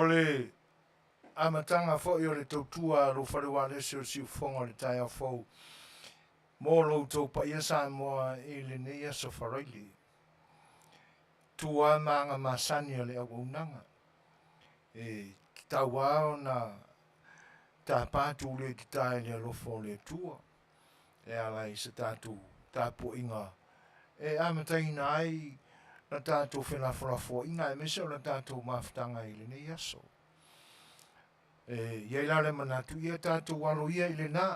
le amatanga fo i o le tautua lo wharewa le se o si ufonga o le tai a fau. Mō lo tau pa ia Samoa i le neia sa wharaili. Tua maanga masani o le au unanga. E tau ao na ta pātu le ki tai le alofo le tua. E ala i se tātu tāpo inga. E amataina ai na tātou whenafrafo inga e mese o na tātou mawhtanga i le neia so. E iei lale manatu ia tātou waro ia i le nā.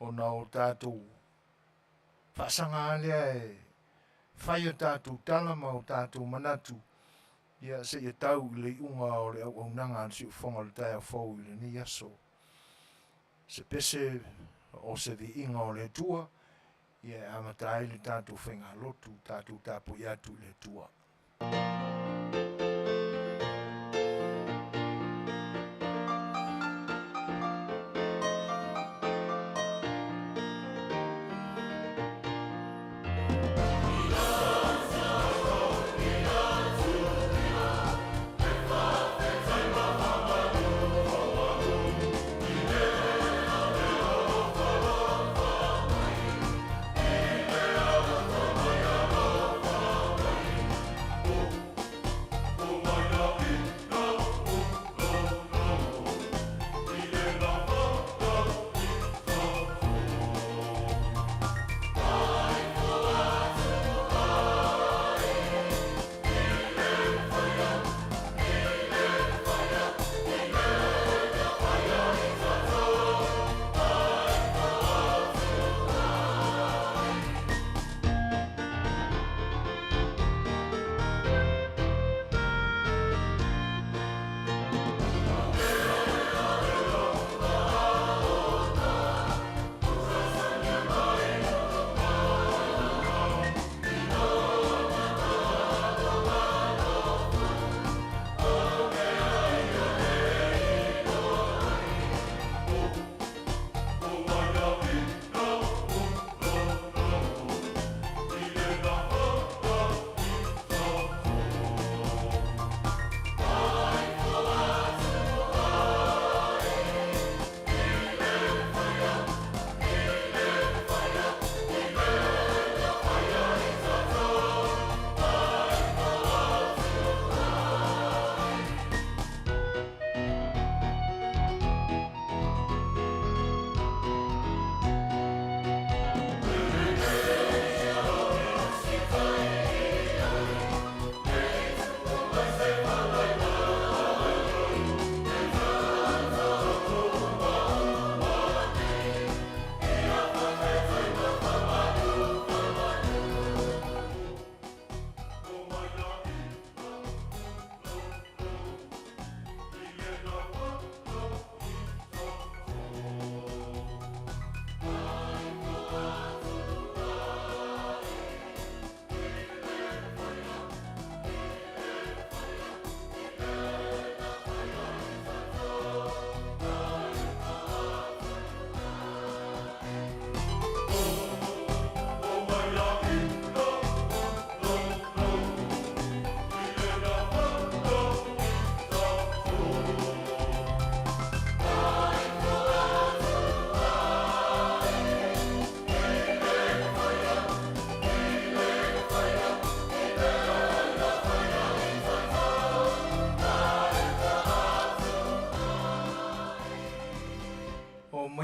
O na o tātou whasanga alea e whai o tātou talama o tātou manatu. Ia se ia tau i le unga o le au nanga si ufonga le tai a fau i le ni aso. Se pese o se vi inga o le tua. Ia amatai le tātou whenga lotu, tātou tāpo i atu le tua.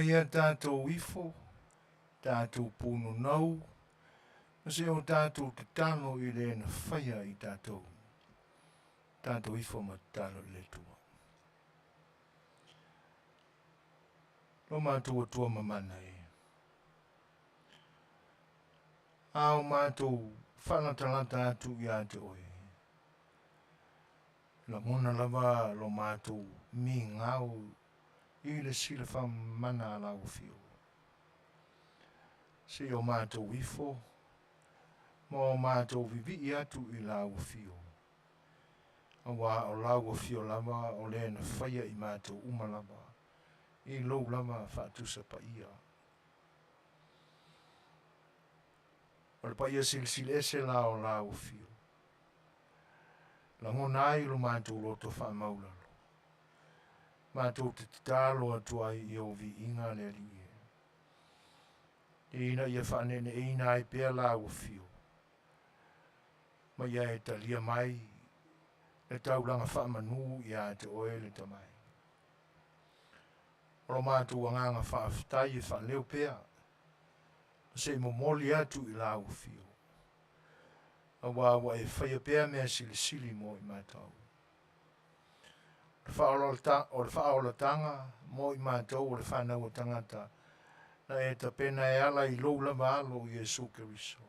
Ia tātou ifo, tātou pūnu nau, mase o tātou te tano i le na whaia i tātou. Tātou ifo ma tano i le tua. Lo mātou atua mamana e. Ao mātou whanatalata atu i ate oe. La mona lava lo mātou mi ngau i le sila whamana la ufio. Se o mātou ifo, ma o mātou vivi i atu i la ufio. Awa o la ufio lava o le na whaia i mātou umalava, i lou lava whaatusa pa ia. O le pa ia silsile ese la o la ufio. La ngonai lo mātou loto wha maulalo. Mātou te talo atua I o vi inga le li e. Ina ia whanene e ina ai pēr la ua fio. Ma ia e talia mai, e tauranga whamanu ia te oe le tamai. Oro mātou anganga whaafitai e whanleo pēr. Se mo moli atu I la ua fio. Awa e whaia pēr mea sili mo I mātou. O le whaolatanga mo I mātou o le whanau o tangata na e ta pena e ala I lou lava alo I Jesu Keriso.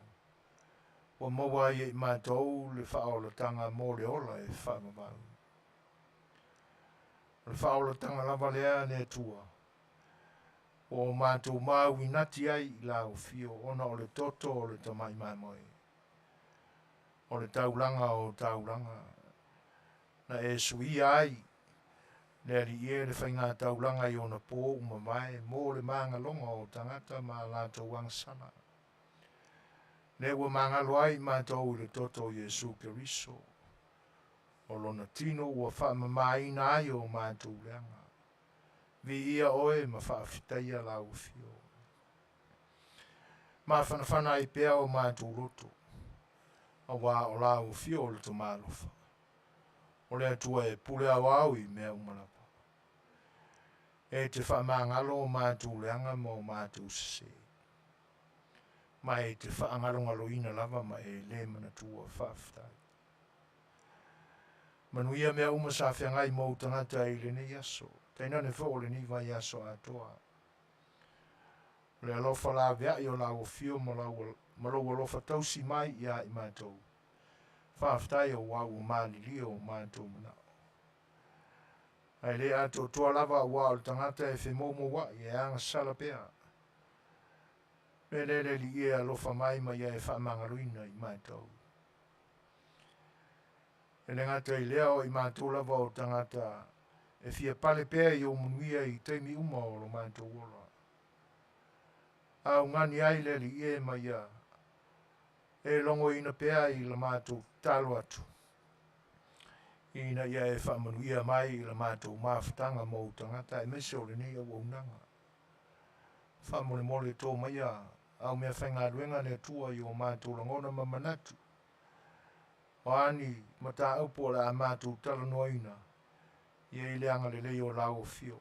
O maua I mātou le whaolatanga mo le ola e whamavau. Le whaolatanga lava lea ne tua. O mātou mau inati ai I la o fio ona o le toto o le tamai mamoi. O le taulanga o taulanga na e sui ai le li e le whainga taulanga I ona pō umamai mo le maanga longa o tangata ma lātou wangsana. Le ua maanga loai mātou I le toto Jesu Keriso. O lona tino ua whaamamaina ai o mātou leanga. Vi ia oe ma whaafitaia la ufio. Ma whanawhana I pēa o mātou roto. A wā o la ufio o le to mālofa. O le atua e pule au au I mea umalapa. E te whaamangalo o mātou leanga ma o mātou se. Ma e te whaangalo ngalo ina lava ma e le mana tua whaafitai. Manuia mea umasawhia ngai mo tangata I le ne yaso. Teina ne fo le ni vai yaso atoa. Le alofa la vea I o la o fio ma lo alofa tausi mai ia I mātou. Whaafitai o wau o mālili o mātou mana. Ai le ato toa lava wa o tangata e whemomo wa I e anga sala pea. Me le li e alofa mai ma ia e whaamangaruina I mātou. E le ngata I lea o I mātou lava o tangata e fia pale pea I o Manuia I teimi uma o lo mātou ola. Au ngani ai le li e ma ia e longo ina pea I la mātou talo atu. Ina ia e whamanuia mai I la mātou mawhitanga mo tangata e mese o le nei au unanga. Whamole mole tō mai a au mea whainga ruenga ne tua I o mātou langona mamanatu. O ani mata aupo la a mātou tala noina ia I leanga le lei o lau o fio.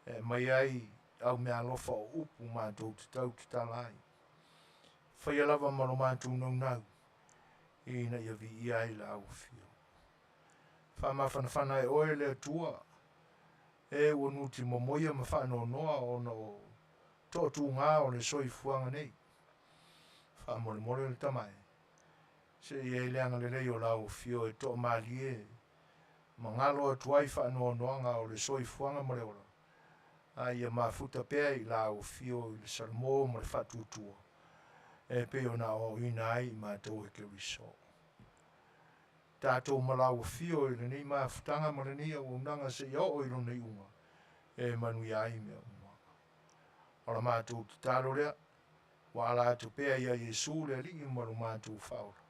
E mai ai au mea lofa o upu mātou te tau te talai. Whaia lava maro mātou nau nau. Ina ia vi ia I lau o fio. Whamawhanawhana e oe le tua. E ua nuti momoia ma whano noa o na o tōtu ngā o le soi fuanga nei. Whamore more le tamai. Se ia I leanga le lei o lau o fio e tō mali e. Ma ngalo atuai whano noa ngā o le soi fuanga mo le ora. A ia mafuta pea I lau o fio I le salmo mo le whatutua. E peo na o ina ai I mātou e Keriso. Tātou malau fio I le nei mawhitanga ma le nei au unanga se ia o I lona I unga. E Manuia ai mea unga. Ora mātou te tālo lea. Wa ala atu pea ia Jesu le li I maru mātou whaora.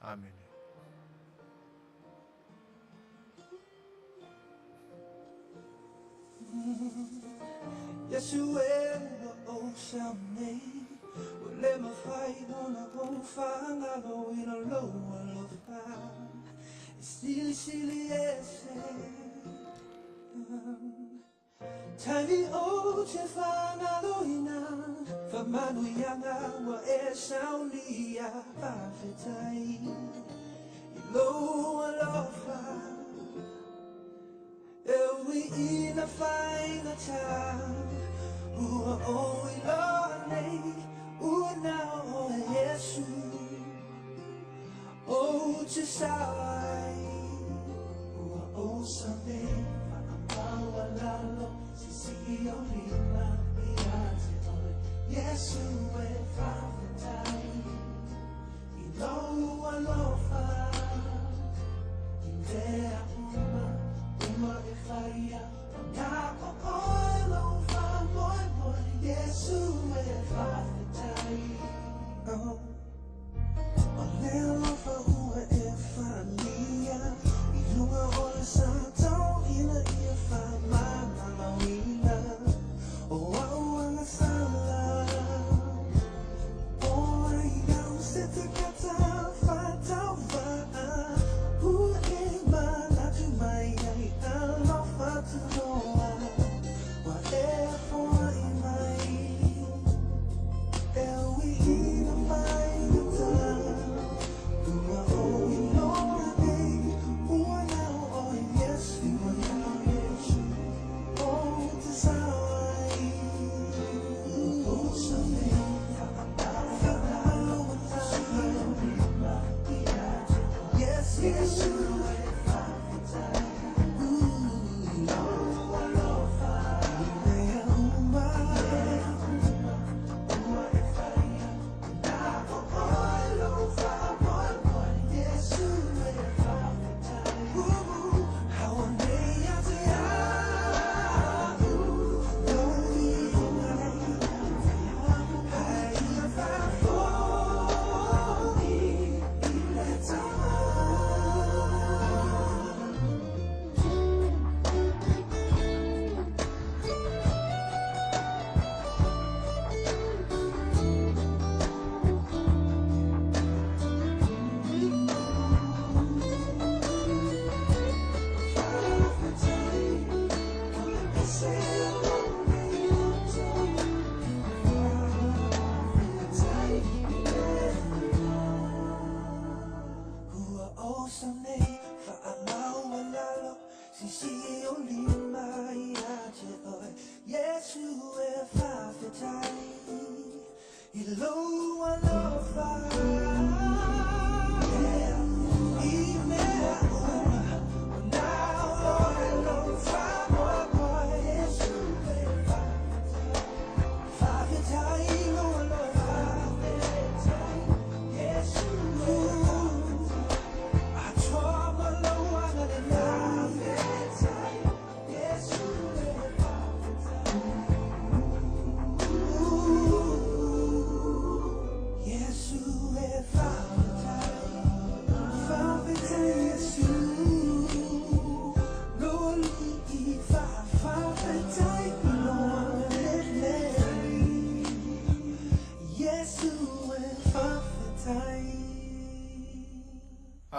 Amen. Yesu e o Samne. Le mawhai ona o whangalo I na loa lofa. Sili e se. Taimi o te whangalo I na Manuia wa e saunia Fetalaiga I loa lofa. E ui ina whainga tā Ua o I loa nei Ua na o Jesu O te sawai Ua o same Whakamaua lalo Sisi o lima I a te ole Jesu e whawhetai I loa lofa I mea uma e whaia Nā o oe lofa moi moi Jesu e whawhetai O le lofa ua e whanau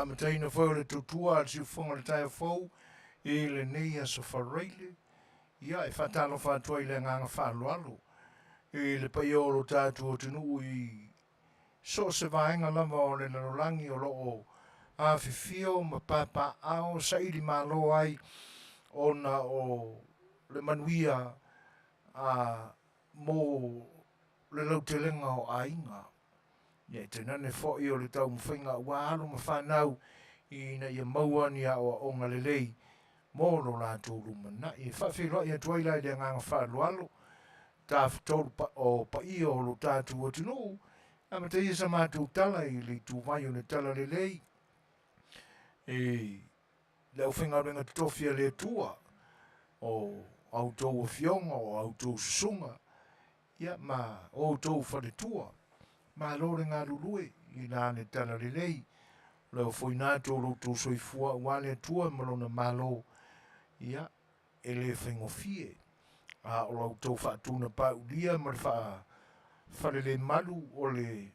Amataina fau le tutua al siufonga le tae fau, e le nei a safareile, ia e whatalo whatua i le nganga whalualo, e le pai o lo tātua tunu i so se vaenga lava o le larolangi o loo Afiafi ma papa ao sairi malo ai ona o le Manuia a mo le lautelenga o ainga. Ia tena ne fo i o le tau mwhinga ua alo ma whanau i na ia maua ni a o onga lelei mo lo la tōru mana. I whawhiroa i a tuaila i le nganga whalualo ta whatoru o pa i o lo tātu o tino a ma te isa mātou tala i le tūwai o le tala lelei e le au whinga ringa tofia le tua o autou o fionga o autou susunga ia ma o autou whare tua ma lore ngā rurue i nā ne tala lelei leo foi nātou loutou soifua wale tua malona malo ia e le whaingofie a o lautou whaatuna paulia ma le whare le malu o le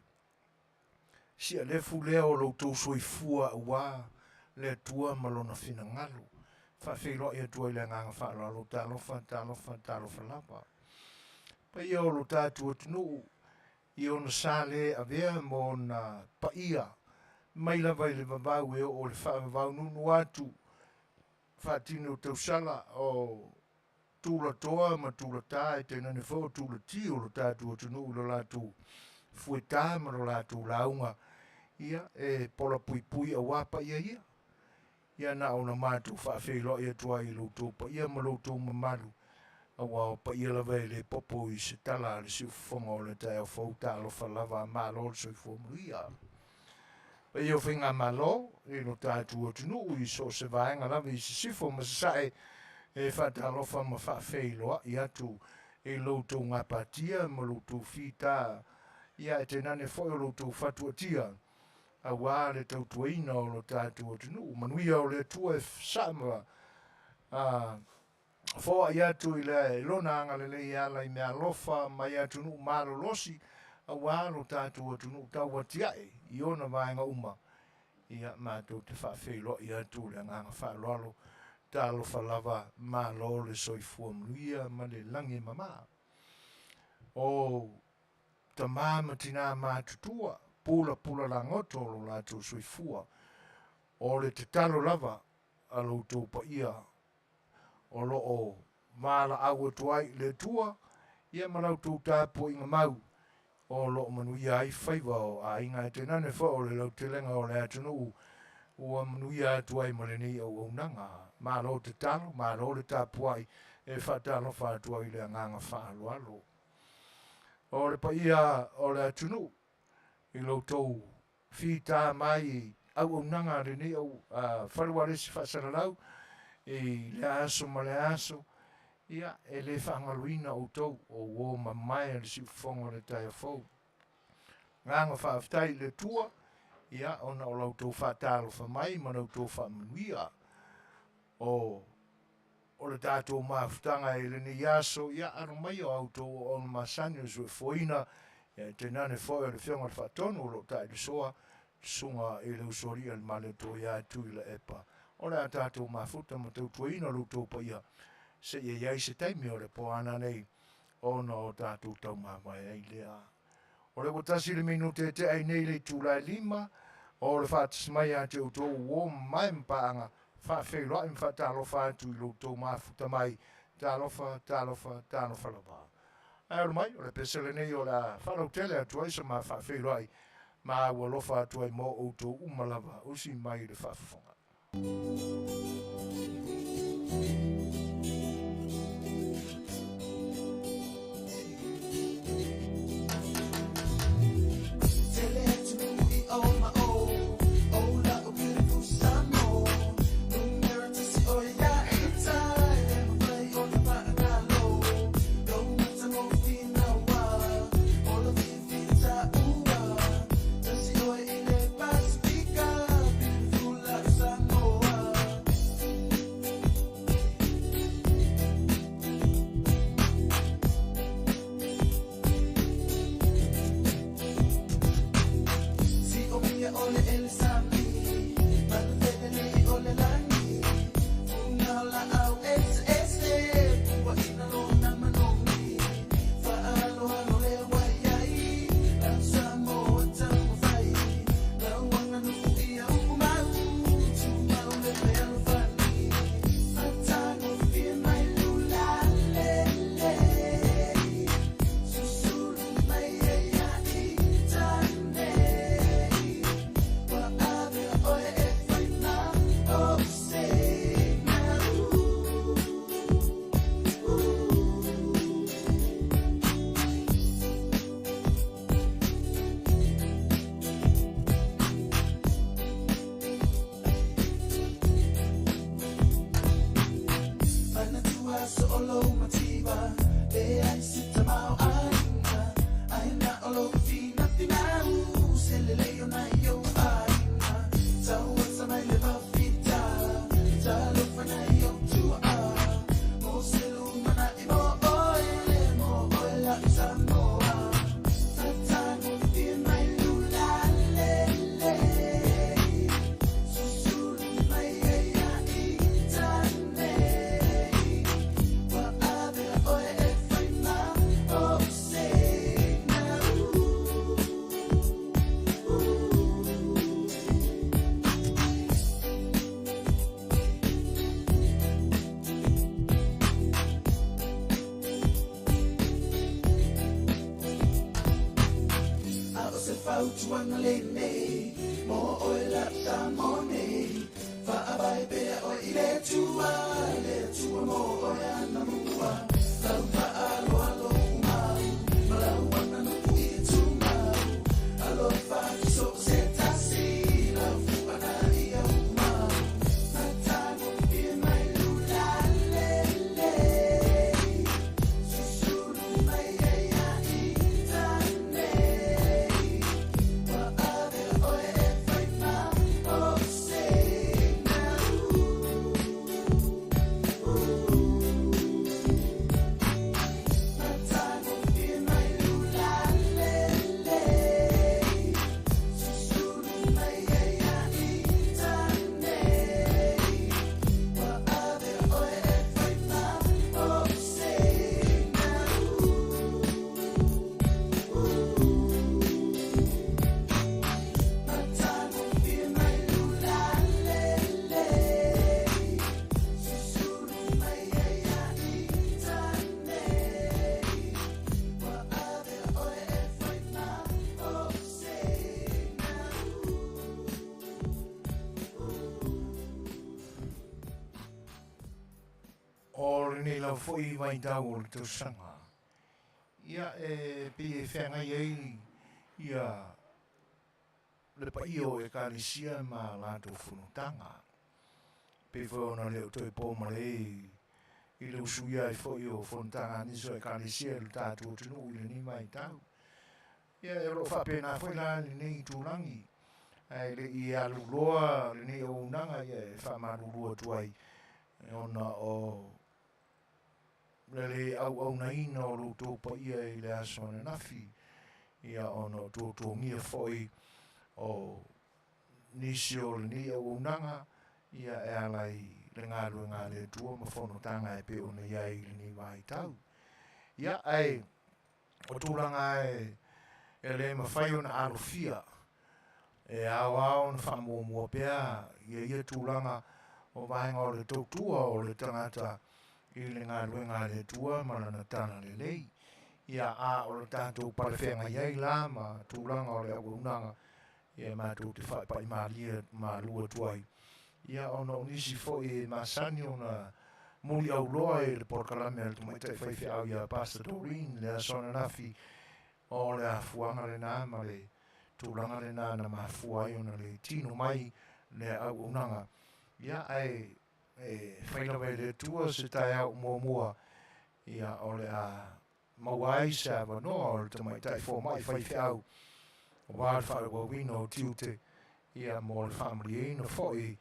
sia lefu lea o loutou soifua ua le tua malona fina ngalo whawhiroa i atua i le nganga whaalalo talofa lapa pa ia o lo tātua tunu i ona sale a vea mo na paia mai lava i le vavau e o le whaavavau nunu atu whaatino tausala o tūla toa ma tūla tā e tēnā ne whao tūla ti o lo tātua tunu lo lātu fuetā ma lo lātu launga ia e pola pui pui a wapa ia ia na ona mātu whaawhelo i atua i loutou pa ia ma loutou mamalu a wao pa ia lava e le popo i se tala le si ufonga o le tae o fauta alofa lava a malo le soifua Manuia. Pa ia whinga malo e no tātu o tunu i so se vaenga lava i se sifo ma se sae e whata alofa ma whaawhelo i atu e loutou ngā patia ma loutou fita ia e tenane foi o loutou whatua tia a wā le tautuaina o lo tātu o tunu. Manuia o le tua e sama foa i atu i le lona anga le lei ala i mea lofa mai atu nu malo losi a wā lo tātu o tunu tau atiae i ona vaenga uma ia mātou te whaawhelo i atu le nganga whaaloalo tālo whalava malo le soifua Manuia ma le langi mama. O ta māma tina mātutua pula la ngoto lo lātou soifua o le te talo lava a loutou pa ia o lo o mala au tuai le tua ia ma loutou tāpo inga mau o lo Manuia ai whaiva o a inga e tenane wha o le lautelenga o le atunu ua Manuia tuai ma le nei au nanga ma lo te talo ma lo le tāpuai e whatalo whatuai le nganga whaaloalo o le pa ia o le atunu i loutou whita mai au nanga re nei au wharuaresi whasaralau i le aso ma le aso ia e le whangaluina o tau o wō mamai le si whonga le tae fau nganga whaaftai le tua ia ona o loutou whaatalo whamai ma loutou whamanuia o le tātou maafutanga e le ni aso ia aro mai o autou o masani o sue foina e tenane foi o le whionga le whaatono o lo tae le soa sunga e le usori al male to ia tu le epa o le tātou mafuta ma tau tuaina loutou pa ia se ia iai se taimi o le poana nei ona o tātou tau mamai ai lea o le watasi le minute te ai nei le tūlai lima o le whaatasmai a te utou o mai mpaanga whaawhelo im whaatalo whaatu i loutou mafuta mai tālofa lava ai mai o le pesele nei o la whanau tele atu ai sa ma whaawhelo ai ma ua lofa atu ai mo outou umalava usi mai le whaafonga. wanga le nei mo o la samone fa abai pe o ile tua mo o ana mua la pa alo alo uma la wanga no pu tu ma alo fa so se tasi la fu ana ia uma atano pi mai lula le susulu mai ia itane wa ave o e fai ma o se na atano pi mai lula le susulu mai ia itane wa ave o e fai ma o se na atano pi mai lula le susulu mai ia itane wa ave o e fai ma o se na O ni la foi vai tau o te sanga. Ia pe e whenga iei ia le pa io e kalisia ma lato funutanga. Pe whaona leo toi pōmare i le usuia e foi o funutanga niso e kalisia le tātou tunu i le ni mai tau. Ia e ro whapena foi la le nei tūrangi. Ai le i aluloa le nei o unanga ia e whamarurua tuai. E ona o le au na ina o luto pa ia i le asone nafi ia ono tō ngia foi o nisi o le ni au unanga ia e alai le ngālu ngā le tua ma whono tanga e pe ona ia i le ni vai tau ia ai o tūranga e le mawhai ona arofia e au na whamua pia ia tūranga o vahenga o le tautua o le tangata i le ngā luenga le tua marana tana le lei. Ia a o le tātou parewhenga iei la ma tūranga o le au unanga. Ia mātou te whai pai mālia mā lua tuai. Ia ona unisi fo e masani ona muli au loa e le porkalame al tumaitai whaiwhi au ia Pastor Doreen le asona nafi o le afuanga le nā ma le tūranga le nā na mafuai ona le tino mai le au unanga. Ia ai e whainawai le tua se tai au mua ia o le a mawai sa wanoa o le tamai tai fō mai whaiwhi au o wāre whae wawina o tiute ia mo le family ina fōi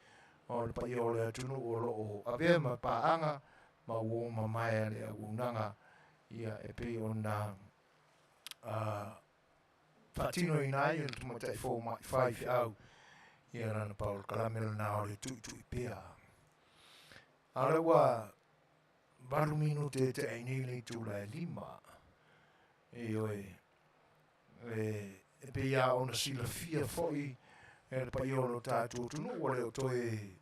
o le pai o le atunu o lo o avea ma paanga ma uo ma mai le au unanga ia e pe o na whatino inai le tamai tai fō mai whaiwhi au ia rana Paul Kalamela na o le tui pia. Arawa baru minute te ainili tu la lima. E oe e pe ia ona sila fia foi e le pai ono tātou tunu o leo toe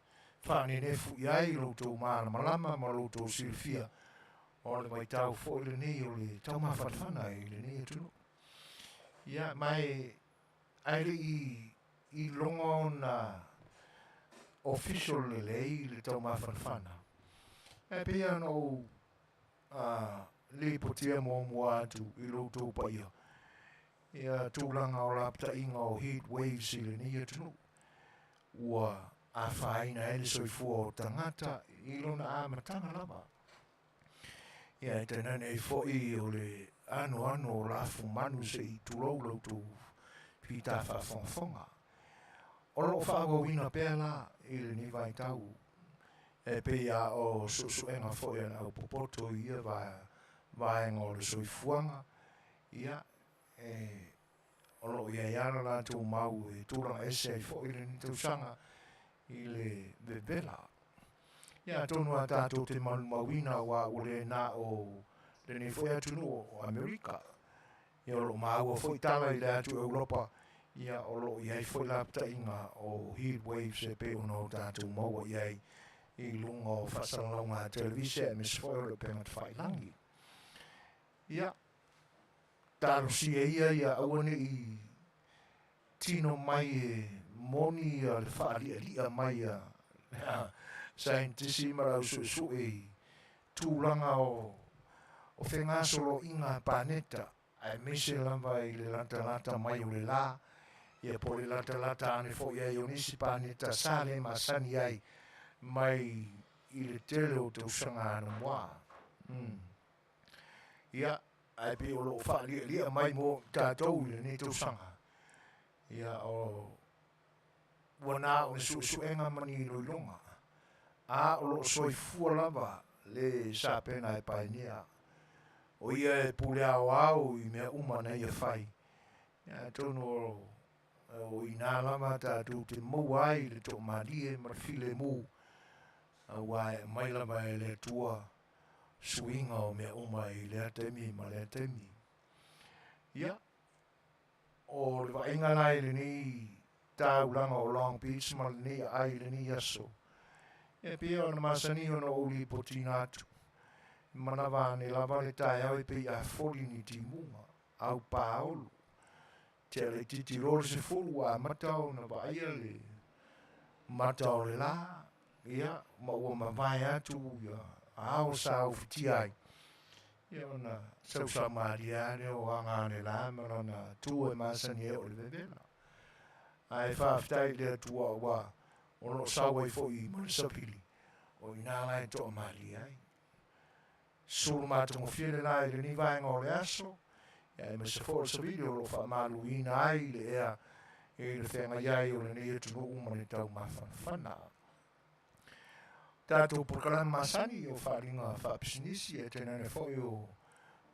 whane ne fu iai lo tō māna malama ma lo tō sila fia o le mai tau foi le nei o le tau mawhatwhana i le nei tunu. Ia mai aere i longa na official le lei le tau mawhatwhana. E pia no le potia mo mua atu i loto pa ia. Ia tūlanga o lapta inga o heat waves i le nia tunu. Ua a whaina ele soifua o tangata i lona a matanga lama. Ia e tenane e foi o le ano o lafu manu se i tūrou loto pita whawhonga. O lo whawawina pēla i le ni vai tau. E pia o suenga foi ana o popoto ia vai ngore soifuanga ia o lo ia iara la tu mau e turanga ese foi le tu sanga i le bebela ia tonu ata to te mawina wa ule na o le ni foi atu o Amerika ia lo mau foi tala i le atu Europa ia o lo ia foi la inga o heat waves e pe uno tatu mau ia i lunga o whasalonga televisia e misfoio le pengat whailangi. Ia, taro sia ia awane tino mai e moni le whaalia mai saintisi marau su e tūlanga o whenga solo inga paneta ai mise lamba i le lata mai o le la ia po le lata ane fo ia ionisi paneta sale masani ai mai i le tele o te usanga ana moa ia ai pe o lo whaalia mai mo tātou i le ne te usanga ia o wana o su enga mani loilonga a o lo soifua lava le sa pena e painia o ia e pule au i mea umana ia whai ia tono o ina lama tātou te mou ai le tō marie marfile mou a wai mai lama e le tua suinga o mea uma i le atemi ma le atemi ia o le wainga nai le ni taulanga o Long Beach ma le ni ai le ni aso e pia o na masani o na uli potina atu mana vane lava le tai au e pei a foli ni timunga au paolo Tele titi role se fulu a matau na vaia le matau le la ia ma ua mawai atu ia ao sa au fiti ai ia ona sau sa maria ne o anga ne la ma ona tu e masani e o le vevela ai whaftai le atua wa ono sawa i fo i ma le sapili o ina lai to maria ai suru matungo fiele lai le ni vaenga o le aso ia me se fo sa video lo fa malu ina ai le ea e le whenga iai o le ne etu no uma le tau mawhana tātou porkalan masani o wharinga whapisinisi e tēnā ne fo o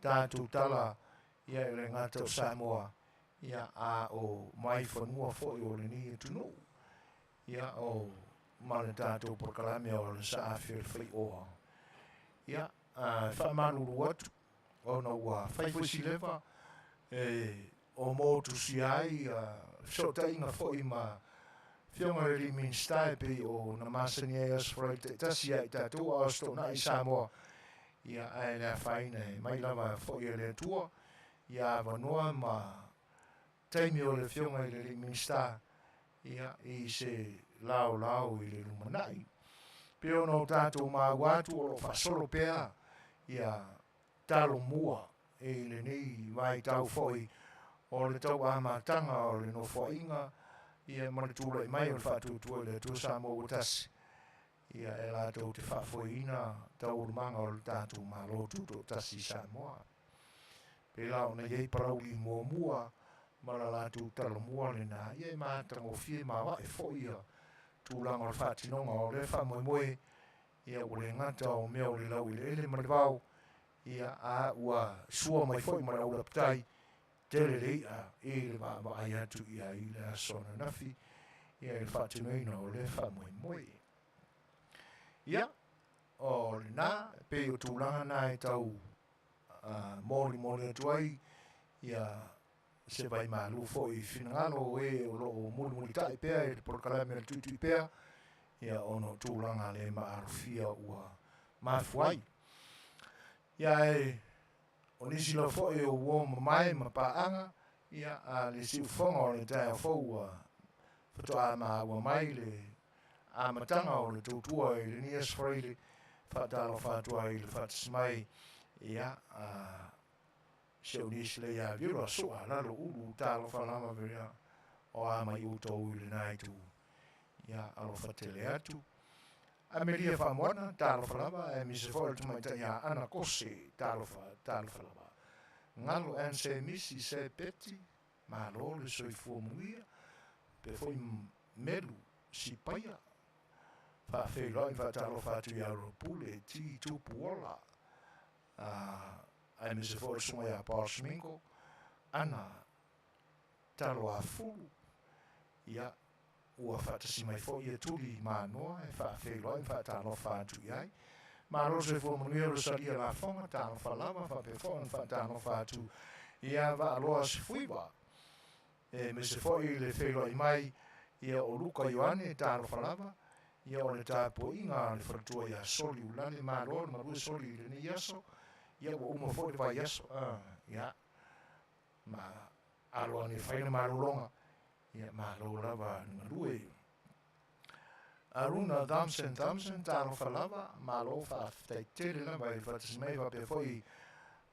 tātou tala ia le ngata o Samoa ia a o mai whanua fo o le ne etu no ia o male tātou porkalame o le sa A Le Fai'oa ia whamanu atu o na ua whaifuisi lewa o motu si ai so tainga fo i ma whionga ri min stai pe o na masani e asfroi te tasi ai tātou a sto na i Samoa ia ai la whaina e mai lava fo i le tua ia wanoa ma taimi o le whionga i le ri min stai ia i se lao i le lumanai pe o no tātou ma watu o lo fasolo pea ia talo mua e le nei mai tau foi o le tau amatanga o le no foinga ia mana tūra i mai o le whātutua le tua Samoa o tasi ia e la tau te whafoina tau urumanga o le tātou malotu to tasi Samoa pe la ona iei parau i mua mara la tu talo mua le na ia mātango fie mawa e foia tūlanga o le whātinonga o le whamoemoe ia o le ngata o mea o le lau i le ele marivau ia a ua sua mai foi mara ura ptai Tele leia e le va ai atu ia i le asona nafi ia le whaatinoina o le whamoemoe ia o le nā pe o tūlanga nā e tau mori atu ai ia se vai malu fo i finangalo e o lo muli tai pea e le porkalame le tuitui pea ia ono tūlanga le maarufia ua mafuai ia e o nisi la fo e o uo mai ma paanga ia a le siufonga o le tae fo fatoa ma ua mai le amatanga o le tautua i le nias freile fatalo fatua i le fatasmai ia se o nisi le ia viro a soa lalo ulu talo falama veria o ama i utou i le naitu ia alo fatele atu a melia famoana talo falava e mise fo tu mai ia ana kose talo falava ngalo en se misi se peti ma lo le soifua muia pe foi melu si paia fa felo fa talo fa tu ia ro pule ti tu puola ai mise fo so ia pasmingo ana talo a fulu ia ua fatasi mai fo ia tuli manoa e fa felo fa talo fa tu ia ma lo se fo Manuia lo salia la fonga talo fa lava fa pe fo fa talo fa tu ia va lo as fuiva e me se fo i le felo i mai ia o Luca Ioane talo fa lava ia o le tapo inga le fratua ia soli ulale ma lo ma lu soli le ni yaso ia o uma fo le va yaso ia ma alo ni faina ma longa ia malo lava ngalue. Aruna Damsen talo falava malo fa tele lava i fatasmei va pe foi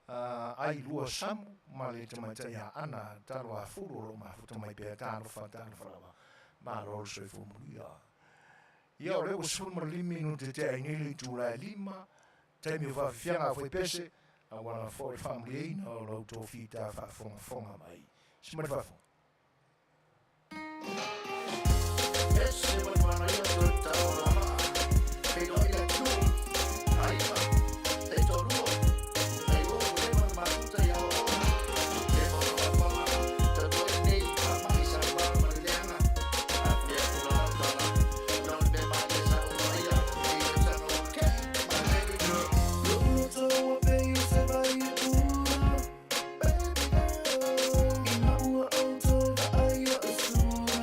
ai lua samu ma le tamaita ia ana talo a furu lo ma futa mai pe talo falava malo so fu muia. Ia o le usul ma limi no te te ainili tu la lima te mi va fianga foi pese a wana foi family no lo to fita fa fonga mai. Smart va fo. Esse mana ia tota ora. Pero ia tu. Ai va. Te toruo. Ai o le mana tuta ia o. Te ora va. Te toi nei pa mai sa va mariana. Afiafi la tala. Non de mai sa o ia. Ia sa no ke. Ma baby girl. Lu to pe you se va ia tu. Baby girl. Ina ua auto va ia sura.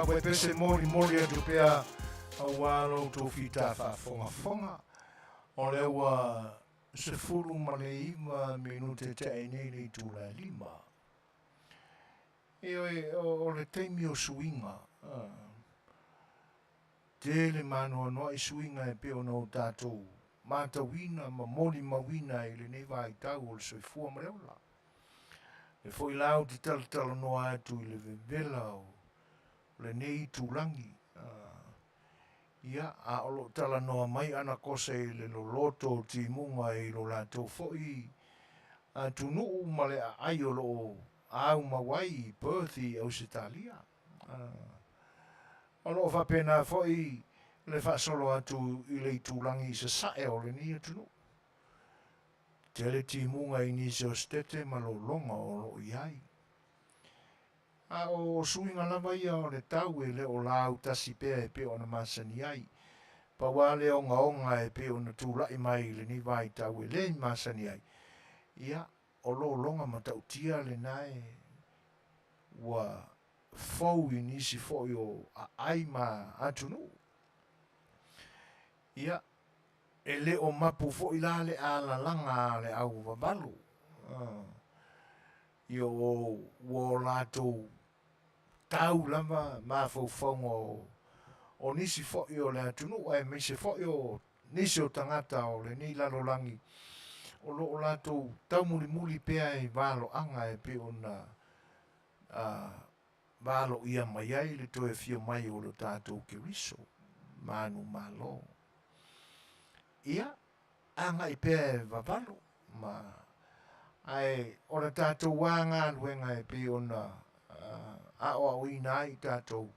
Pue pese mori atu pea au alo tō whita whafonga. O le ua se furu ma le ima minute te enei tū la lima. O le teimi o suinga. Tele Manuia no i suinga e peo no tātou. Mata wina ma mori ma wina i le nei vai tau o le soifua ma le foi lau ti tala no atu i le vevela o le nei tūlangi. Ia, a olo tala noa mai ana kose i le loto ti munga i lo lātou fo'i. A tunu ma le ai o lo au mawai i Perth i Ausitalia. O lo whapena fo'i le whasolo atu i le tūlangi i sa sae o le ni atunu. Tele ti munga i nisi o stete ma lo longa o lo iai. A o suinga lava ia o le tau e le o lau tasi pea e pe o na masani ai. Pa wale o onga e pe o na tūlai mai le ni vai tau e le masani ai. Ia, o lo longa ma tau tia le nae wa fau i nisi foi o a ai ma atunu. Ia, e le o mapu foi la le ala langa le au wabalu. Ia o lato tau lama ma fau o nisi foi o le atunu ai me se foi o nisi o tangata o le ni lalolangi o lo lato tau muli pea e valo anga e pe ona valo ia mai ai le toe fio mai o lo tatou ke riso manu malo ia anga i pea e vavalo ma ai o le tatou wanga luenga e pe ona a o ina ai tatou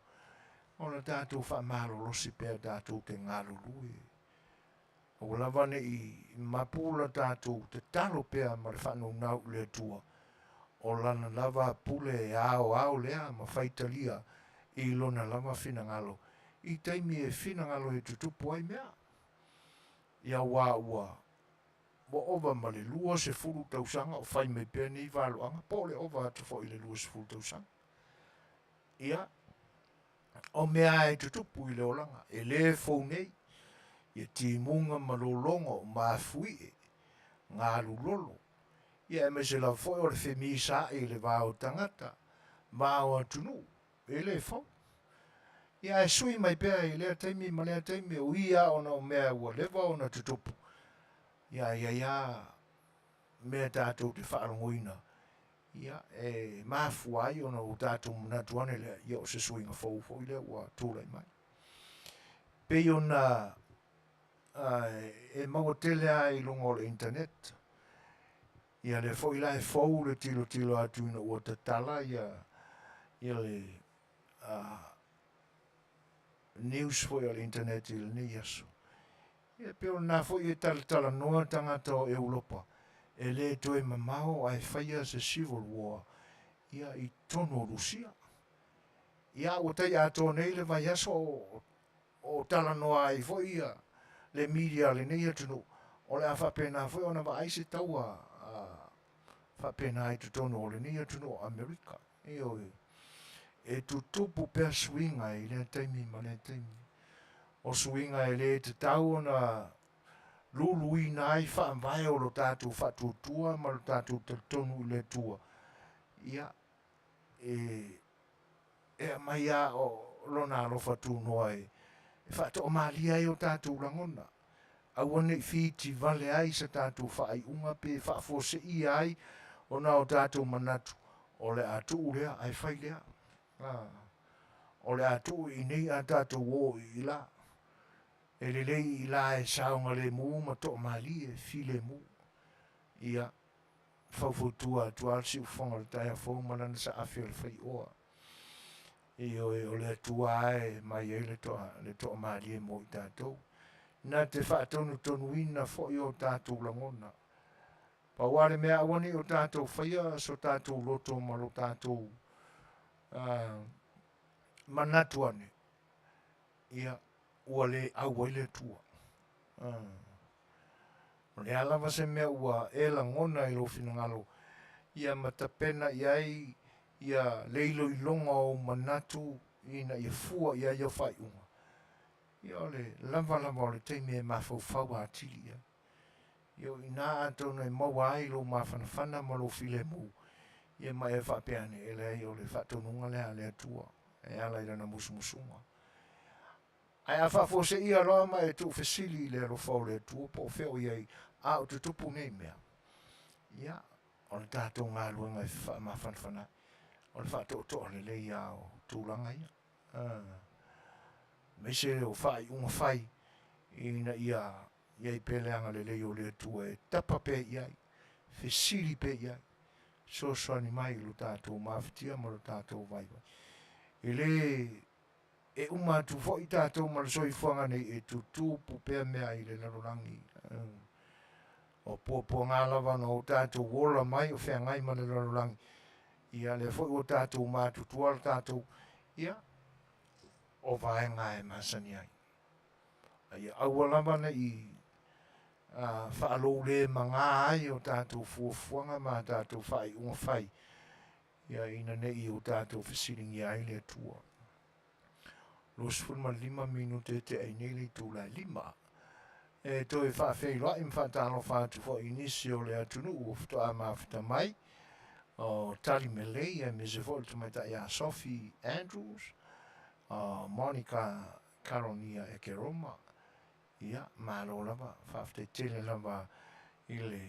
o le tatou whamalo losi pea tatou te ngalo lui o lava ne i mapula tatou te talo pea ma le whanau nau le tua o lana lava pule e ao lea ma faitalia i lona lava fina ngalo i taimi e fina ngalo e tutupu ai mea ia ua mo ova ma le lua se fulu tausanga o fai me pea ni valo anga po le ova atu fo i le lua se fulu tausanga ia o mea e tutupu i le olanga e le fau nei ia timunga malolongo ma fui ngā lulolo ia me se la foi o le femisa i le vao tangata ma o atunu e le fau ia e sui mai pea i lea taimi ma lea taimi o ia ona o mea ua lewa ona tutupu ia mea tātou te whaarongoina ia e mafua ai ona o tātou manatu ane lea ia o se suinga fau i lea ua tūlai mai pei ona e maua tele ai longa o le internet ia le foi la e fau le tilo atu ina ua tatala ia le news foi o le internet i le nei aso ia pe ona foi e tala noa tangata o Europa e le toe mamao ai faia se civil war ia i tono o Rusia ia ua tai ato nei le vai aso o tala noa ai foi ia le media le nei atunu o le a whapena foi ona va aise taua whapena ai tutono o le nei atunu o Amerika e tutupu pea swinga i le taimi ma le taimi o swinga e le te tau ona lulu ina ai whaamvai o lo tātou whatutua ma lo tātou tonu i le tua ia e mai a o lona alofa tu noa e whaato o malia e o tātou langona awane fiti vale ai sa tātou whaai unga pe whaafose i ai o na o tātou manatu o le atu ulea ai whai lea o le atu i nei a tātou o i la e le lei i la e saunga le mu ma to mali e file mu ia whaufutua tua si ufonga le taia fau manana sa A Le Fai'oa o le atua e mai e le to mali e mo i tātou na te whaatonu ina fo i o tātou langona pa wale mea awani o tātou whaia so tātou loto ma lo tātou manatu ane ia ua le au le tua le alava se mea ua e langona i lo finangalo ia matapena iai ia leilo i longa o manatu ina ia fua ia whai unga ia o le lava o le teime e mawhau atili ia ia ina atona e maua ai lo mawhanawhana ma lo file mu ia mai e whapeane e lei o le whatonunga lea le atua e ala i lana musumusunga ai a whafose ia loa mai e tu fesili le alo whau le atua po feo iai a o te tupu nei mea ia o le tātou ngā luenga e mawhanawhana o le whato le lei a o tūlanga ia me se o fai unga fai ina ia i peleanga le leo le tua e tapa pe iai, fesiri pe iai, so ni mai lo tātou mawhitia ma lo tātou vai vai. E le e uma tu fo i tātou ma lo soi fuanga nei e tu tūpu pēr mea i le larorangi. O pōpō ngā lawa no o tātou wola mai o whea ngai ma le larorangi. Ia le fo o tātou mātu tuala tātou, ia o vaenga e masani ai. Ia aua lava na i whaalou le mga ai o tātou fuafuanga ma tātou whai unga whai. Ia ina nei o tātou whasiringi ai le tua. Los fulma 5 minute te ai nei le tūla 5. E toi whaafeilua im whaatalo whaatu fo inisio le atunu u fto a mawhita mai. O Tali Melei e me se fo tu mai ta ia Sophie Andrews. Monica Caronia e Keroma. Ia, malo lava, whaafte tele lava i le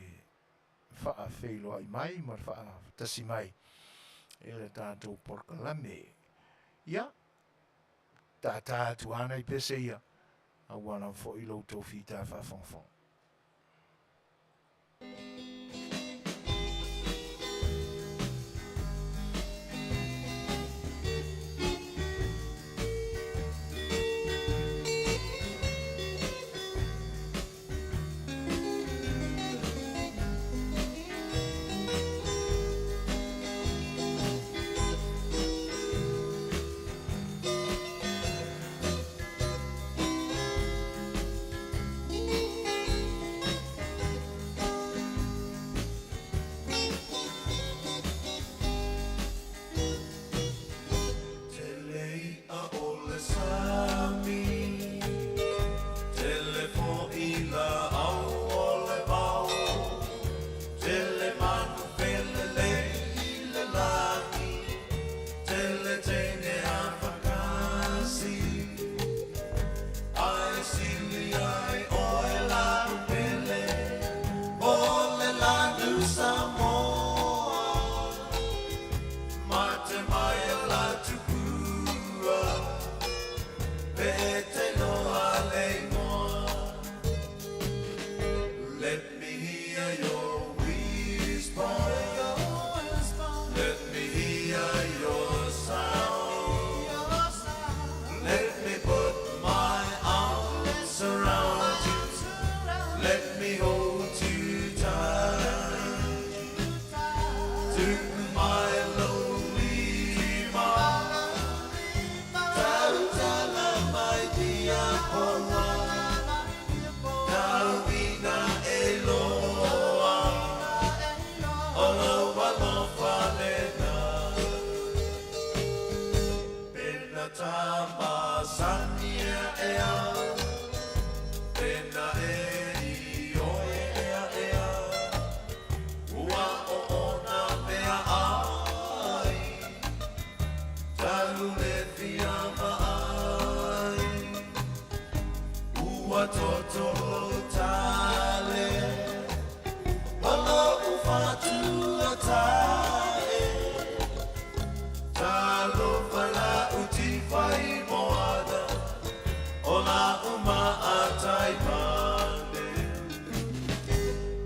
whaafeilua i mai, ma whaatasi mai i le tātou porkalame. Ia, tātātu ana i pese ia, a wana fo i loutou whita whawhongwhong.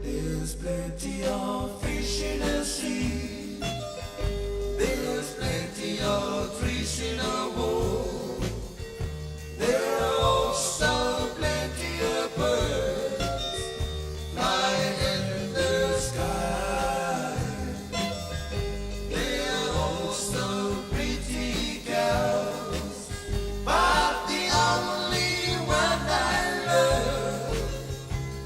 There's plenty of fish in the sea. There's plenty of trees in the world. There are also plenty of birds flying in the sky. There are also pretty girls, but the only one I love,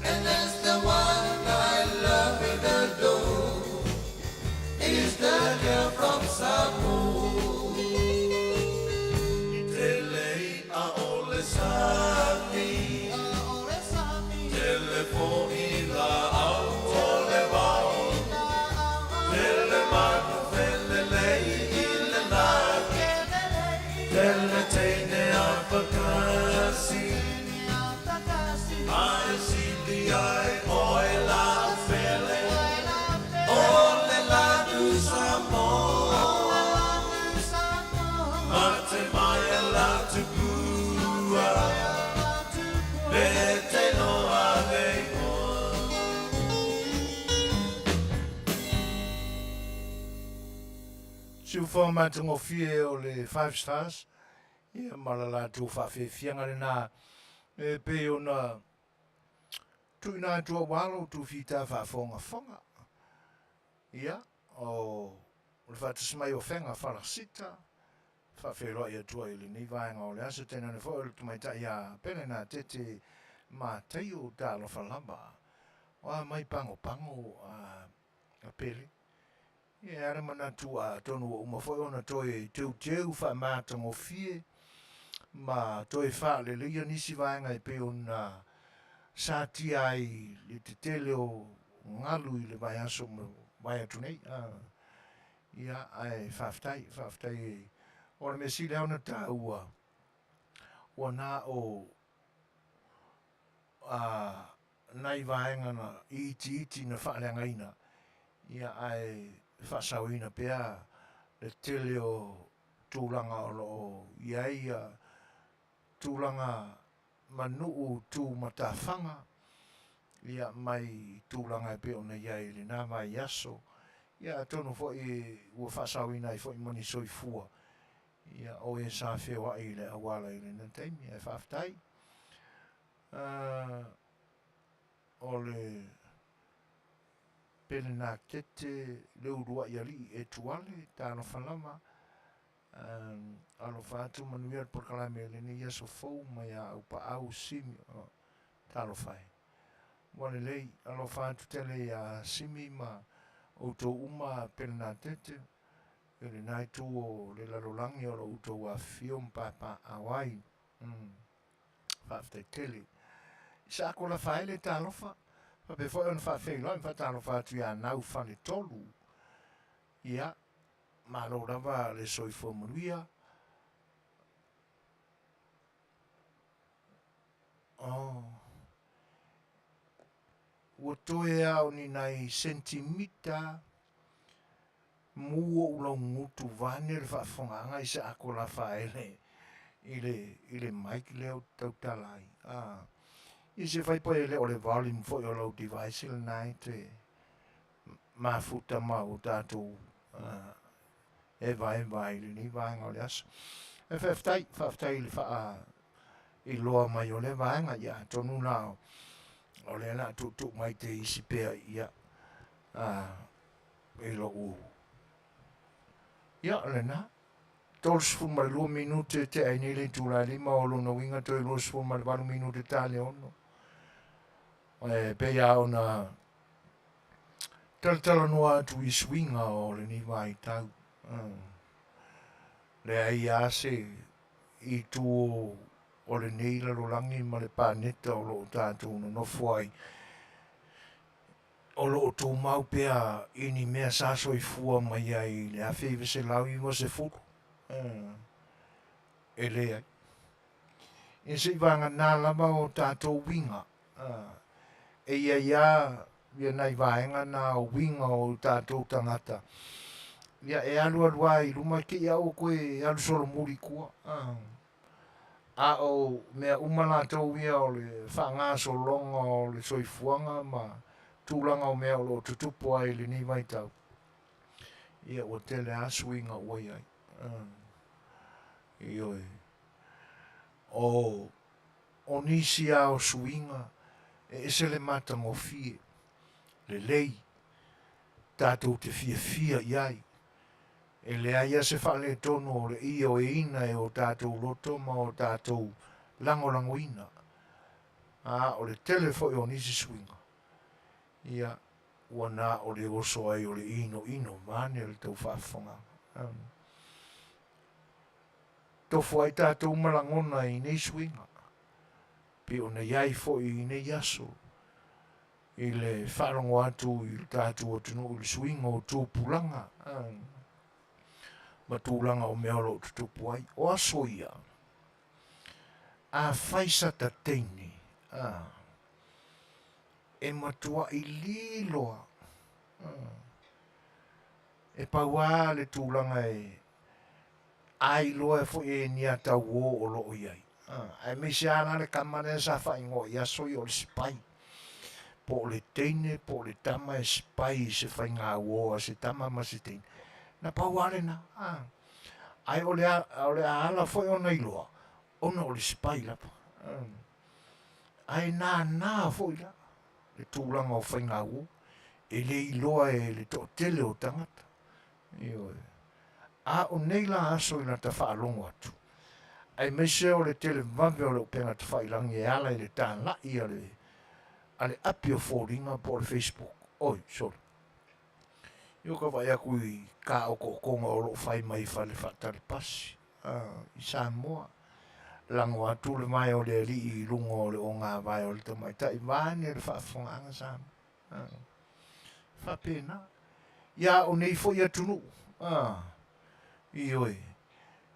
and that's the one I love and adore, is the girl from Samoa. Tele a ole sami, telefonila a ole vau, tele manu felelei ile laki, tele teine a pakasi, ai sili ai oi la fele, ole la du Samoa, mate mai wha matungo fie o le 5 stars. Ia malala tu whawhianga le nā. E pe o na tu ina tua walo tu fita whafonga fonga. Ia o le whatusmai o whenga whalasita. Whawhiroa ia tua ili ni vaenga o le asa tena ne fo o le tumaita ia pene nā tete mā teio tālo whalamba. Wa mai pango a pele. Ia ara mana tu a tonu o umafoi ona toi teu wha mātango fie. Ma toi wha le lia nisi vaenga I pe ona sāti ai le te tele o ngalu I le vai aso vai atu nei. Ia ai whaftai o le mesi leo na tā ua. Ua nā o nai vaenga na iti na whaaleanga ina. Ia ai whasawina pea le tele o tūlanga o lo iai tūlanga manuu tū matawhanga. Ia mai tūlanga pe o na iai le nā mai aso. Ia tonu fo ua whasawina I fo moni soifua. Ia o sa whewa I le awala I le nantaimi. Ia whaftai. O le pele nā kete le urua I ali e tuale tāno whalama. Alo whātu Manuia Porkalame le ni yaso fau mai a upa au simi tālo whai. Wale lei alo whātu tele a simi ma outou uma pele nā tete. Ele nai tu o le lalolangi o lo outou a fio mpapa awai. Whaftai tele. Sa ko la whai le tālofa. Pe foi on fa feiloa fa talo fa tu ya nau fa le tolu. Ia ma lo dava le soifo Manuia. Ua toe au ni nai sentimita mua ulau ngutu vane le whaafonganga I sa ako la whaele ile mic leo tau talai. I se fai po ele o le volume fo o lo device le nai te mafuta ma o tātou e vai le ni vaenga o le aso. E whaftai le wha I loa mai o le vaenga ia tonu nao o le na tutuk mai te isi pea ia e lo u. Ia le na tols fu ma 2 minute te ai ni le tula lima o lo no winga to los fu ma 2 minute tale ono. Pe ia ona tala noa tu I swinga o le ni vai tau. Le ai ase I tu o le neila lo langi ma le paneta o lo tātou no fuai. O lo tu mau pea ini mea saso I fua mai ai le Afiafi se lau I mo se fuku. E le ai. I se vanga nā lama o tātou winga. E ia nai vaenga nā o winga o tātou tangata. Ia e alua I luma ke ia o koe e alu solo muri kua. O mea umala tau ia o le whanga so longa o le soifuanga ma tūlanga o mea o lo tutupo ai le ni vai tau. Ia o tele a swinga oi ai. Ioi. O nisi a o swinga e se le matango fie. Le lei. Tātou te fia iai. E le aia se whale tono o le ia o e ina e o tātou loto ma o tātou langolango ina. O le telefo e o nisi swinga. Ia wana o le oso ai o le ino mane le tau whaafonga. Tofu ai tātou malangona I nei swinga. Pe o na iai fo I nei aso. I le wharongo atu I le tātou o tunu I le swinga o tūpulanga. Ma tūlanga o mea lo tutupu ai. O aso ia. A whaisa ta teini. E matua I liloa. E paua le tūlanga e ai loa e fo e ni ata wo o lo iai. Ai me se ana le kamane sa fa ingo ia so I o le spai. Po le teine, po le tama e spai se fa inga wo se tama ma se teine. na pauale na. Ai ole ala foi ona iloa. Ona ole sipai lapa. Ai nā foi la. Le tūlanga o whainga ua. E le iloa e le to tele o tangata. A o nei la aso i na ta whaalongo atu. Ai meise o le tele mame o le upenga ta whailangi e ala i le tāna i ale api o fōringa po le Facebook. Oi, sorry. Io ka vai aku i ka o konga o lo whai mai whale whatari pasi. I Samoa. Lango atu le mai o le li i lungo o le o ngā vai o le tamai. Ta i vāni e le whaafonga Samoa. Whapena. Ia o nei fo ia tunu. I oi.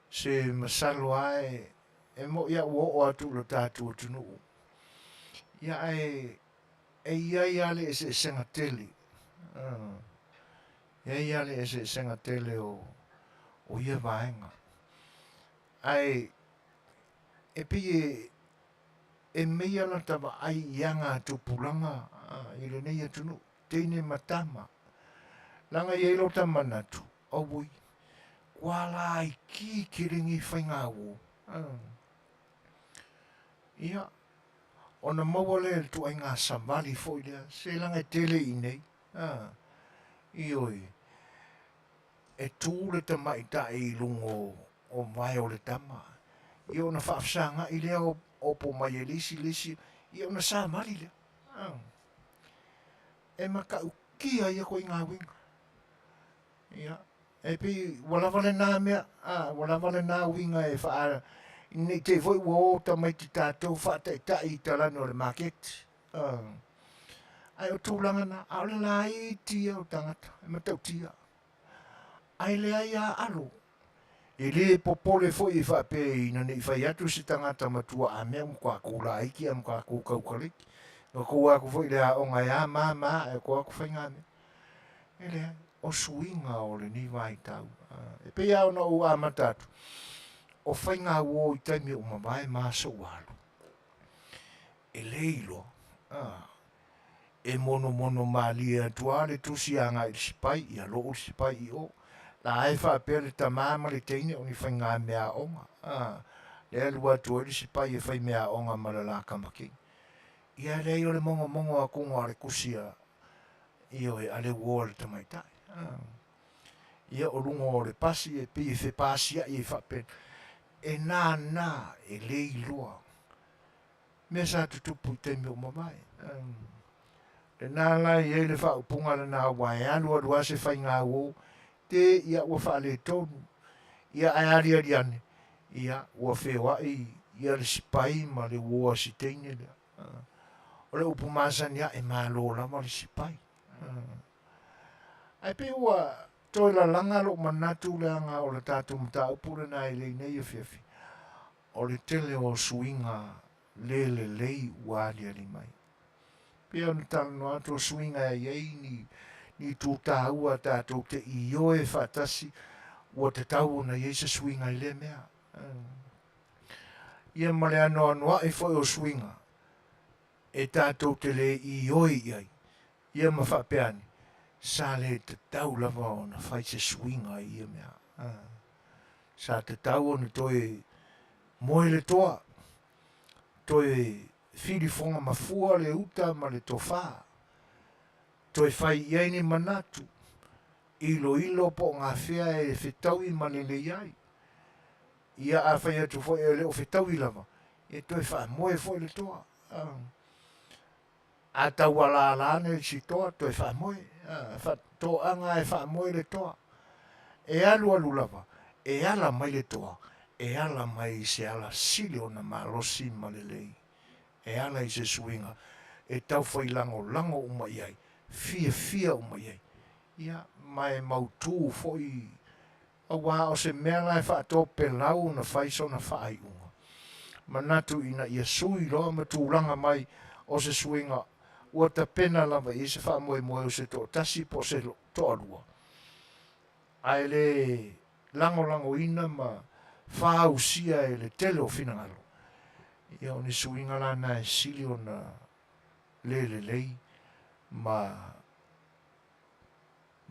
Se masalo ai e mo ia o atu lo tātu o tunu. Ia e ia le se senga tele. Ia le se senga tele o ia vaenga. Ai e pi e mea la tava ai ianga tu pulanga i le nei atunu. Teine matama. Langa i eilo tamanatu. Awui. Wala ai ki kiringi whainga o. Ia. Ona mawale tu ai ngā samali fo ia. Se langa tele i nei. I oi. E tū le tama i ta i lungo o mai o le tama. I ona whaafsanga i lea o po mai e lisi. I ona samali lea. E maka ukia ia ko i ngā winga. Ia. E pi walawale nā mea. Walawale nā winga e wha nei te voi wo ta mai te tātou whata i ta i talani o le market. Ai o tūlanga na, a ole la i tia o tangata, e matau tia. Ai lea i a alo. E le popole foi i whape i nane i whai atu si tangata matua a mea mkwa kula aiki, a mkwa kukau kaliki. Nga kua aku foi lea o ngai a maa, e kua aku whai ngā mea. E lea, o suinga o le ni vai tau. E pe au na u a matatu. O whai ngā uo i taimi o mawai maa sa ualu. E leilo. E mono malia tuale tusi a ngā i sipai, i a loo sipai i o. La ai whaapea le tamama le teine o ni whai ngā mea onga. Le alua tua le sipai e whai mea onga malala kamaki. I a leilo le mongo a kunga le kusia. I o e ale uo le tamaitai. I a o lungo o le pasi e pi e whi pasia i e whaapea. E nā e leiloa. Mea sa tutupu i teimi o mawai. E nā lai e le whaupunga le nā wai alua se whai ngā uo. Te ia ua whaale tonu. Ia ai ari ane. Ia ua whewa ia le sipai ma le uoa si teine lea. O le upu masani ia e malo lama le sipai. Ai pe ua toi la langa lo manatu le anga o le tātou mta upure na i nei Afiafi. O le tele o suinga le lei uali ali mai. Pea ni tano atu o suinga e iei ni tūta ua tātou te ioe whatasi ua te tau na iei se suinga i le mea. Ia male anoa e foi o suinga. E tātou te le ioe iei. Ia ma whapeani. Sa le te tau lava o na whai se suinga i ia mea. Sa te tau o ni toi moe le toa. Toi whirifonga mafua le uta ma le tofa. Toi whai iei ni manatu. Ilo po ngā whea e whetaui ma le le iai. Ia a whai atu fo e le o whetaui lava. E toi wha moe fo le toa. A tau ala lane si toa toi wha moe. To anga e wha moe le toa. E alu lava. E ala mai le toa. E ala mai se ala sili o na malosi ma le lei. E ala i se suinga. E tau whai lango uma iai. Fia uma iai. Ia mai mautu foi. A wā o se mea lai wha to pelau na whaiso na whai unga. Manatu ina ia sui loa ma tūranga mai o se suinga. Ua ta pena lava i se wha moe o se to tasi po se to alua. Ai le lango ina ma wha usia e le tele o finangalo. Ia o ni suinga lana e sili o na le lei ma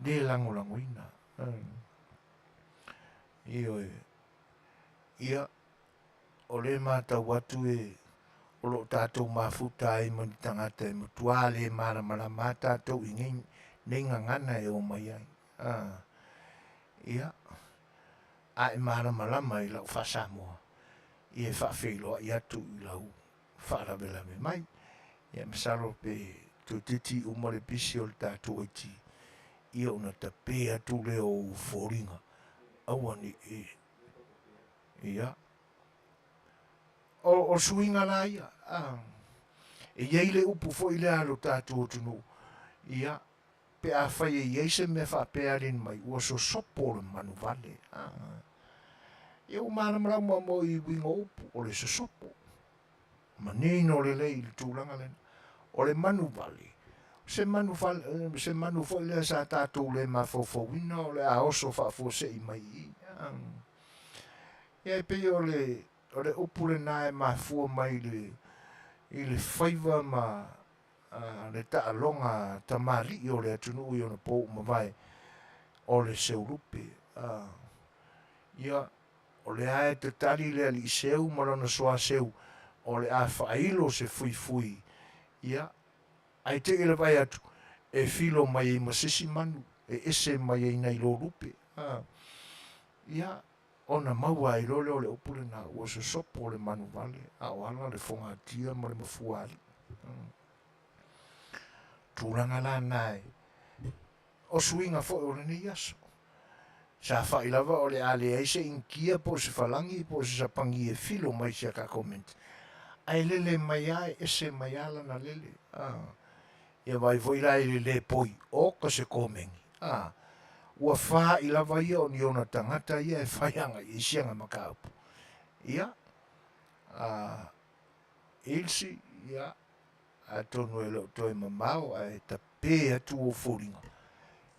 le lango ina. ia o le matau atu o lo tātou mafuta ai mani tangata mutua le marama tātou i nei ngangana o mai ai. Ia, ai marama i lau Samoa. Ia Samoa i atu i lau whaarabelame mai. Ia masaro pe tu titi umare pisi o le tātou iti. Ia una ta pe atu le o foringa. Awani ia. O suinga la ia. E iei le upu fo i le alo tātou tunu. Ia. Pe a whai e iei se me wha pēa rin mai. Ua so sopo le manu vale. Ia o maramara mo i winga upu. O le so sopo. Manino le lei le tūranga lena. O le manu vale. Se manu fo i le sa tātou le ma Fofogaina. O le a oso wha fo se i mai i. Ia pe o le upu le nae ma fua mai i le whaiva ma le taalonga tamari i o le atunu i o na pou ma vai o le seurupe. Ia o le ae te tali le ali seu marana soa seu o le a whailo se fui. Ia ai te ele vai atu e filo mai e masisi manu e ese mai e nei lo rupe. Ia ona maua i lole o le upule na ua se sopo o le manu vale a o ala le fonga tia ma le mafuari. Tūranga la nai o suinga fo o le ni aso. Sa whai lava o le ale aise inkia po se falangi po se sapangi e filo mai se ka comment. Ai lele mai ai ese mai ala na lele. Ia vai foi la i le poi o ka se comengi. Ua wha i lava ia o ni ona tangata ia e whaianga i sianga makaupu. Ia, Ilsi, ia, a tonu e leo toi mamau a e ta pē atu o fōringa.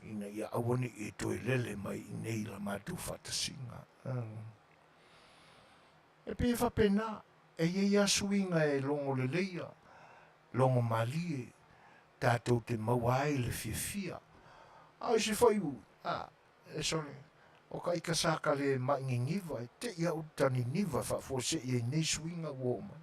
Ina ia awani e toi lele mai i nei la mātou whatasinga. E pē whapena, e ia suinga e longo le leia, longo malie, tātou te mawai le fiafia. Ai se whaiu, e sone, o kai ka saka le maingi niva, e te ia utani niva wha fose i e nei suinga woma.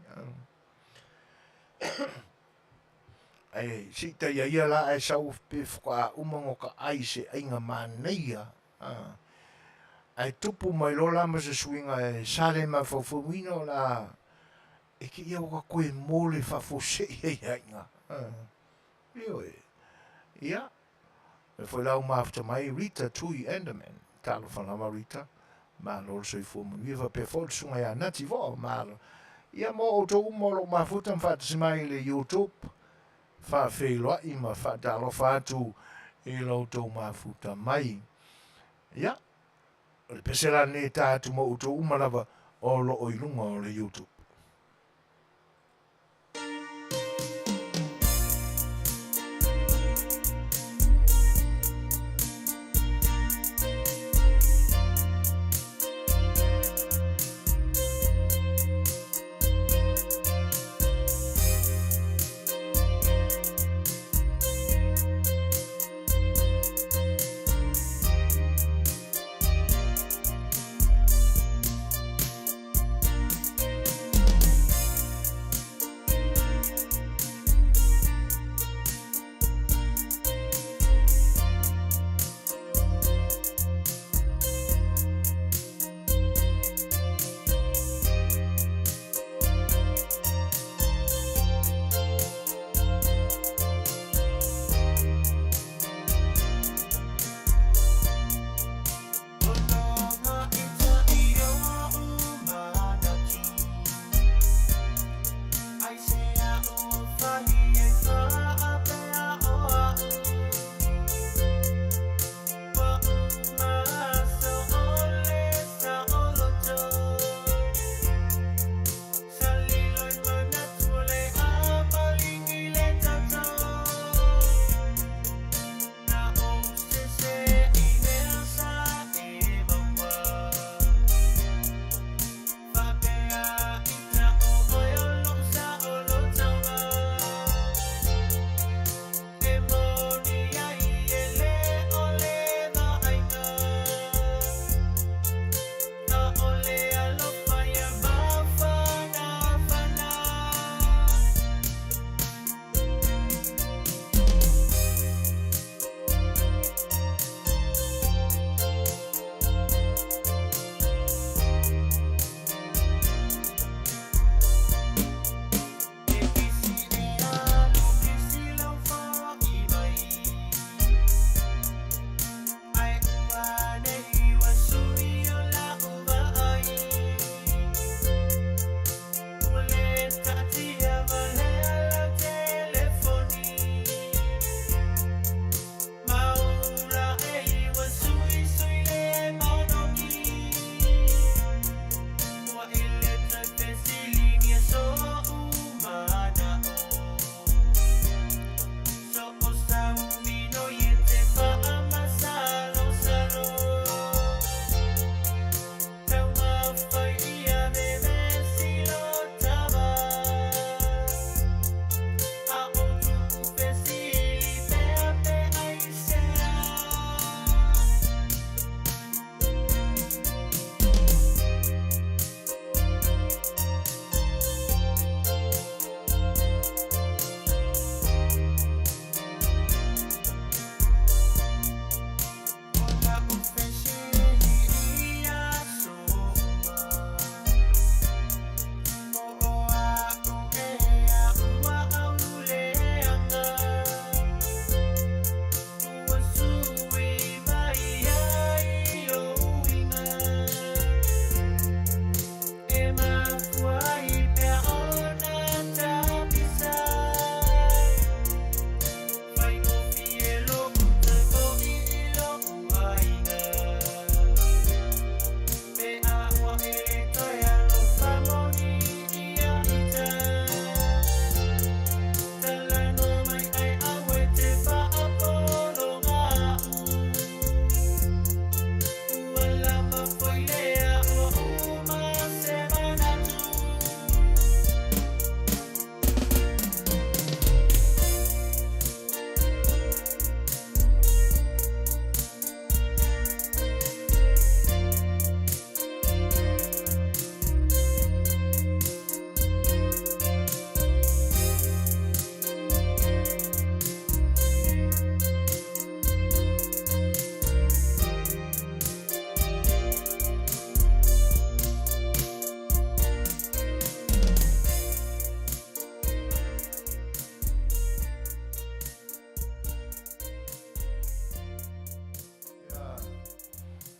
E si ta ia la e sau pe whaka umango ka ai se ainga Manuia. Ai tupu mai lola ma se suinga e sale ma Fofogaina la e ki ia waka koe mole wha fose i e ainga. Ia. E foi lau mafta mai Rita tui Enderman. Talo whanama Rita. Malo so i fō Manuia wa pe fōt sunga ia nati wā malo. Ia mo o tō umolo mafuta mwhata mai le YouTube. Wha whailoa i ma whatalo whātu i lau tō mafuta mai. Ia. Le pesera ne tātu mo o tō umalawa o lo o ilunga o le YouTube.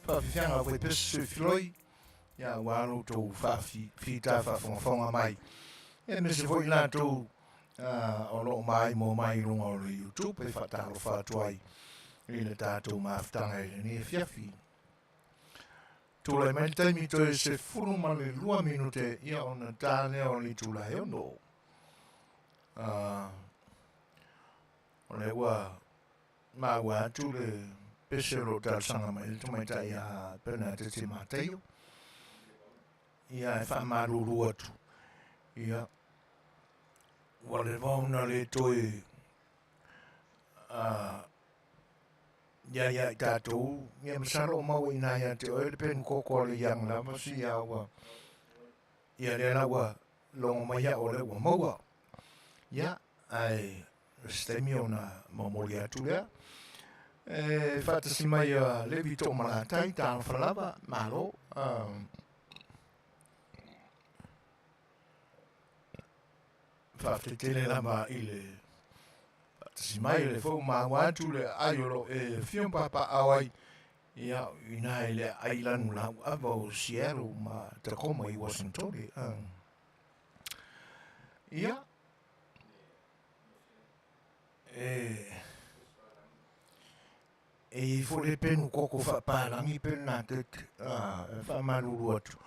whawhianga koe pesu whiloi, ia wano tō whita whawhonga mai. E me se foi nā tō o lo mai mō mai runga o le YouTube, e whataro whatuai i le tātou māwhtanga i le ni Afiafi. Tūlai mai taimi tō e se furu male 2 minute ia o na tāne o ni tūlai ono. O le ua maua atu le pesero tāsanga mai le tumai tai a pena te te māteio. Ia e whamaruru atu. Ia wale wauna le toi ia i tātou ia masaro o mau ina ia te oe le pen koko le yang lava si ia ua ia le lawa longo mai o le ua maua ia ai stemi o na mamori atu lea e whatasi mai le vito malatai tāna whalava malo whawhetele lama i le si mai le fo ma watu le aiolo e fion papa awai ia ina le ailanu la avo Seattle ma Tacoma i Washington ia e fo le penu koko fa palangi pena te fa malulu atu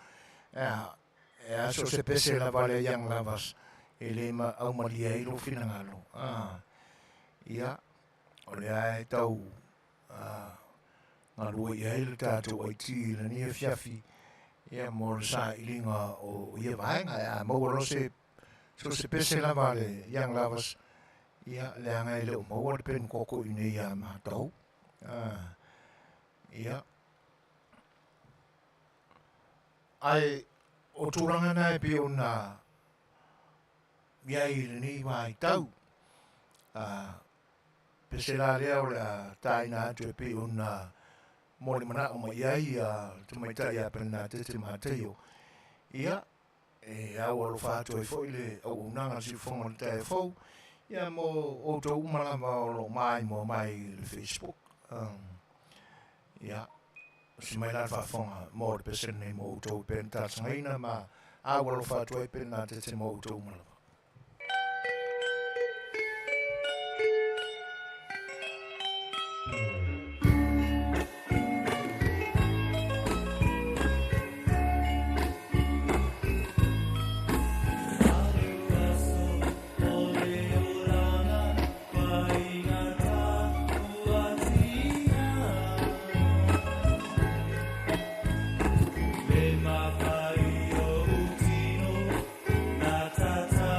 e aso se pese la vale yang lavas e le ma au malia i lo finangalo ia o le ai tau ngā lua i heile tātou ai ti le ni Afiafi ia mo le sa ilinga o ia vaenga ia maua se pese lava le yang lavas ia le anga i leo maua le pen koko i nei a mātau ia ai o tūranga nai pe o nā ia i le ni mai tau pese la lea o le taina atu e pe una mori mana o mai ai tumaitai a pena te mateo ia e au alo whātua i fwoi le au unanga si whonga le tae fau ia mo o tō umalama o lo mai mo mai le Facebook ia si mai la whawhonga mo le pese nei mo o tō pen tātangaina ma au alo whātua i pena te mo o tō umalama. Ta ta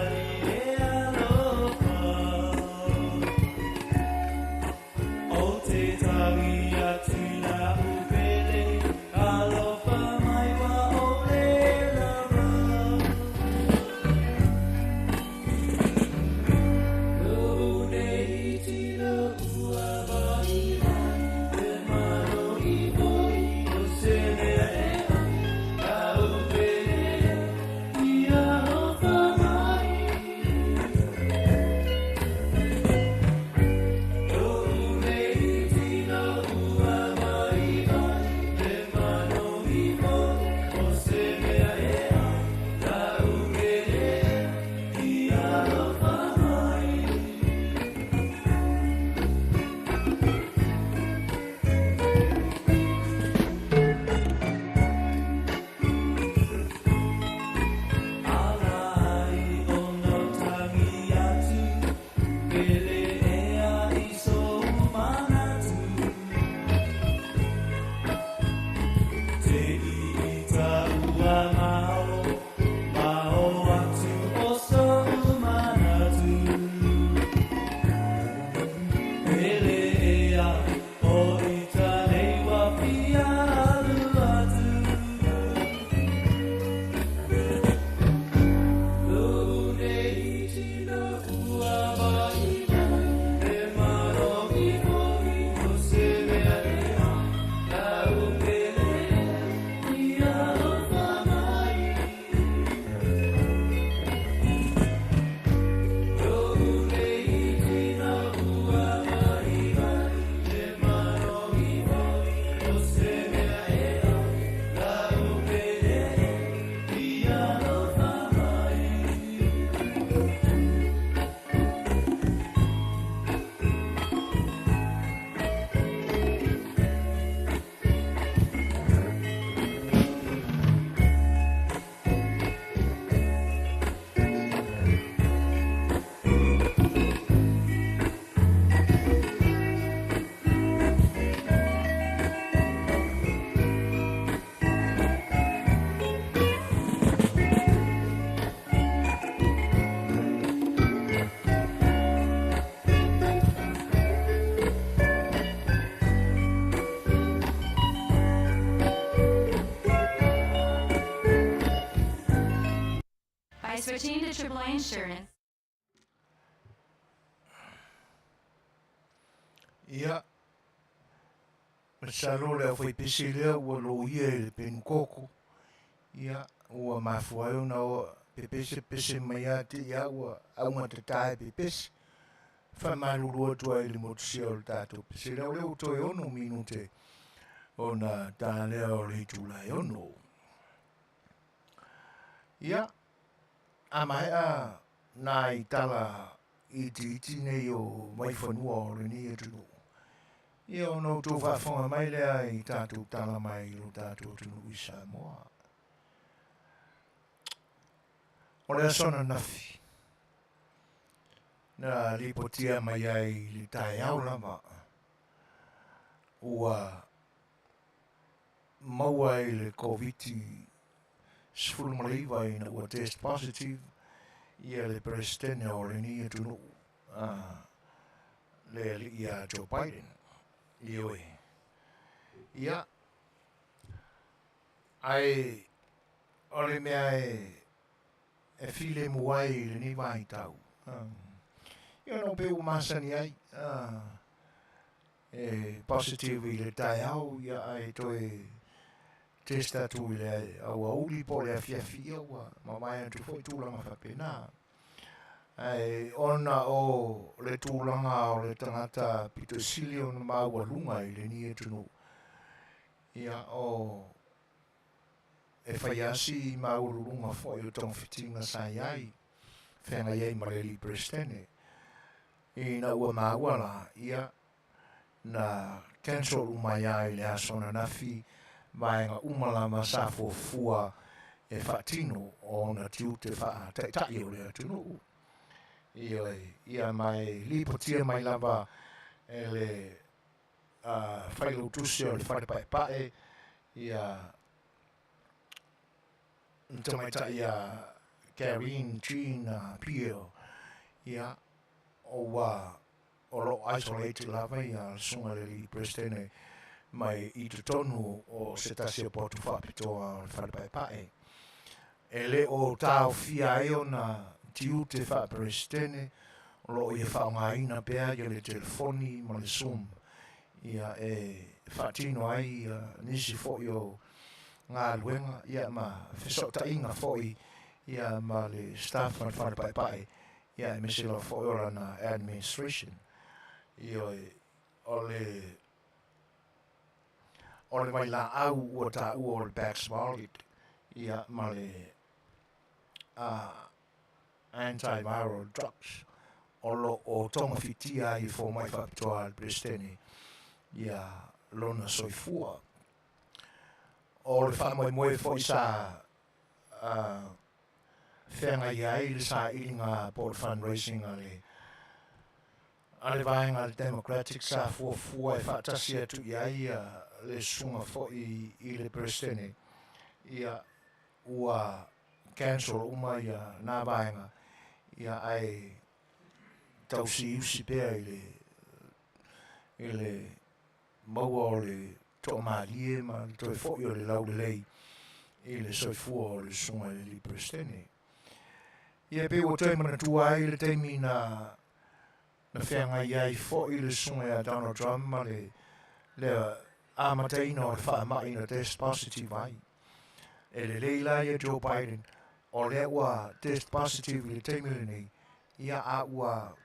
Switching to AAA insurance. Ia, masalo le foi pese lea ua lo ia le pen koko. Ia, ua mafua eu na o pese mai ate ia ua au matatae pese. Fa maluru atua i le motusia o le tātou pese lea o leo toe ono minute o na tālea o le itulai ono. Ia, a mai na i tala iti nei o mai whanua o le ni e tunu. Ia o no tō whaafonga mai lea i tātou tala mai o tātou tunu i Samoa. O lea sona nafi. Na lipotia mai ai li tai au lama. Ua maua i le COVID-19 sfulmaliva i na ua test positive. Ia le presidente o le ni e tunu. Le li ia Joe Biden. Ioi. Ia. Ai o le mea e file muai le ni vai tau. Ia no peu masani ai. E positive i le tai au. Ia ai toi testa tu i le au auli po le Afiafi aua. Ma mai atu foi tūlanga whapena. Ai ona o le tūlanga o le tangata pito sili o na maua lunga i le ni e tunu. Ia o e whaiasi i maua lunga foi o tong fitinga sai ai. Whenga iei mareli prestene. I na ua maua la ia na cancel umai ai le asona nafi vaenga umalama sa fua e whaatino o na tiu te wha tai o le atunu. Ia mai lipotia mai lava e le whailo tusi o le wharepae ia ntamaita ia Karine, Jean, Pio ia o lo isolated lava ia sunga le li prestene mai i te tonu o se tasi o potu whapitoa o wharepae. E le o tau fia eo na tiu te wha prestene lo ia whaongaina pēr ia le telefoni ma le Zoom ia e whaatino ai nisi fōi o ngā luenga ia ma whesota inga fōi ia ma le staff ma wharepae ia e mesila fōi ora na administration ia o le mai la au ua tā ua o le back smile ia ma le antiviral drugs o tonga fitia i fo mai whapitoa al prestene ia lona soifua o le whamoe fo i sa whenga iai le sa iringa board fundraising ale vaenga le Democratic sa fua e whaatasi atu iai le sunga fo i le prestene ia ua cancel uma ia nā vaenga ia ai tausi usi pēr i le maua o le toa maalie ma le toi fōi o le lau le lei i le soifua o le sunga le li prestene. Ia pe o toi mana tua ai le teimi na whenga iai fōi le sunga a Donald Trump ma le amateina o le whaamai na test positive ai. E le leila ia Joe Biden o le ua test positive le teimi le nei ia a ua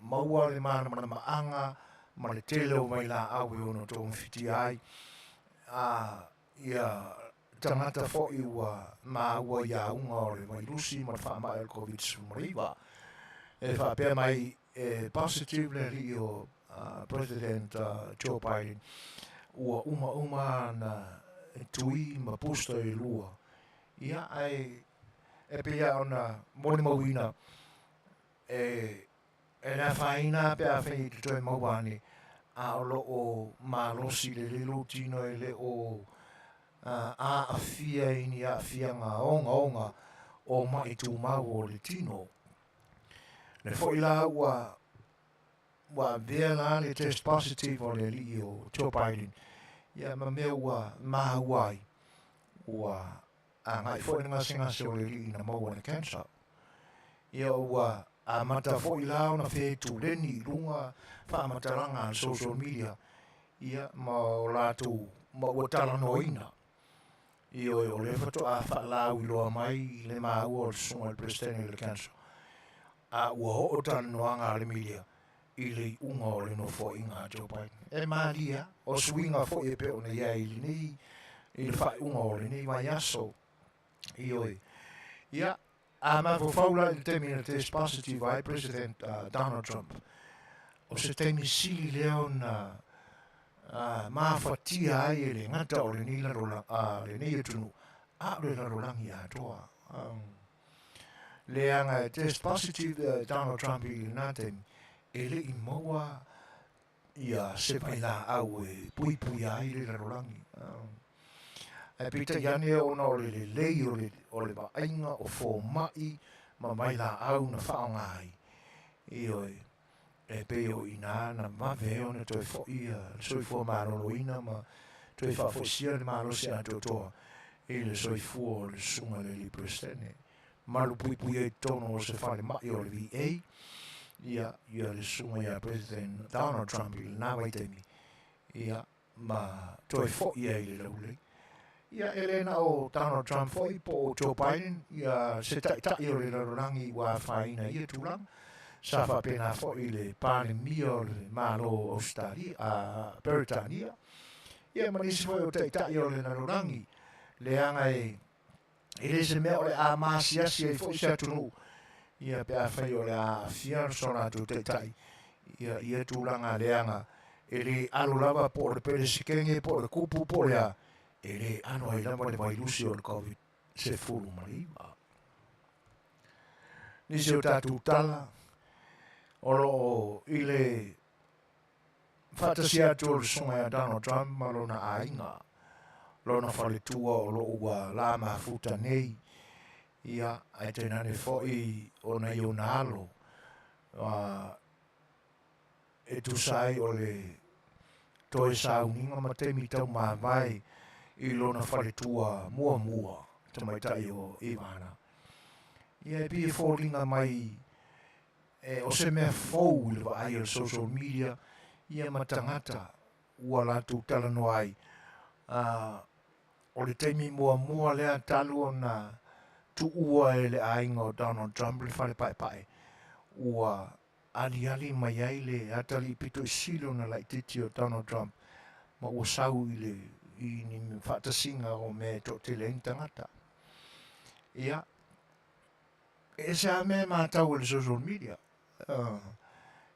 maua le mana maanga ma le tele o mai la awe ono tō mwhiti ai ia tangata fōi ua ua ia unga o le vairusi ma le whaamai o COVID-19 e whapea mai positive le li o President Joe Biden ua uma na tui ma pusta i lua ia ai e pia ona moni mawina e na whaina pe a whai te toi mauane a olo o malosi le lilo tino e le o a afia ini a afia ngā onga o mai tū mau o le tino. Le fwoi la ua vea la le test positive o le li o Joe Biden. Ia ma mea ua mahawai ua a ngai fwoi ngā singa se o le li na mau na cancer. ia ua a mata fo i lao na fetu leni runga wha mataranga social media ia ma o lātou ma ua tala noina i o le fato a whaalau i loa mai le maua o le sunga le presidente le kansa a ua ho o tala noanga le media i le unga o le no fo inga Joe Biden e malia o swinga fo e pe o na ia i le nei i le whai unga o le nei mai aso i oi ia a ma fo faula i te mina te positive ai President Donald Trump o se te misili leo na mafatia ai e le ngata o le nei le nei tunu a le larolangi a toa le anga e test positive Donald Trump i naten e le i maua ia se pai la au e pui pui ai le larolangi e pita iane ona o le lei o le vaenga o fo mai ma mai la au na whaonga ai i oi e pe o ina na mave ona toi fo ia soi fo marolo ina ma toi fa fo sia le malo se a totoa e le soi fo le sunga le li prestene malu pui pui e tono o se fale mai o le VA ia le sunga ia President Donald Trump i na waitemi ia ma toi fo ia i le laulei ia elena o Donald Trump fo i po Joe Biden ia se tai o le larolangi wa faina ia tulang sa fa pena fo i le pane mio le malo Australia a Britania ia manisi fo o tai o le larolangi le anga e le se mea o le a masiasi e fo i se atunu ia pe a fai o le a Afiafi sona tu tai ia tulanga le anga e le alo lava po le pere sikenge po le kupu po le a e le ano ai lava le vairusi o le COVID se fulu mariwa nisi o tatu tala o lo i le fatasia tu le sunga ya Donald Trump ma lo na ainga lo na fale tua o lo ua la mafuta nei ia ai tenane fo i o na i o na alo e tu sai o le toe sauninga ma te mitau ma vai i lona whare tua mua te mai tai o Ivana. Ia e pia fōringa mai o se mea fōu i lewa ai o social media ia ma tangata ua lātou tala no ai o le teimi mua lea talu o na tu ua e le ainga o Donald Trump le whare pai ua ali mai ai le atali pito i silo na laititi o Donald Trump ma ua sau i le i ni whaatasinga o me to Tele tangata. Ia, e se a me mātau o le social media.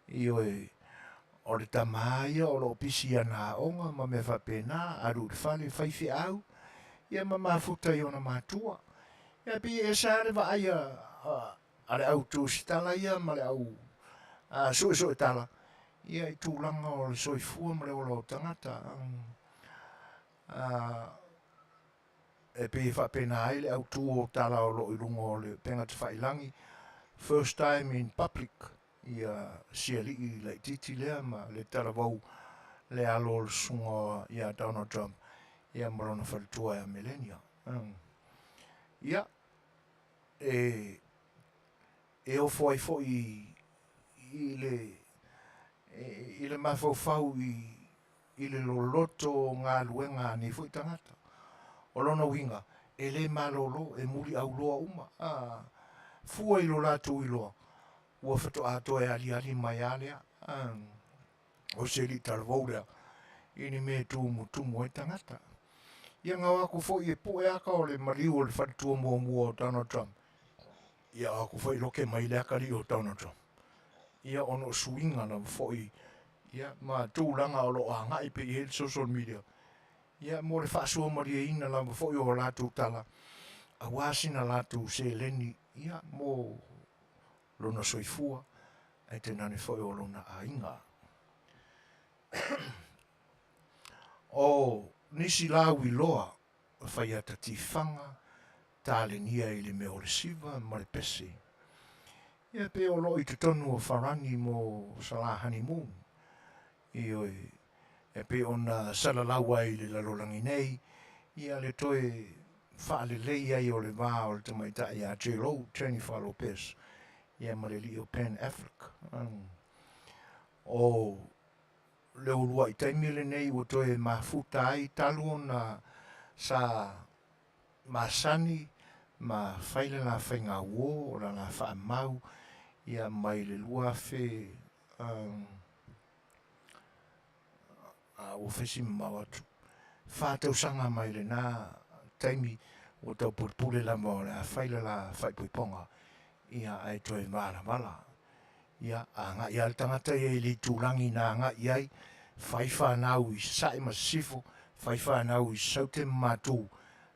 I oe, o le tamaia o lo pisi ana onga ma me whapena aru le whale whaifi au. Ia ma mafuta i ona mātua. Ia pi e sa le vaia ale au tu stala ia ma le au so tala. Ia i tūlanga o le soifua ma le o lo tangata. E pe whapena ai le au tū o tala o lo i rungo o le penga te whailangi. First time in public. Ia siali i le titi lea ma le tala vau le alo le sunga ia Donald Trump. Ia marona whalitua ia millennia. Ia e o foi i le mafau i le loloto ngā luenga ni fui tangata. O lona winga, e le malolo e muri au loa uma. Fua i lo latu i loa. Ua whato ato e ali mai alea. O se li talvoulea. Ini me tumu e tangata. Ia ngā wako fo i e po e aka o le mariu o le whatua mua o Donald Trump. Ia ako fo i loke mai le akari o Donald Trump. Ia ono swinga na fo i. Ia ma tūlanga o lo a ngai pe i he social media. Ia mo le whaasua maria ina la fo i o latu tala. A wasina latu se leni. Ia mo lona soifua. Ai te nane fo i o lona a inga. O nisi lawi loa. Whai ata tifanga. Tale nia i le meo le siva ma le pese. Ia pe o lo i te tonu o wharani mo sala honeymoon. I oi, e pe ona salalaua i le lalolangi nei, ia le toe whaale lei ai o le vā o le tamaitai a J-Lo, Jennifer Lopez. ia ma le li o Pan Africa. O le urua I taimi le nei ua toe mafuta ai talu ona sa masani ma faile la whainga uo o la wha mau ia mai le lua fe o fesi mau atu. Whātau sanga mai le nā taimi o tau purpule la mo le a whaile la whaipuiponga ia ai toi mara mala. Ia a ngā ia le tangata i li tūrangi nā ngā iai whaiwha nau I sae ma sifo, whaiwha nau I saute mātū,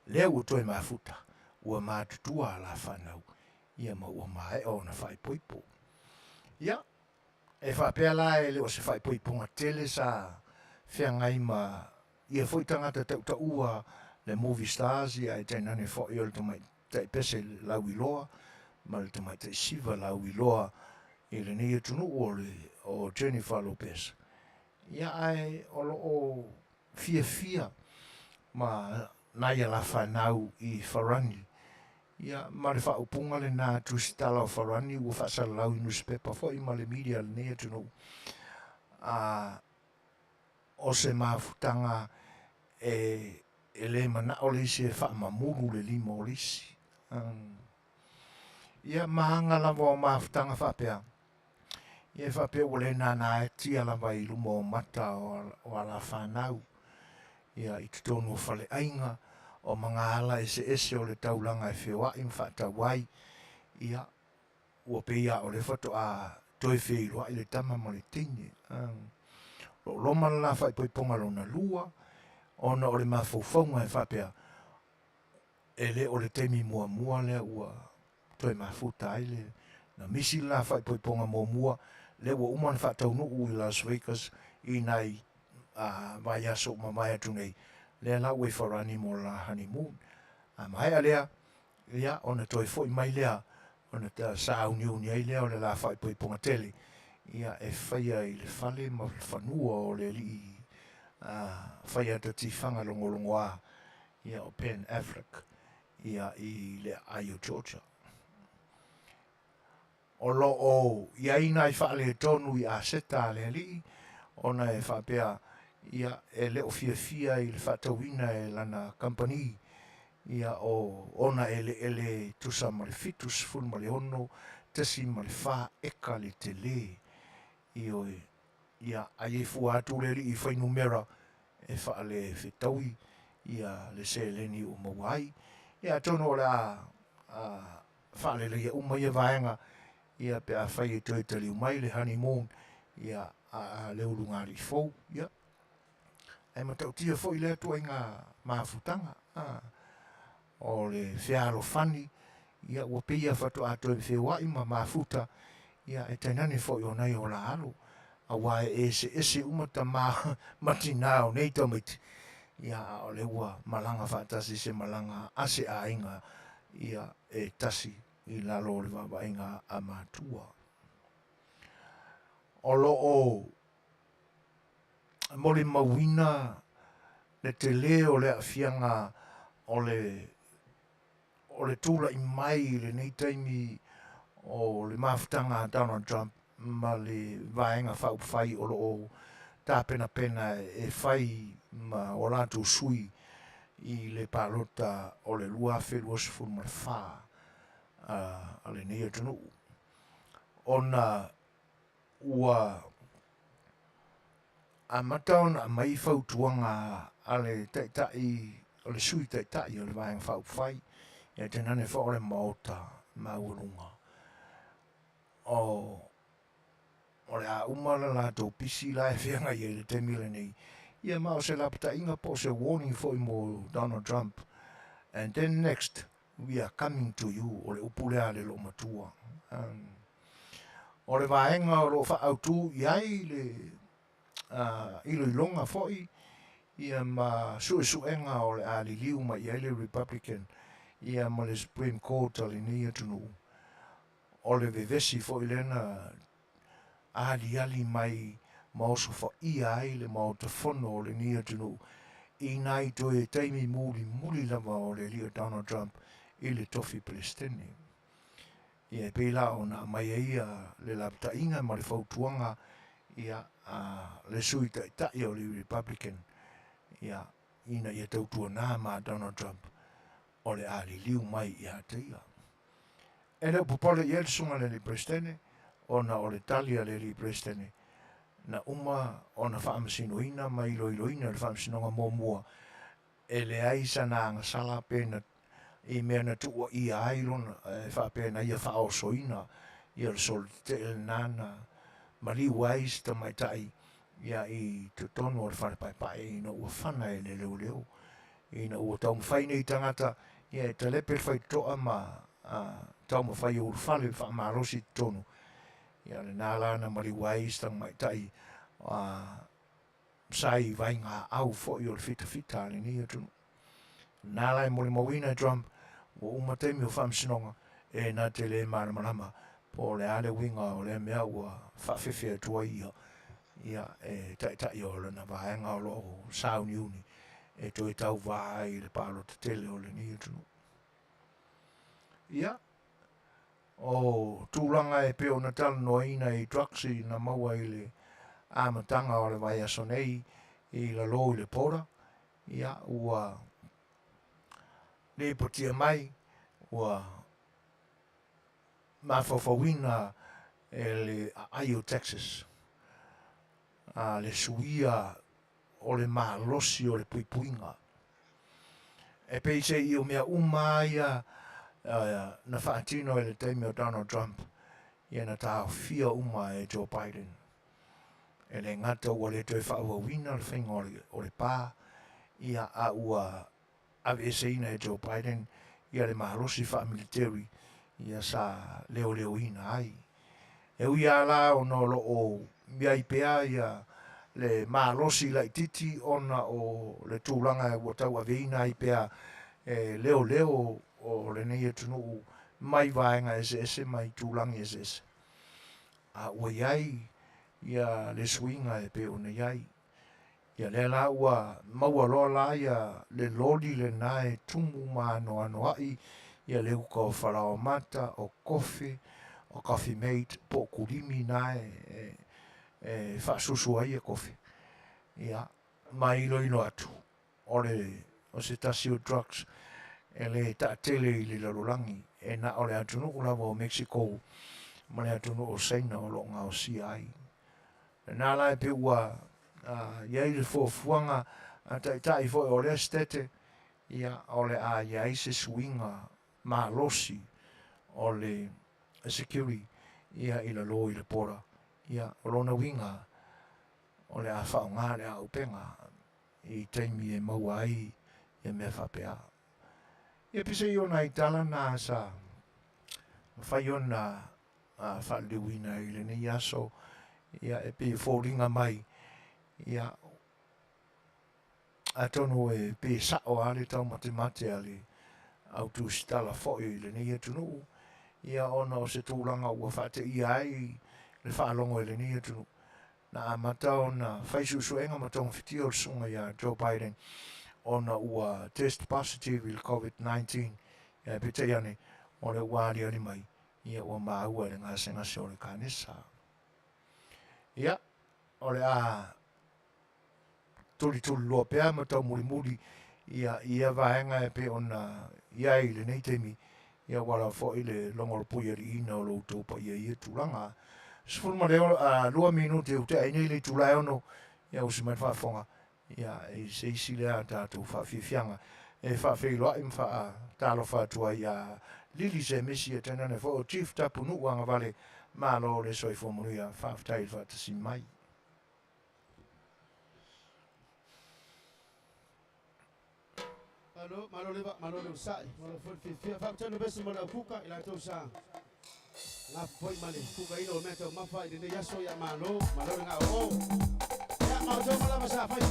lea ua toi mafuta, ua mātutua la whanau, ia ma ua mae o na whaipuipo. Ia, e whapea la e leo se whaipuiponga tele sa whiangai ma ia foi tangata tau ua le movie stars ia e tainane fo I o le tamai tai pese lau I loa, ma le tamai tai siva lau I loa I le nei tunu o Jennifer Lopez. Ia ai o fia ma nai la whanau I wharani. Ia ma le whaupunga le nā tusitala o wharani ua whasalau I newspaper fo I ma le media le nei tunu. O se mafutanga e le mana o le isi e whaamamuru le lima o lisi. Ia mahanga lava o mafutanga whapea. Ia whapea o le nana e tia lava I lumo o mata o ala whanau. Ia I tutonu o whale ainga o mga ala ese o le taulanga e whiwa I mwhata wai. Ia ua peia o le whato a toi whiwa I le tama mo le tine. Loma la whaipoiponga lona lua, ona o le mawhauwhaunga e whapea, e le o le teimi mua lea ua toi mafuta ai le, na misi la whaipoiponga mua, le ua uman whataunu I Las Vegas, I nai vai aso ma mai atu nei, le la ue wharani mo la honeymoon. Mai alea, ia, ona toi foi mai lea, ona ta sa uniuni ai lea o le la whaipoiponga tele, ia e whaia I le whale ma whanua o le li whaia ta tifanga longo a ia o Pan Africa ia I le Aio Georgia. O lo o ia ina I whaale tonu I a seta le li ona e whapea ia e leo fia I le whatauina e lana company ia o ona ele tusa ma le fitus ful ma le ono tesi ma le wha eka le Tele Ioe, ia ai e fua atu le I whai numera e wha le Fetaui, ia le seleni o mawai, ia tono la wha le ia umai e vaenga, ia pe a whai e toi tali umai le honeymoon, ia le urungari fau, ia. Ai matau tia fau I le atua inga maafutanga, o le whiaro whani, ia ua peia whatu ato e whiwa ima maafuta, ia e tainane fo I onai o la alo a wae ese umata matinao nei tamiti ia o le ua malanga whaatasi se malanga ase a inga ia e tasi I lalo le waba inga a matua o lo o mole mawina le Tele o le afianga o le tula I mai le nei taimi o le mafutanga Donald Trump ma le vaenga whai o lo tā pena e whai ma o lātou sui I le pālota o le lua whelua sifu ma le whā a le nei atunu. Ona ua a mataona a mai whautuanga a le taitai, o le sui taitai o le vaenga whai e tenane wha o le maota maurunga. O le a umala la tō pisi la e whianga I le te mile nei. Ia mao se lapta inga po se warning for mo Donald Trump. And then next, we are coming to you o le upulea le lo matua. O le vaenga o lo wha autu iai le ilo ilonga foi. Ia ma suenga o le aliliu ma iai le Republican. Ia ma le Supreme Court o le nia tunu. O le vevesi foi lena ali mai mauso fa ia ai le mau te fono o le nia tunu I nai to e taimi muli lava o le lia Donald Trump I le tofi Palestine. ia pela ona mai ia le laptainga ma le fautuanga ia le sui tai o le Republican ia ina ia tautua nā ma Donald Trump o le ali liu mai ia te ia. E le upopole ia le sunga le li prestene ona o le talia le li prestene na uma ona whaamasinoina ma iloiloina le whaamasinonga mōmua e le aisa na anga sala pēna i mea na tua i ailon whapena ia whaosoina ia le sol te el nana ma li wais ta mai tai ia i te tono o le wharepai ina ua whana e le leo leo ina ua tau mwhaine i tangata ia e te lepe whai toa ma tau mwhai o whale whaamarosi tono ia le nālana ma li wais ta mai tai sai vai ngā au fo i o le fita le ni atu nālai mo le mawina Trump o umatemi o whaamsinonga e nā te le marama po le ale winga o le mea ua whawhewhia tua ia e tai o le na vaenga o loo sauni uni e to e tau vai le palo te tele o le ni atu ia o tūlanga e peo na tala noina i trucksi na maua i le amatanga o le vai asonei i la lo i le pora ia ua le potia mai ua Fofogaina e le Aio Texas le suia o le malosi o le puipuinga e peise i o mea umaia na whaatino e le teime o Donald Trump ia na tā fia uma e Joe Biden e le ngata ua le toi whaawawina le whainga o le pā ia a ua aveseina e Joe Biden ia le mahalosi wha military ia sa leo ina ai. E ui ala o no lo o mia ipea ia le mahalosi la ititi ona o le tūlanga e watau aveina ipea e leo o le nei tunu mai vaenga ese mai tūlangi ese. A ua iai ia le swinga e pe ona iai. Ia le la ua maua loa la ia le loli le nae tumu ma ano ai ia le uka o wharao mata o kofi o coffee mate po kurimi nae e Suasua ia kofi. Ia mai ilo atu o se tasi o drugs e le ta tele i le lalulangi e na o le atunu ula o Mexico ma le atunu o Seina o lo ngā o CI. Nā lai pe ua iai le fuafuanga tai fo o le stete ia o le a iai se swinga ma losi o le security ia i la lo i le pora ia o lona winga o le a whaonga le a upenga i teimi e maua ai e mea whapea. Ia pisa i ona i tala nā sa whai ona whaaliwina i le nei aso ia e pe fōringa mai ia atono e pe sao ale tau mate ale au tu stala foi le nei tunu ia ona o se tūlanga ua whate i ai le whaalongo le nei tunu na amata ona whaisusuenga matong whiti o sunga ia Joe Biden ona ua test positive il COVID-19 ia pete iane o le wāri ani mai ia ua maua le ngase o le kanesa ia o le a tuli loa pea ma tau muri ia vaenga e pe ona ia i le nei temi ia wala fo i le longor puiari ina o lo utopa ia tūlanga sifuru ma leo 2 minuti u te aine le tūlai ono ia usiman whaafonga ia e se isi lea tātou whaafifianga e whaafeiloa im wha tālo whaatua ia lili se mesi e tenane fo o chief tapunu wanga vale malo le soifo Manuia whaaftai whaatasi mai. Malo leva, malo le usai, malo foi fifia, fa tano besi malo kuka ila to sa. Na foi male, kuka ino meta mafa ide ya so ya malo nga o. Ya mau jo malo masa fa.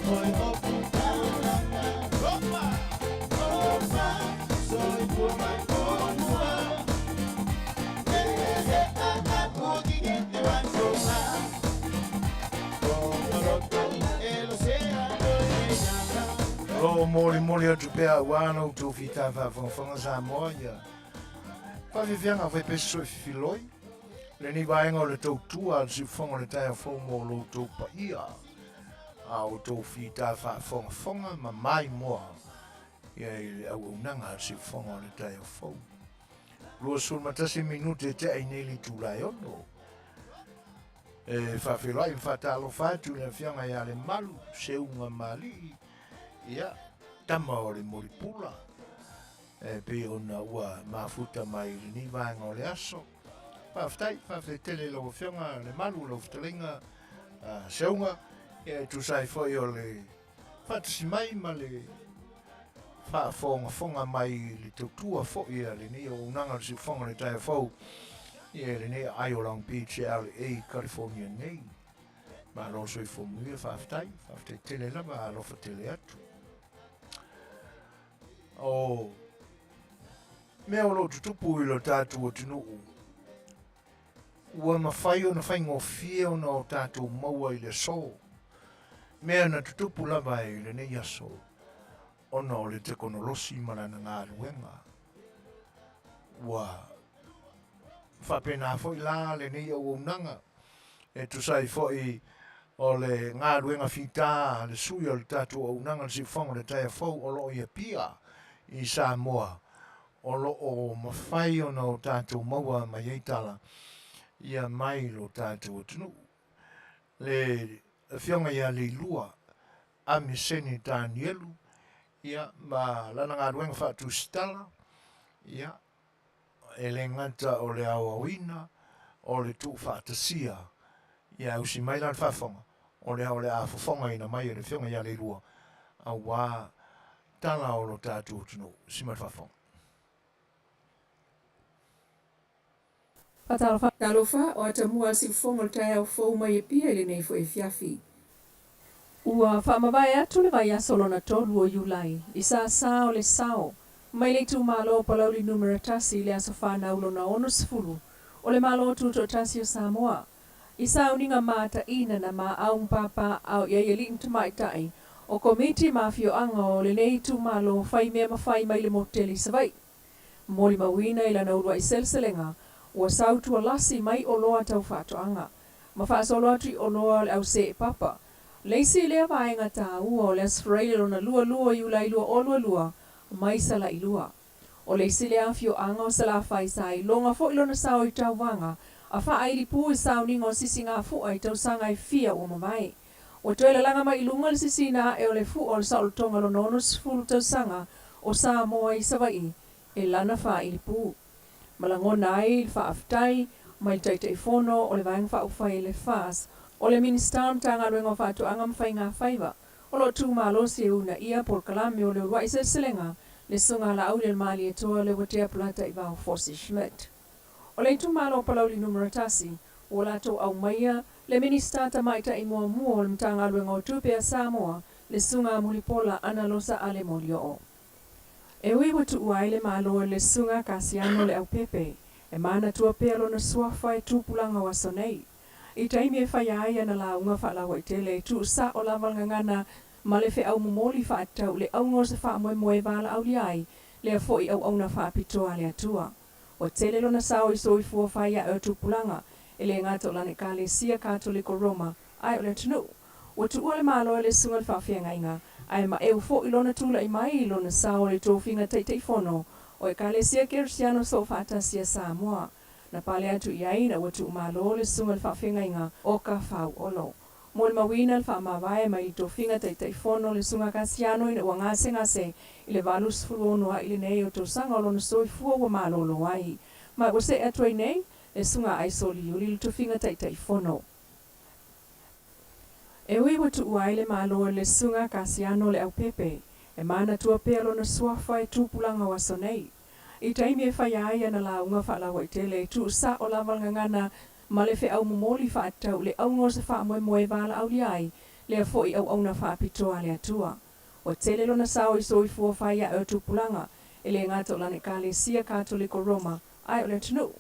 Soy Fofogaina, Roma, Roma, soy woman Manuia. Lo mori atu pea wana o tō whita whawhanga Samoa ia. Whawhiwhianga whai peso filoi. Le ni waenga o le tau tua al si whanga le taia whau mō lo tō pa ia. A o tō whita whawhanga ma mai moa. Ia i au unanga al si whanga o le taia whau. Lua sul matasi minute te ai neli tūlai ono. Whawhilai whatalo whatu le whianga ia le malu, seunga mali. Ia, tama o le moripula. Pe ona ua mafuta mai le ni vaenga o le aso. Whawhtai tele lo whianga le malu lo Fetalaiga seunga. Ia tu sai foi o le whatasi mai ma le whafonga mai le tautua fo ia le ni o unanga le si whanga le taia fau. Ia le ni ai o Long Beach LA, California nei. Ma lo soi Manuia whawhtai tele lava a lofa tele atu. O mea o lo tutupu i lo tātou o tunuu. Ua mawhai o na whai ngofia o na o tātou maua i le so. Mea na tutupu lava i le nei aso. Ona o le tekonolosi marana ngā ruenga. Ua whapena fo i la le nei au unanga. E tu sai fo i o le ngā ruenga whita le sui o le tātou au unanga si whanga le taia fau o lo i a pia. I Samoa, o lo o mawhai o na o tātou maua mai eitala, ia mai lo tātou tunu. Le whionga ia le lua, a me seni Danielu, ia ma lana ngā ruenga whātu stala, ia e le ngata o le awawina, o le tū whātasia, ia usi mai lan whawhonga, o le a Fofogaina ina mai le whionga ia le lua, a wā tala o lo tātou tunu, simat whawhonga. Talofa o atamua si fonga le taia o fau mai e pia le nei fo e Afiafi. Ua whaamawai atu le vai aso lona tolu o Iulai, i sa o le sao, mai le tu malo palauli numera tasi le aso whanau lona ono sifuru, o le malo tuto tasi o Samoa. I sa uninga mata ina na ma aung papa au ia ili ntumaitai, o komiti mafio anga o le nei tu malo whai mea mawhai mai le moteli savai. Moli mawina ila na urua i selselenga, ua sautu a lasi mai o loa tau whātoanga. Ma whaasolo atu o loa le au se papa. Leisi lea vaenga tā ua o le asfraile lona lua Iulai lua o lua, mai sala i lua. O leisi lea fio anga o sala whai sai, longa fo ilona sao i tau wanga, a wha aili pū i sao ninga o sisi ngā fua i tau sanga i fia o mamai. O toile langa mai ilunga le sisi na e o le fu o le sao tonga lo nono sifuru tau sanga o Samoa i savai, e lana wha aili pū. Malangona ai, whaaftai, mai taitei fono, o le vaeng whaufai le whaas, o le ministan tanga ruenga whātu angam whai ngā whaiva, o lo tū mālosi e una ia por kalame o le urua i selenga, le sunga la au le mali e toa le watea plata i vau Fosi Schmidt. O le tū mālo palauli numera tasi, o la tō au maia, le ministata maita i mua o le mtanga ruenga o tūpea Samoa, le sunga mulipola ana losa ale molio o. E ui watu uaile malo le sunga kasiano le au pepe, e mana tua pelo na suafa e tūpulanga wa sonei. I taimi e whaiaia na launga whaalawa i tele, tu sa o lawal ngangana, ma le whi au momoli whaatau, le au ngose wha moe moe wala au liai, le a fo i au auna wha apitoa le atua. O tele lo na sao i soi fua whaia e tūpulanga, e le ngata o lane kale sia katoliko Roma, ai o le tunu. O tu ua le malo le sunga le whawhianga inga, ai ma e ufo ilona tula i mai ilona sao le tōwhinga teitei fono o e kalesia kersiano so whaatasia Samoa. Na pale atu iai na watu umalo le sunga le whawhinga inga o ka whau olo. Mo le mawina le whaamawae mai i tōwhinga teitei fono le sunga kasiano ina ua ngase i le valus furuonua i le nei o tō sanga o lona soi fua wa malolo ai. Ma o se atu ai nei le sunga ai soli uli le tōwhinga teitei fono. E ui watu uaile malo le sunga kasiano le au pepe, e mana tua pelo na suafa e tūpulanga wa sonei. I taimi e whaiaia na launga whaalawa i tele, tu sa o lawal ngangana, ma le whi au momoli whaatau, le au ngose wha moe moe wala au liai, lea fo'i au na whaapitoa le atua. O tele lona sao I soifua whaia o tupulanga, e le ngata o lana Ekalesia Katoliko Roma, ai o le tunu.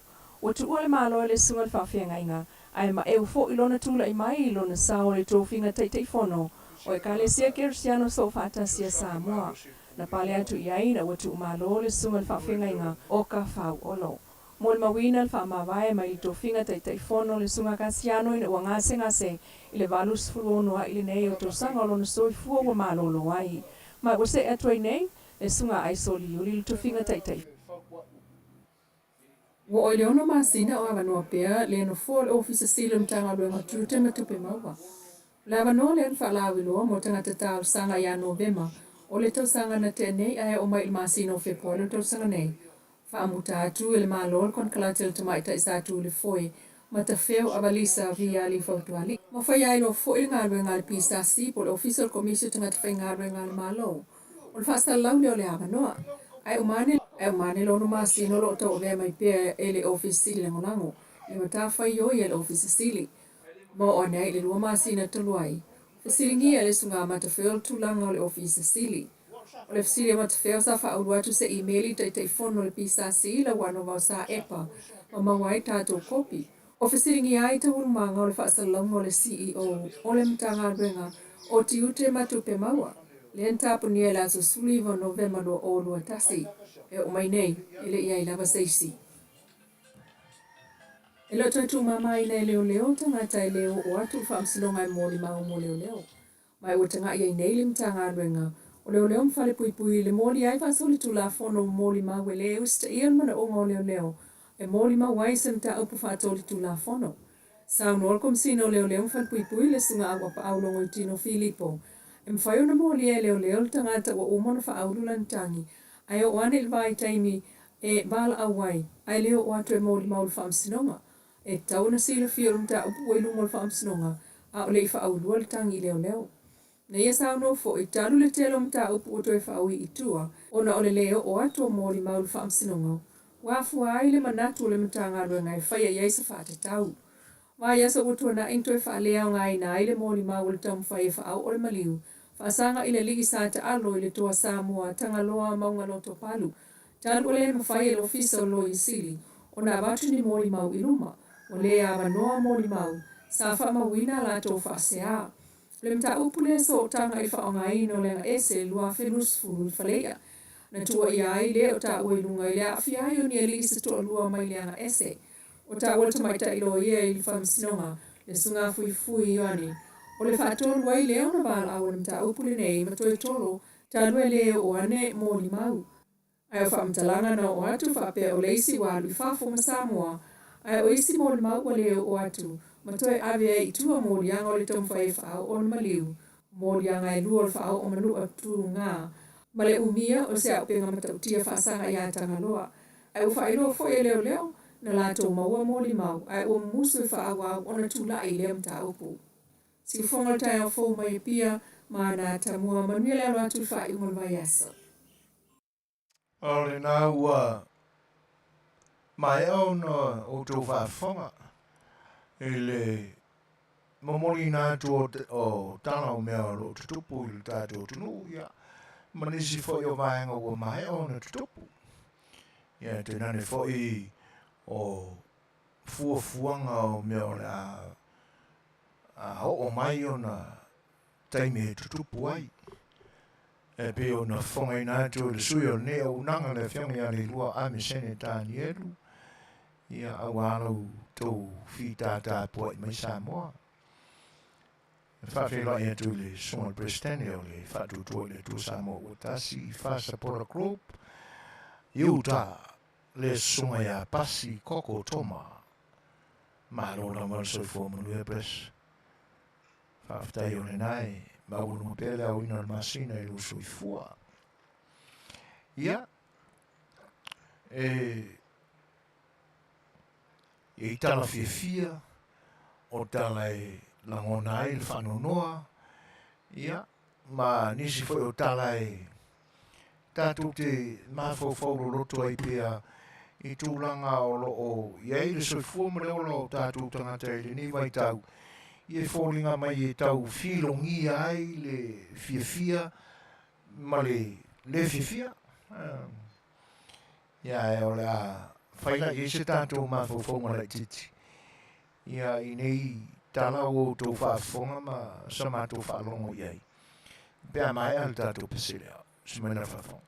O tu ua le malo le sunga le whawhianga inga, ai ma e fo'i lona tula I mai lona sao le tōwhinga teitei whono, o Ekalesia Kersiano so whaatasia Samoa. Na pale atu I aina o tu malo le sunga le whawhianga inga o ka whau olo. Mo le mawina le whaamawai mai I tōwhinga teitei whono le sunga Kasiano ina ua ngase I le valus furuonua I le nei o tō sanga o lona soifua ua malolo ai. Mai o se atua I nei, le sunga ai soli uli le tōwhinga teitei. Wo o leono masina o avanoa pea le no fo le ofisa sila mtanga luenga tute matupe maua. Le avanoa le whaalawiloa mo tangata tau sanga ia Novema o le tau sanga na te nei ai o mai il masina o Februari le tau sanga nei. Whaamuta atu ele malol kon kalatil tamaita isatu le foe ma ta feo avalisa via li fautuali. Ma whai ai no foe ngā luenga le pisasi po le official commission tangata whai ngā luenga le malo. O le whaasta lau leo le avanoa. Ai umane lono masino lo tau vea mai pia ele office sili le ngonango. Le mata whai oi ele office sili. Mo o nei le lua masina tuluai. Fasilingi ele sunga mata feo tulanga o le office sili. O le fasili mata feo sa wha atu se emaili tai fono le pisa si la wano wau sa epa. Ma mawai tato kopi. O fasilingi ai ta urumanga o le whaasalango o le CEO o le mtanga ruenga o tiute matupe maua. Le entapu ni la so suliva November do o lua tasi. E o mai nei, ele ia I lava seisi. E lo tu mama ina leo tangata I leo o atu whaamsilonga I mōli mau mo leo. Mai o tanga ia I nei le mtanga ruenga. O leo mwhale pui le mōli ai whaasoli tu la fono mōli mau e leo sta ian mana o ngā leo. E mōli mau wai se mta upu whaatoli tu la fono. Sao nol kom sino leo mwhale pui le sunga awa pa aulongo I tino Filipo. E mwhai ona mōli e leo tangata wa umona whaaululan tangi. Ai o wane vai taimi e bala awai. Ai leo o atu e mōli mau le whaamsinonga. E tau na sila fio mta upu e lungo le whaamsinonga. A o le whaaulua le tangi leo. Na ia sao no fo I talu le telo mta upu o toi whaaui I tua. Ona o le leo o atu o mōli mau le whaamsinonga. Wafu ai le manatu o le mta ngā rua ngai whaia iaisa whaate tau. Wai asa utua na intoi whaalea o ngai na ile mōli mau le tamu whaia whaau o le maliu. Whaasanga I le ligi sa te alo I le toa Samoa tanga loa maunga loto palu. Talu o le mawhai le ofisa o lo I sili. Ona abatu ni mōli mau I luma. O le ava noa mōli mau. Sa wha mawina la tō whaasea. Le mta upule so tanga I whaongai no le nga ese lua whenus furu whaleia. Na tua I ai le o ta ue lunga I le Afiafi o ni e ligi se toa lua mai le nga ese. O ta ue tamaita I lo ia I le whamsinonga. Le sunga fui yoani. O le whaatolu wai leo na wala au le mta upule nei ma toi tolo ta lue leo o ane mōli mau. Ai o whaamtalanga na o atu whapea o leisi walu I whafo ma Samoa. Ai o isi mōli mau wa leo o atu. Ma toi awea I tua mōli anga o le tamwhai whao o le maliu. Mōli anga e lua o whao o manua tūru ngā. Ma le umia o se au penga matautia whaasanga I atanga loa. Ai o whaeroa foe leo na lato maua mōli mau. Ai o musu whaawau o na tūlai leo mta upu. Si fonga tai o fo mai pia mana tamua Manuia le alo atu whai ngol vai asa. O le nā ua mai au no o tō whaafonga. E le momori nā tō o tana o mea lo tutupu I le tātou tunu ia. Manisi fo I o vaenga ua mai au na tutupu. Ia te nane fo I o fuafuanga o mea o le a o mai o na taime tutupu ai. E pe o na whongai nātu le sui o ne o unanga le whiongi a le lua a me sene tāni eru. Ia au alau tō whi tātā pua I mai Samoa. E whawhela ia tu le songa prestene o le whatu tō le tō Samoa o tasi I whasapora group. Iu tā le songa ia pasi koko toma. Mahalo mal soifo Manuia pres. Whaftai o le nai, mauru mo pele au ina masina I luso I fua. Ia, I tala fia, o tala langona ai le whanonoa. Ia, ma nisi foi o tala tātou te mawhawhawro roto ai pia I tūlanga o lo o iei le soifua ma leo lo tātou tangata I le ni vai tau. I e fōlinga mai e tau whilongi ai le fia ma le fia. Ia e o le a whaila i se tātou ma fofonga lai titi. Ia i nei tala o tō whaafonga ma sa mātou whaalongo iai. Pea mai al tātou peselea. Simena whaafonga.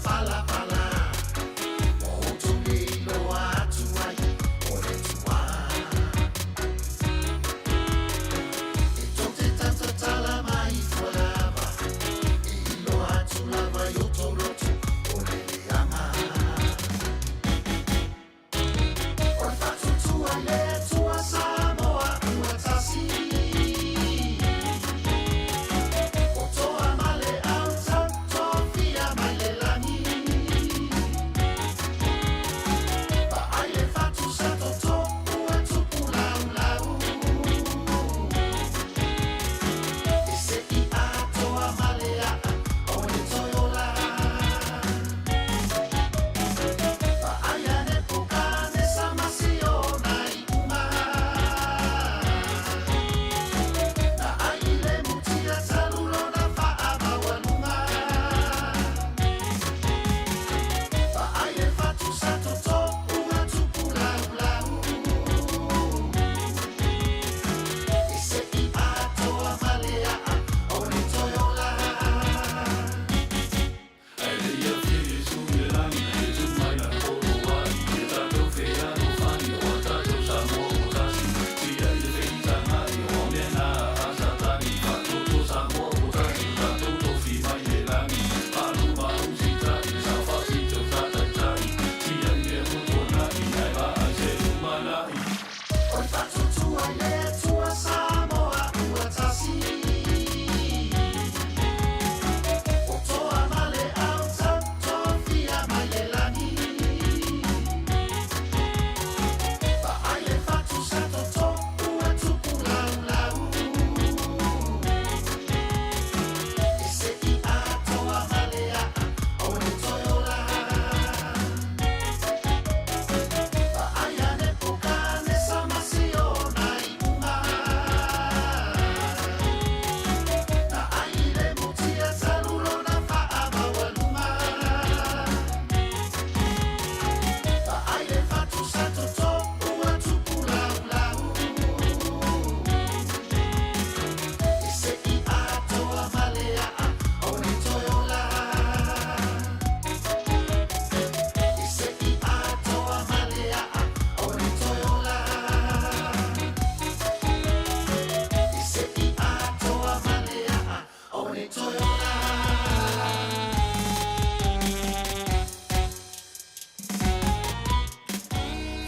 Pala pala, mo to me lo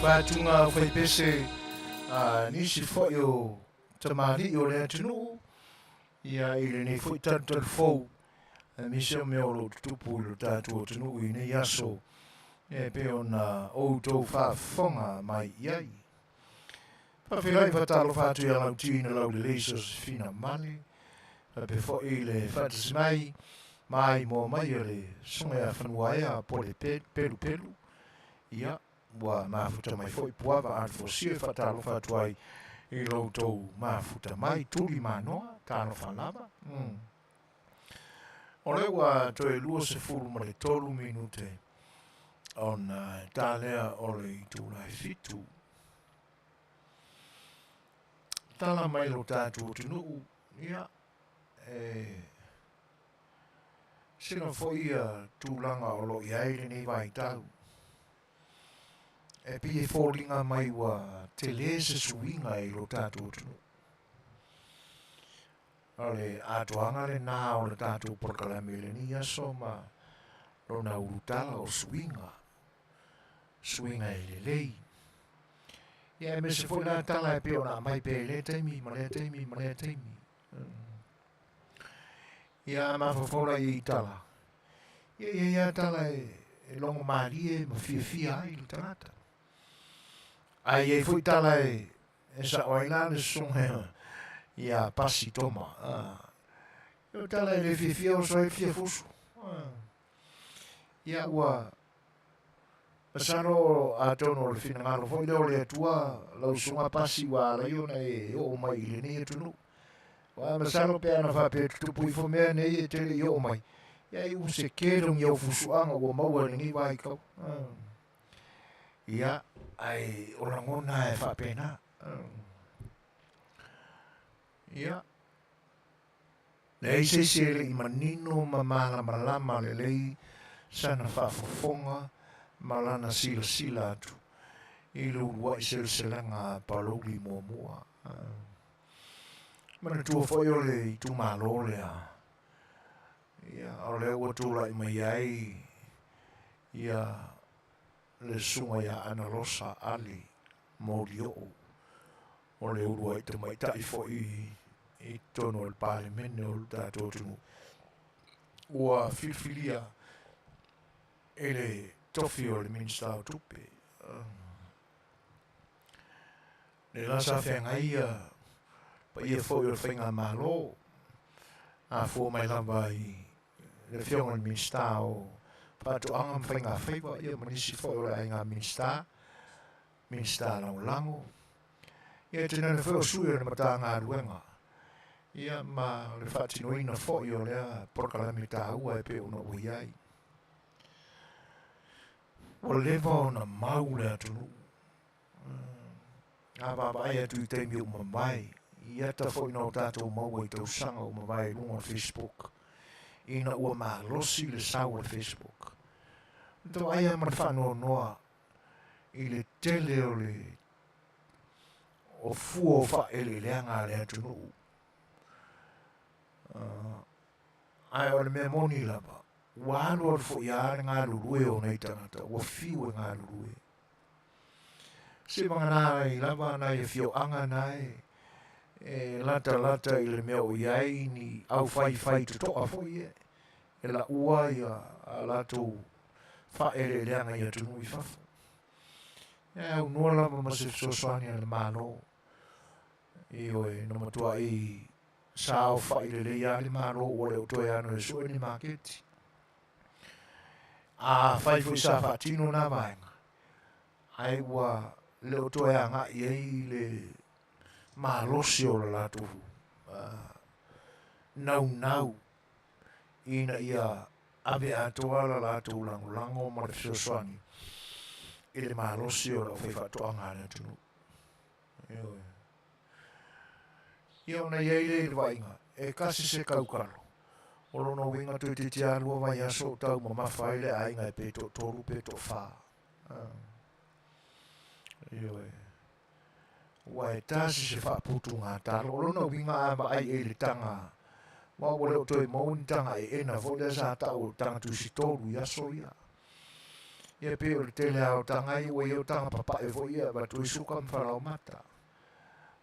whātunga whai pese nisi fo yo tamari o le atinu ia ile nei fo tantal fo misi o mea o lo tupu lo tātua tunu i nei aso e pe ona outou whaafonga mai iai. Whawhirai whatalo whātu ia lau tīna lau le leisos fina mani pe fo i le whatas mai mai mo mai o le sunga a whanuaia po le pelu pelu ia wa mafuta mai fo i puava an fo sia whatalo whātu ai i loutou mafuta mai tuli manoa tāno whanama. O le wa toe lua se fulu ma le tolu minute on tālea o le i tūlai fitu. Tala mai lo tātua tunuu, ia, sino fo ia tūlanga o lo iaere nei vai tau. E pi e fōringa mai wa Tele se suinga i lo tātua tunuu. Ale atoanga le nā o le tātou porkalame le ni aso ma rona urutala o suinga. Suinga e le lei. Ia e me se fwoi nā tala e peo nā mai pe le teimi, ma le teimi, ma le teimi. Ia ma fwofora i tala. Ia tala e longo marie ma fia ai le tangata. Ai e fwoi tala e sa oaila le songa ia pasi toma. Io tala e le fia o so e fia fusu. Ia ua masano a tono le fina ngalo foi leo le tua lau sunga pasi wa la io nei o mai le nei tunu. Wa masano pe ana fa pe tupu i fomea nei e tele io mai. Ia i un se kero mi au fusu anga o maua ni vai kau. Ia ai orangona e fa pena. Ia. Nei se sele i manino mamala malama le lei sana whafofonga malana sila atu. I lua i selanga paloli mua. Mana tua foi o le i tu malo lea. Ia, o le ua tula i mai ai. Ia, le sunga ia ana rosa ali mori o. O le urua i te mai tai foi i tono il parlimene o tātou tunu. Ua filfilia e le tofi o le minsta o tupe. Le lasa whenga ia, pa ia foi o whenga malo, a fo mai lamba i le whionga le minsta o patu angam whenga whaiwa ia manisi foi o le ainga minsta lau lango. Ia tena le wheo sui o le matanga ruenga. Ia ma le whatinoina foi o lea porkalami tā ua e pe una uiai. O lewa o na mau lea tunu. A baba ai atu i teimi o mamai. Ia ta foi na o tātou maua i tau sanga o mamai lunga o Facebook. Ina ua maa losi le sau o Facebook. Tau ai ama whanua noa i le tele o le o fuo wha ele leanga lea tunu. Ai o le mea moni lava. Ua alu al fo ia ngā lurue o nei tangata. Ua fiu e ngā lurue. Se mga nā i lava nā i fio anga nā e lata i le mea o iai ni au fai te toa fo ie. E la ua i a lato fa ere leanga i atunu i fafo. E au nua lava ma se Suasua le mālo. I oe no matua i sao fa i le ia le mālo o le utoe anu e sue ni maketi. A fai fui sa fatino na vaenga. Ai ua le utoe anga i ei le malosi o le latu. Nau. Ina ia ave atoa la latu lango ma le Suasuani. I le malosi o le fai fatoa ngā tunu. Ia na iei le vainga. E kasi se kaukalo. O lono winga tui te te alua vai aso tau ma mawhaile ainga e pe to toru pe to wha. Ua e tasi se whaaputu ngā talo. O lono winga ama ai e le tanga. Wa wale o toi mauni tanga e ena. Fole sa tau tanga tu si toru i aso ia. Ia pe o le tele au tanga i o tanga papa e fo ia ba tu suka mfala mata.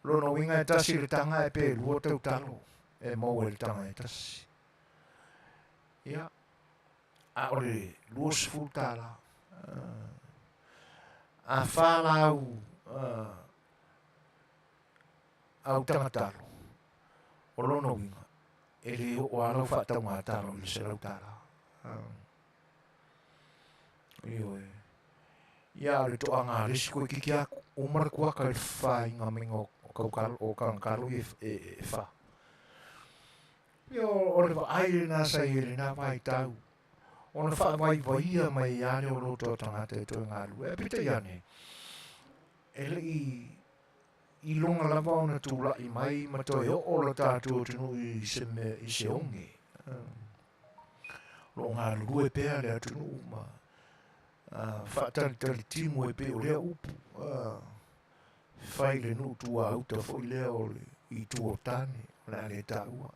Lona winga e tasi le tanga e pe lua tau talo e mau e le tanga e tasi. Ia a ore lua sifu tala a whala au tanga talo o lona winga e le o alau whatau ngā talo i le se lau tala. Io e ia le toa ngā resi koe kiki aku o mara kuaka le wha inga menga o kankalo e wha. Io o le wa aile nā sa i le nā vai tau. O na wha vai ia mai ane o roto tangata e toi ngā lu. E pita iane. E le i longa lava o na tūla i mai ma toi o la tātua tunu i se onge. Lo ngā lu e pēr le atunu ma. Whaatari timu e pe o lea upu. Whai le nu tua auta fo i lea o le i tua tane. Le ale taua.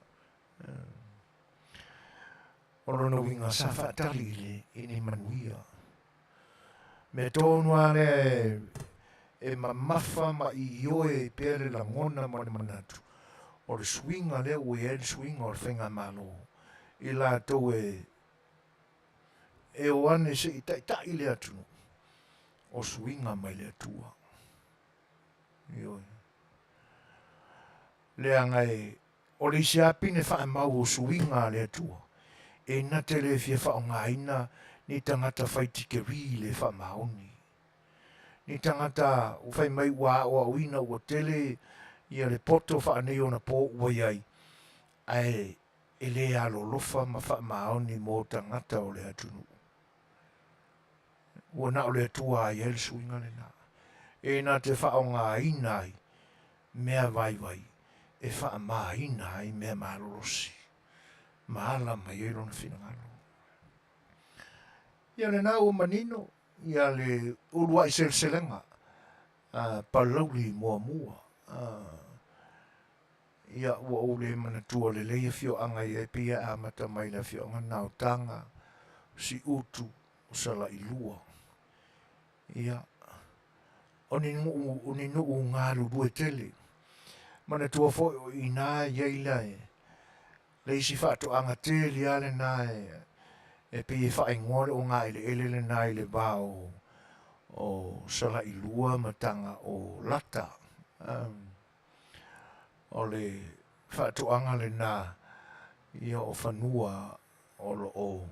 O lona winga sa whaatari le ine manuia. Me tōnu ale e mamafa ma i oe pere la ngona ma le manatu. O le swinga le ue e swinga o le whenga malo. I la tau e o ane se i tai le atunu. O swinga mai le atua. Ioi. Le angai, o le isi api ne wha mau o swinga le atua. E na tele fia wha o ngā ina ni tangata whaitike ri le wha maoni. Ni tangata o whai mai ua o ina ua tele ia le poto wha nei o na po ua iai. Ai e le alo lofa ma wha maoni mo tangata o le atunu. Ua na o le atua ai el swinga le na. E na te wha o ngā ina ai mea vai vai. E wha maa ina ai mea malorosi. Maala mai e rona whina ngalo. Ia le nā o manino. Ia le urua i selselenga. Palauli mua mua. Ia ua o le manatua le leia fio anga i e pia a mata mai la fio anga nao tanga. Si utu sala i lua. Ia. Oni nuu ngā rurue tele. Manatua fo i nā iaila e. Le isi whaato anga tele ale nā e pia whae ngore o ngā ele le nā ele wā o sala i lua matanga o lata. O le whaatoanga le nā ia o whanua o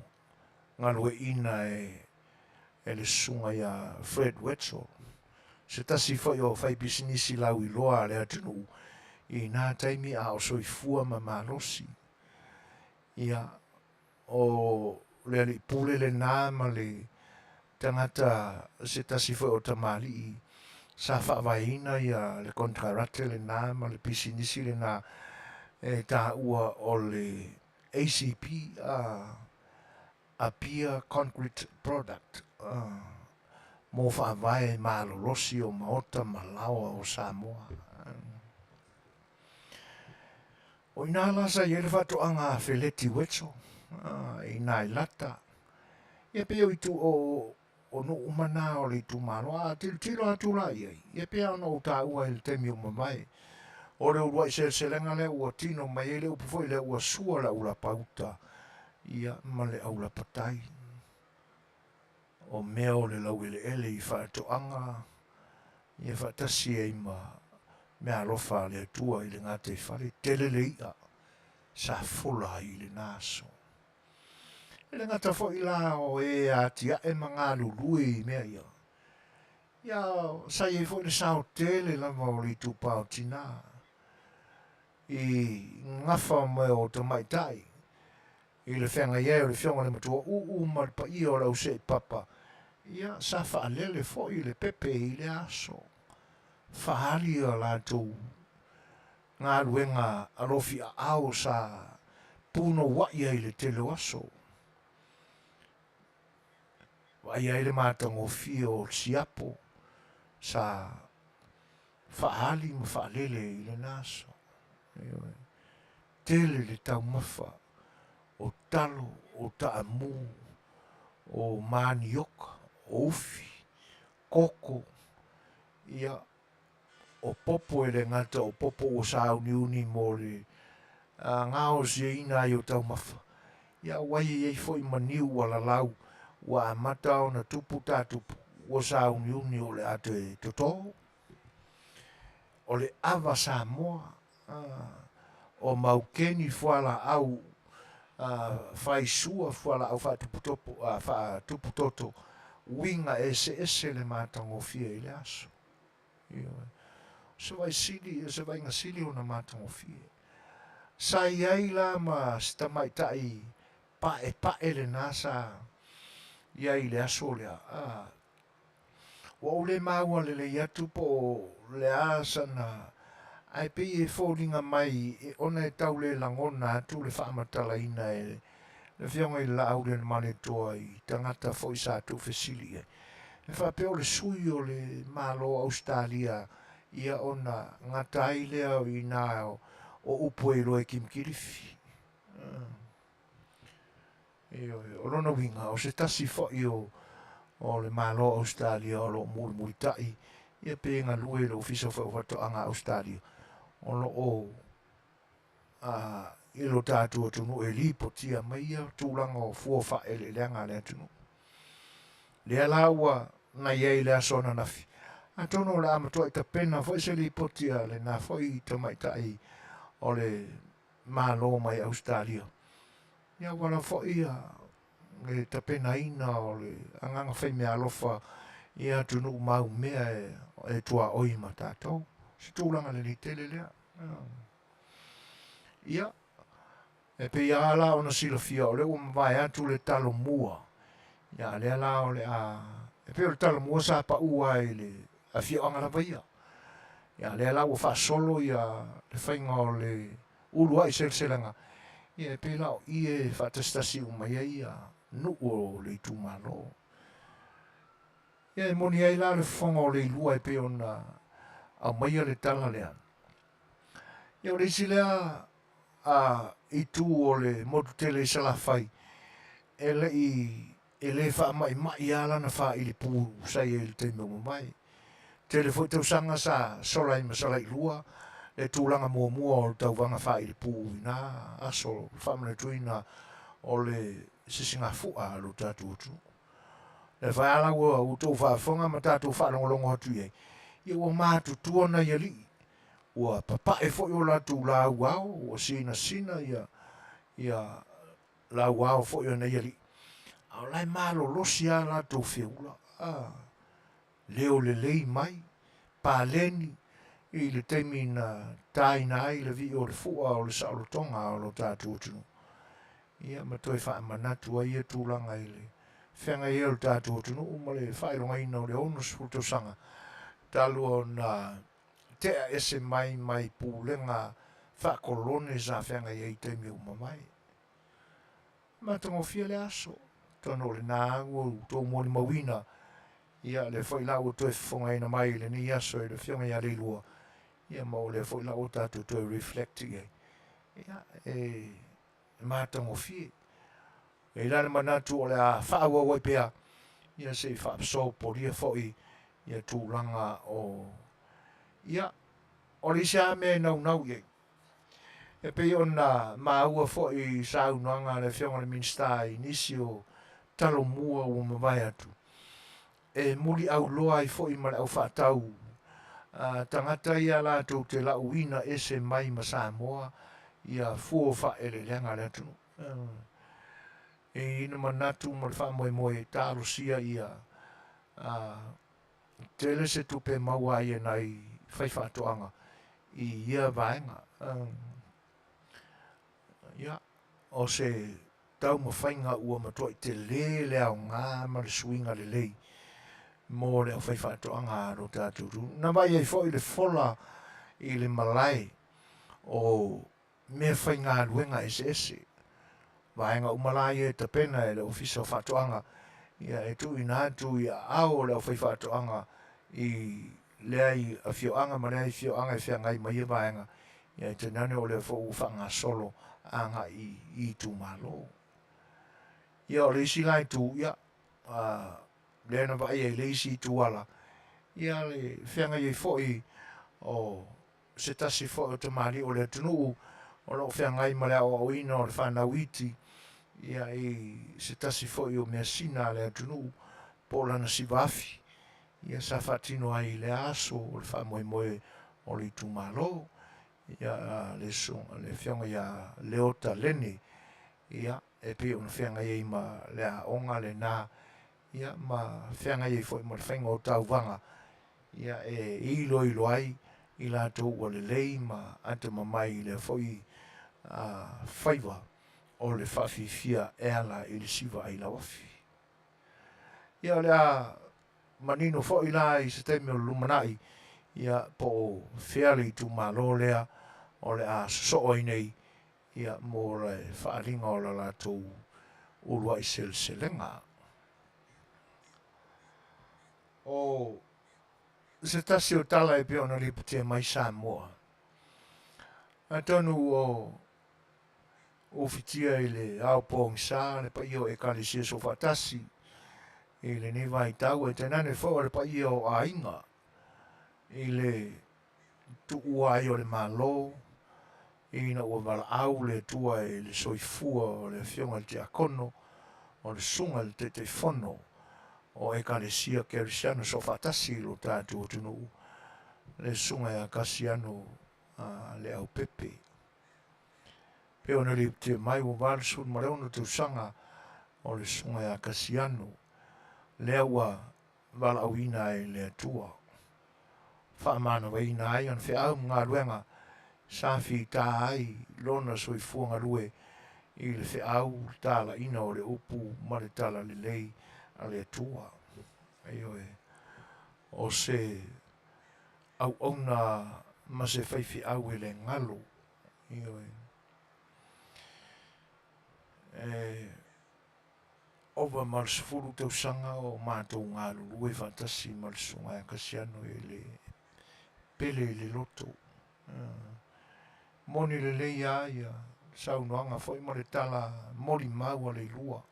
ngalue ina e le sunga ia Fred Wetzel. Se tasi whai o whai bisinisi lau i loa le atunu i nā taimi a o soifua ma malosi. Ia o le ali pule le nā ma le tangata se tasi whai o tamali i sa whawaina ia le kontrarate le nā ma le pisinisi le nā e tā ua o le ACP a pia concrete product mo whawae malolosi o maota malawa o Samoa. O ina lasa i ele whatoanga Feleti Wetzel i nā i lata. Ia peo i tu o no umana o le tu malo tilo atu la iai. Ia pea no ta ua il temi o mamai. O le urua i selselenga le ua tino mai ele upu foi le ua sua la ula pauta. Ia ma le aula patai. O mea o le lau ele i whaatoanga. Ia whaatasi e ma mea alofa le atua i le ngate whare. Tele le ia. Sa fula i le naso. Le ngata fo i la o e a tia e mga lului mea ia. Ia sa i fo le sao tele lava o le tupa o tina. I ngafa me o te maitai. I le whenga ia o le whionga le matua mar pa i o lau se papa. Ia sa wha lele fo i le pepe i le aso. Whahari o la tau. Ngā ruenga arofi a ao sa puno waia i le tele aso. Ai ai le mātango fio o siapo sa whaali ma whaalele i le naso. Tele le tau mawha o talo, o taamu, o manioka, ufi, koko, ia o popo e le ngata o popo o sauniuni mo le ngao sia ina i o tau mafa. Ia wai e foi maniu wala lau wa amata o na tupu tatupu o sauniuni o le ate e toto. O le ava Samoa o maukeni fuala au faisua fuala au fa tupu toto winga ese le matangofia i le aso. Se vai sili o na matangofia. Sai ai la ma stamaitai pae le nasa ia i le aso lea. Wa ule maua le iatu po le asa na ai pe e fōringa mai e ona e tau le langona atu le whaamatala ina e le whionga i la au le mane toa i tangata fo i sa tu fesili e. Le whapeo le sui o le malo Australia ia ona ngata ai lea o i nā o upo e loe kimkirifi. O lona winga o se tasi fo i o le malo Australia o lo muri tai ia pe ngā lue le ofisa fo wato anga Australia. O lo o i lo tātu o tunu e lipo tia mai ia tūlanga o fuofa e le leanga le atunu. Le alaua na iei le asona nafi. A tono la amatua i ta pena fo i se lipo tia le na fo i ta maitai o le malo mai Australia. Ia wala fo i le ta pena ina o le anganga whai mea alofa i atunu mau mea e tua oi ma tātou. Si tūlanga le li tele lea. Ia, e pe ia ala ona sila fia o le o mawai atu le talo mua. Ia le ala o le e pe o le talo mua sa pa ua i le a fia o ngala vaia. Ia le ala o fa solo ia le whainga o le urua i selselanga. Ia e pe lao i e whatastasi o mai ia nu o le tumalo. Ia e moni ai la le whonga o le ilua e pe ona a mai le tala lea. Ia o le isi lea i tu o le motu tele i salafai. E le wha mai ala na wha i le pū sai e le teime o mai. Tele foi tau sanga sa solai ma solai lua. Le tūlanga mua o tau wanga wha i le pū i nā aso whamana tuina o le sisinga fua lo tātu otu. Le whai ala ua utou whaafonga ma tātu whaalongolongo hatu iei. Ia ua mātu tuana ia li. Ua papa e foi o latu la wao o sina ia la wao foi o nei ali. Au lai malo losi a latu whiula. Leo le lei mai, pa leni, i le teimi na taina ai le vi o le fua o le saolotonga o lo tātu utunu. Ia matoi wha manatu ai e tūlanga i le whenga i e o tātu utunu, uma le whaeronga ina o le onus futosanga. Talu o na tea ese mai pūlenga whakolone sa whenga i te mi uma mai. Matango fia le aso. Tono le nā ua tō moni mawina. Ia le whai lau toi whongaina mai le ni aso e le whionga i a leilua. Ia mau le whai lau tātou toi reflecti e. Ia e matango fia. E lana manatu o le a whaawa waipea. Ia se whaapso po ria whoi. Ia tūlanga o ia, o le isa me nau ye. E pe ona maua fo i saunoanga le whionga le minsta i nisi o talo mua o mawai atu. E muri au loa i fo i mara au whaatau. Tangata ia la tau te lau ina ese mai ma Samoa ia fuo wha ele leanga le atu. E ina manatu ma le wha moe talo sia ia Tele Setu pe maua ia nai whai whaatoanga i ia vaenga. Ia, o se tau mawhainga ua matua i te le leo ngā ma le suinga le lei. Mō leo whai whaatoanga ro tāturu. Nā vai ei fo i le fola i le malai o mea whai ngā ruenga ese. Vaenga umalai e tapena e le ofisa whaatoanga. Ia e tu ina tu ia au leo whai whaatoanga i lea i Afioanga ma lea i Afioanga i whiangai mai e vaenga. Ia te nane o lea fo whanga solo anga i tu malo. Ia o le isi lai tu ia le na vai e leisi tuala ia le whianga i foi o se tasi foi o te mari o le tunu o lo whianga i male o ina o le whanawiti ia i se tasi foi o mea sina le tunu po lana si wafi ia sa fatino ai le aso o le whamoe moe o le tumalo ia le son le whianga ia leota lene ia e pe ona whianga i ma le a onga le na ia ma whianga i foi mo le whainga o tauwanga ia e ilo ai i la tau o le lei ma ante mamai le foi whaiwa o le whawhiwhia e ala i le siwa ai la wafi. Ia le a manino foi la i se teme o lumanai ia po whiale i tu malo lea o le a so i nei ia mo le whaaringa o la tau urua i selenga. O se tasi o tala e pia ona liputia mai Samoa. A tonu o fitia i le ao pōng sā, le pa io e kalesia so fatasi, i le ni vai tau e tenane fo le pa io a inga, i le tu ua i o le malo, i na ua wala au le tua i le soifua o le fionga te akono, o le sunga le te fono, o e kalesia kerisiano so fatasi lo tātu o tunu le sunga e a kasiano le au pepe. Pe ona li te mai o valsu ma le ono te usanga o le sunga e a kasiano le aua vala au ina e le atua. Whaamana wa ina ai an whea au ngā ruenga safi tā ai lona soi fuanga rue i le whea au tāla ina o le upu ma le tala le lei a le atua. Aio e o se au ona ma se whaifi au e le ngalo. Aio ova ma le sefulu tausaga o matou galulu e faatasi ma le suga e kasiano e le pele i le loto moni lelei a ia saunoaga foʻi ma le tala molimau a le ilua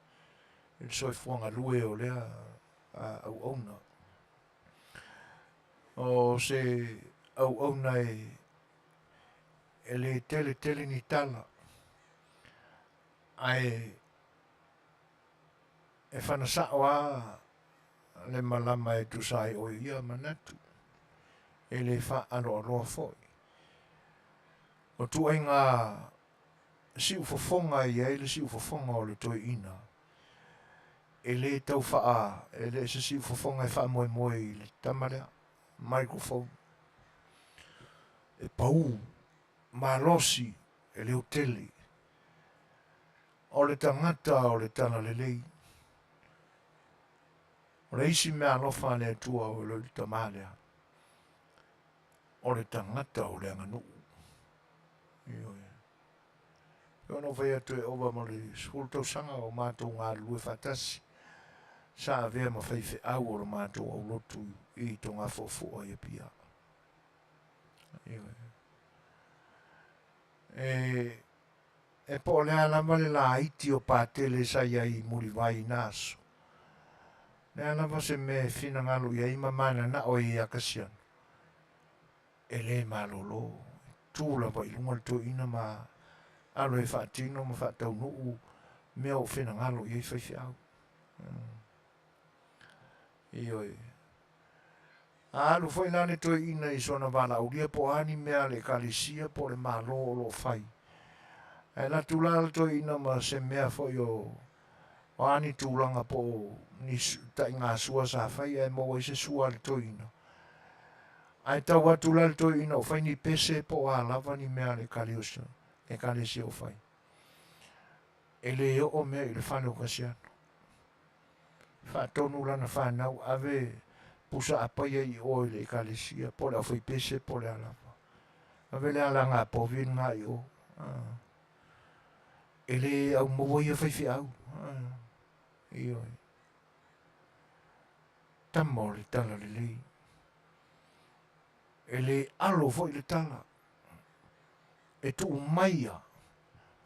i le soifuaga lue o lea auauna o se auauna e le tele ni tala ae e whanasaʻo a le malama e tusai o ia manatu e le whaanoaloa foʻi o tuaiga siʻu fofoga ia i le siʻu fofoga o le toeina e lē taufaa e le se siʻu fofoga e whaamoemoe i le tamalea microphone e pau malosi e le tele o le tangata o le tala lelei o le isi mea alofa le atua o le tamalea o le tangata o le anganuu e ona vai atu e ova ma le skulu tausaga o matou galulue faatasi sa avea ma faifeʻau o le matou aulotu i toga foʻofoʻo ia pia e po o lea lava le laiti o patele sai ai mulivai ina aso lea lava se me finagalo i ai ma mananaʻo i akasiano e lē malōlō tu lava i luga le toeina ma alo e faatino ma faataunuu mea o finagalo i ai faifeʻau ioe alu foi la le toeina i sona valaaulia po ani mea le ekalesia po le mālō o loo fai ae la tula le toeina ma se mea foi o ani tulaga po ni taʻigasua sa fai ae maua i se sua le toeina ae tau atu la le toeina o fai ni pese po o alava ni mea le ekalesia o fai e lē oo mea i le fale o kasiano faatonu lana fanau ave pusa paia i o le ekalesia po le afai pese po le alava ave le alaga apovi ga i o e lē au maua ia faifeʻau ioe tama o le tala lelei e lē alo foʻi le tala e tuu maia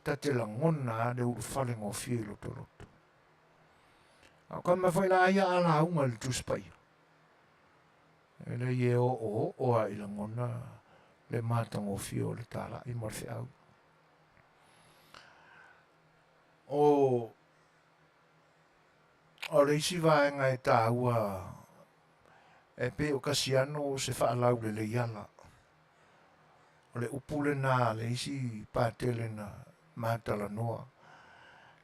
ta te langona a le ulufale gofia i lotoloto A ka ma foi la ia ala unga le tuspai. Ele ye o a ila ngona le matango fio le tala I morfe au. O le isi vaenga e tā ua e pe o kasiano se whaalau le iala. O le upule nā le isi pātele na mātala noa.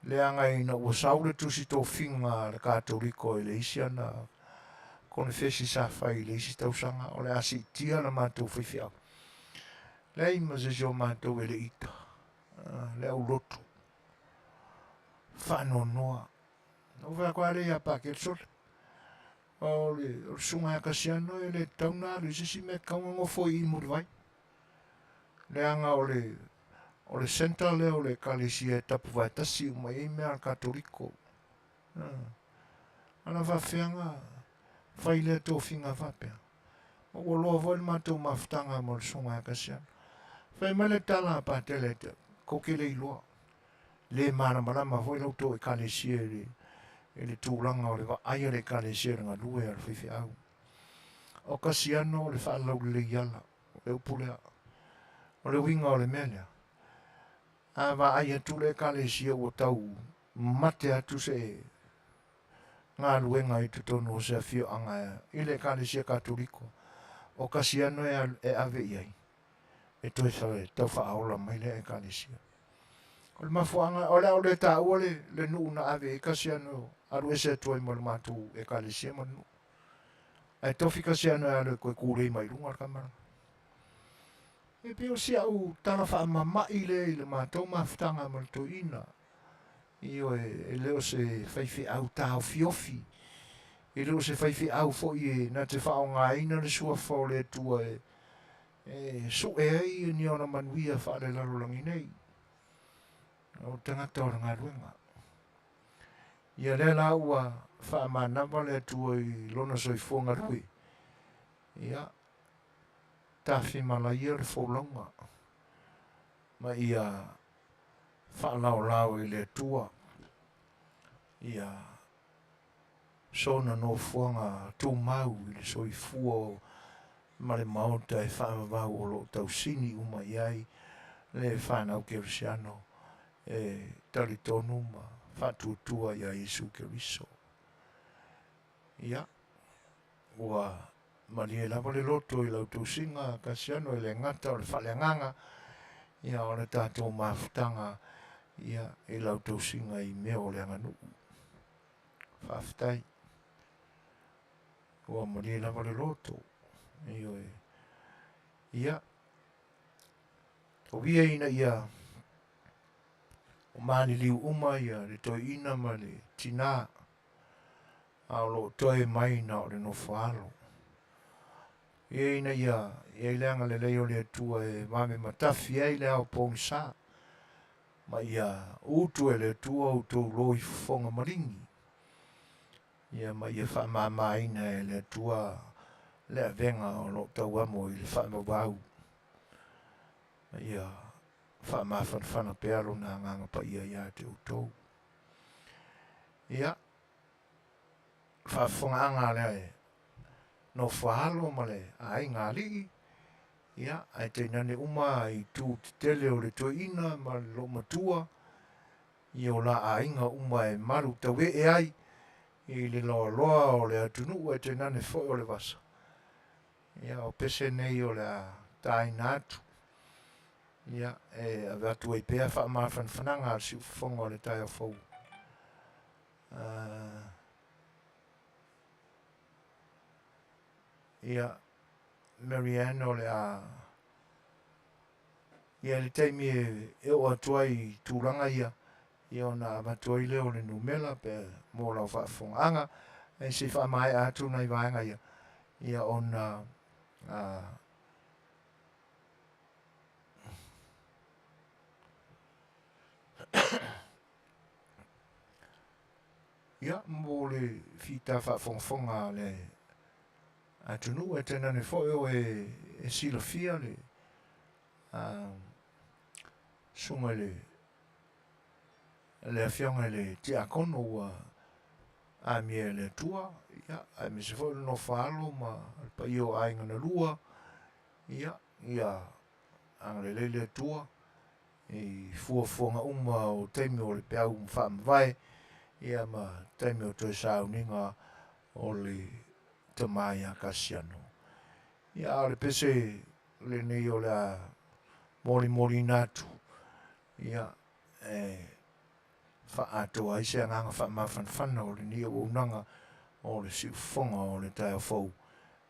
Le anga ina ua saule tusi tō whinga le kātoriko le isi ana kone fesi sa whai le isi tausanga o le asi tia na mātou whiwhiau. Le ima se jo mātou le ita. Le au loto. Whano noa. O wha kwa le ia pāket sole. O le sunga kasiano e le tauna le sisi me kaunga ngofo I murwai. Le anga o le senta le o le kalisi e tapu vai tasi uma e mea al katoliko. Ana whawhianga whai le tō whinga whapea. O loa voi mātou mawhtanga mo le sunga kasiano. Whai mai le tala pātele te kokele I loa. Le mana marama voi lau tō e kalisi e le tūlanga o le wa aia le kalisi e ngā lue al whiwhi au. O kasiano o le whaalau le iala. Le upulea. O le winga o le melea. A wa aia tūle kalisi o tau mate atu se ngā luenga I tutonu o se fio anga I le kalisi katoliko. O kasiano e ave iai. E toi sawe tau whaaola mai le kalisi. O le mafuanga, o le tā ua le nuu na ave e kasiano aru e se toi mo le mātou e kalisi mo nuu. E tofi kasiano e ale koe kūrei mai runga kamara. E pio si au tala wha mamai le mātou mawhtanga mo le to ina. Io e leo se whaiwhi au tāo fiofi. E leo se whaiwhi au fo I na te whao ngā ina le Suasua le tua su e ai ni ona Manuia wha le larolangi nei. O tangata o ngā ruenga. Ia le la ua wha manama le tua I lona soifonga rui. Ia. Tafi malaia le whaulanga. Ma ia whaalau lau I le tua. Ia sona no fuanga tū mau I le soifua ma le maota e whaamavau o lo tau sini uma iai le whanau kerisiano e taritonu ma whatutua ia Jesu Keriso. Ia. Ua Maria lava le loto I lau tausinga kasiano I le ngata o le whaleanganga ia o le tātou mawhtanga ia I lau tausinga I mea o le anganu. Whaftai. Ua Maria lava le loto ia o via ina ia o mani liu uma ia le toi ina ma le tina a lo toi mai na o le no whaalo. Ia ina ia leanga le leo le tua e mame matafi ai le au pongsa. Ma ia utu e le tua utu loi fonga maringi. Ia ma ia wha mamaina e le tua le avenga o lo tau amo I le wha mawau. Ma ia wha mawhanwhana pearo na nganga pa ia te utou. Ia wha whonga anga le no whaalo ma le ai ngā ligi. Ia, ai te nane uma I tū te tele o le toina ma le lo matua. I o la a inga uma e maru tawe e ai. I le loa loa o le atunu e te nane foi o le vasa. Ia, o pese nei o le a tai natu. Ia, e a vatu e pea wha mawhan whananga al si ufonga o le tai o fau. Ia, Marianne o le a ia le taimi e o atuai tūranga ia o na matuai leo le numela pe mō lau whaafonga e si wha mai atu nei vaenga ia o na ia mō le whita whaafonga le atunu e tena ne fo e sila fia le sunga le afianga le te akono ua a mie le tua, ia, a me se fo no falo ma pa io ai ngana lua, ia, ang le tua, i fuafonga uma o teimi o le peau mwhamawai, ia ma teimi o toi sauninga o le tamai a kasiano. Ia o le pese le nei o le a mori natu, ia, fa atoa i se anganga fa mawhanwhana o le ni o unanga o le siufonga o le tai o fau.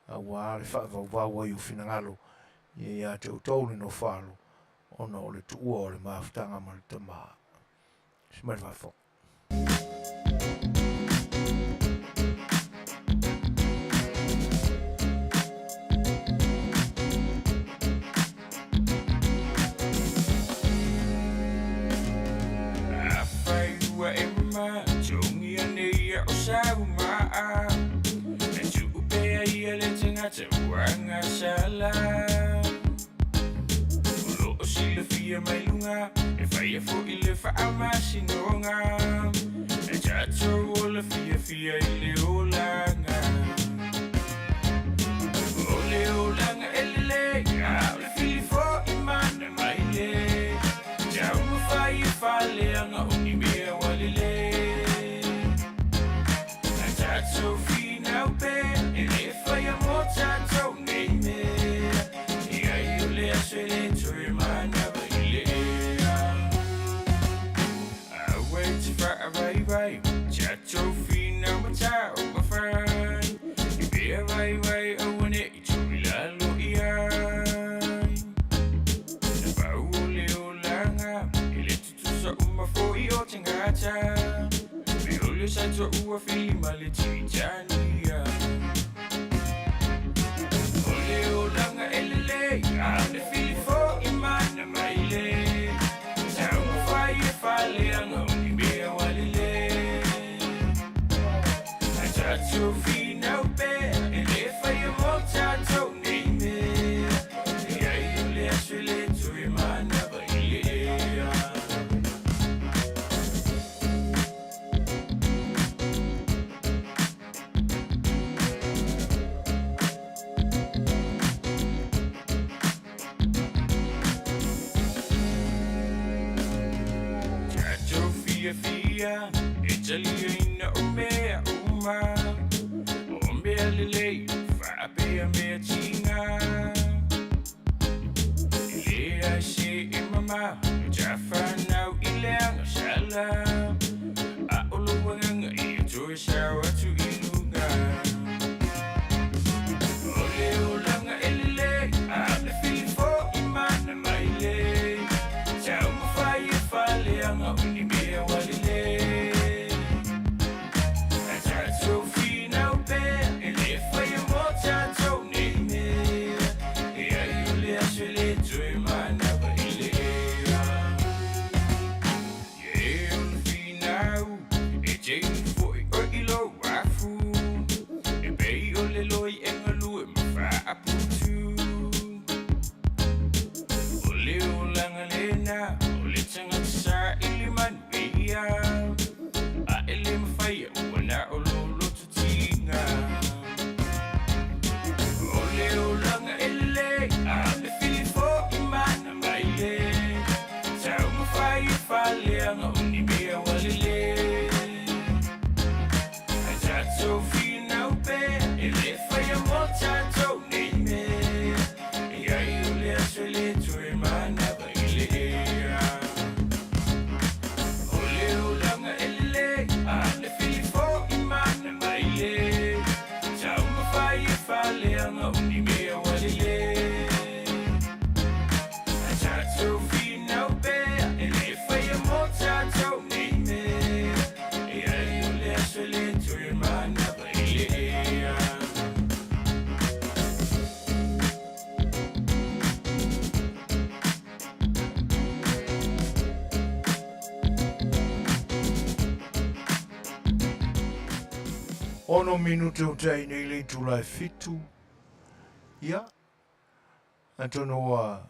A wā le fa vau ai o finangalo, ia te utau le no whalo, ona o le tuua o le mawhtanga ma le tamaa. Simai whafo. Wanga sala Ulo o sila fia mai lunga E whaia fo I le wha sinonga E tato o la fia I le olanga O le olanga e le A le fili fo I mana mai le Tau ma whaia whale anga uni mea wale le E tato fina upe E le whaia mo tato Chacho fina matao my friend Ibea vai awane itumila lo iai Nabau le olanga Ile tutu sa fo I o tangata Me ole sa to ua filima le tijania Ole olanga elele Ane fili fo imana maile Tau mawhai e whale anga unibea walile Tato fina upe, e le whaia mo tato nei me E ai o le aso le tue mana wa I le ea Tato fia, e talia ina o mea Ombe alele, whaapea mea tinga Ile a se e mama, ja whanau I le anga sala A olo wanganga I a toi sao atu I lunga Ole olanga elele, a le fili fo I mana mai le Tau mawhai e whale anga uni mea walile Ole tanga sa ili Manuia A ele mawhaia wana o lolo tutinga Ole olanga ele A le fili fo I mana mai le Tau mawhaia whale anga uni mea walile A tato fina upe E le whaia mo tato nei me E ai ole aso le tue mana wa I le ea Ole olanga ele A le fili fo I mana mai le Tau mawhaia whale anga uni mea walile A tato fina upe E le whaia mo tato nei me E ai ole aso le tue mana wa I le ea Ono minute o tai nei le tulai fitu. Ia. Antono wa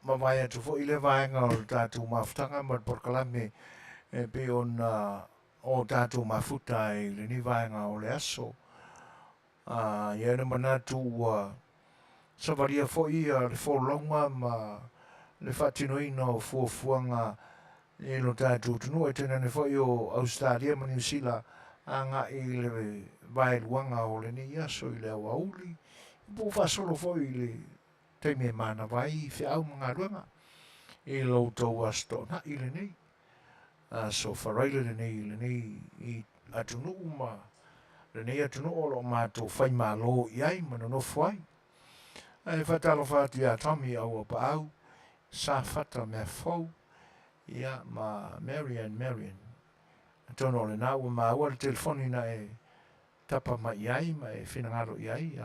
mawai atu fo I le vaenga o le tātou mawhtanga ma porkalame e pe ona o tātou mafuta e le ni vaenga o le aso. Ia na manatu sa varia foi le folonga ma le whatinoina o fuafuanga e lo tātou tunu e tena ne foi o Australia ma New Zealand anga i le vaeluanga o le ni aso i le awauli. Po fasolo foi le teime mana vai fe au mga luanga i lo tau asto na i le nei. So wharaile le nei i atunu ma le nei atunu o lo mātou whai malo i ai mana no whai. E whatalo whātu a Tommy au pa au sa whata mea whau ia ma Marian. Tono le nā ua māua le telefoni na e tapa ma i ai ma e whinangaro i ai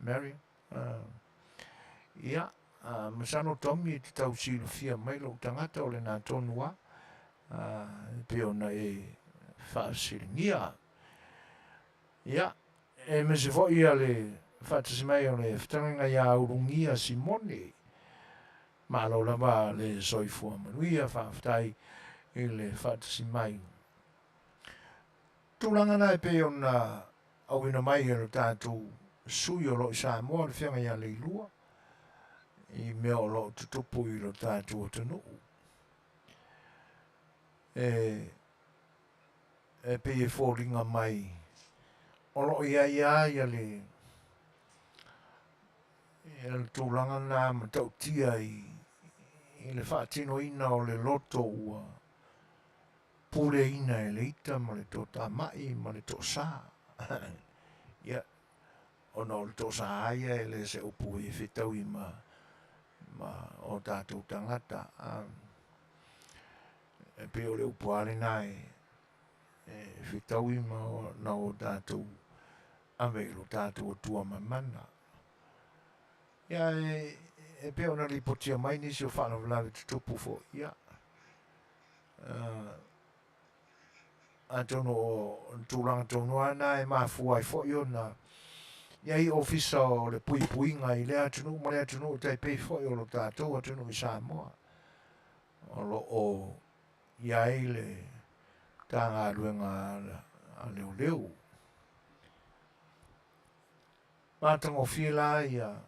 Marian. Ia, masano Tommy e te tau silo fia mai lo tangata o le nā tonua. Pe ona e whaasiringia. Ia, e mese fo ia le whaatasimai o le whatananga ia urungia Simone. Malo lava le soifua Manuia whaafitai i le whaatasimai. Tūlangana e pe ona awina mai e lo tātou sui o lo i Samoa le whianga ia le ilua. I mea o lo tutupu i lo tātou o tanu. E pe e fōringa mai o lo ia le tūlanga nā matautia i le whaatino ina o le loto ua pule ina e le ita ma le tō tamai ma le tō sā. Ia, ono le tō sā aia e le se upu e whetau i ma o tātou tangata. E pe o le upu ale nai e whetau i ma na o tātou avelo tātou o tua mamana. Ia e pe ona li potia mai nisi o whana vlawe tutupu fo ia. A tono o tūranga tono ana e mafua i fo i ona. Ia i ofisa o le puinga i le atunu, ma le atunu o taipei fo i o lo tātou atunu i Samoa. O lo o ia i le tanga aluenga a leo. Mātango whila ia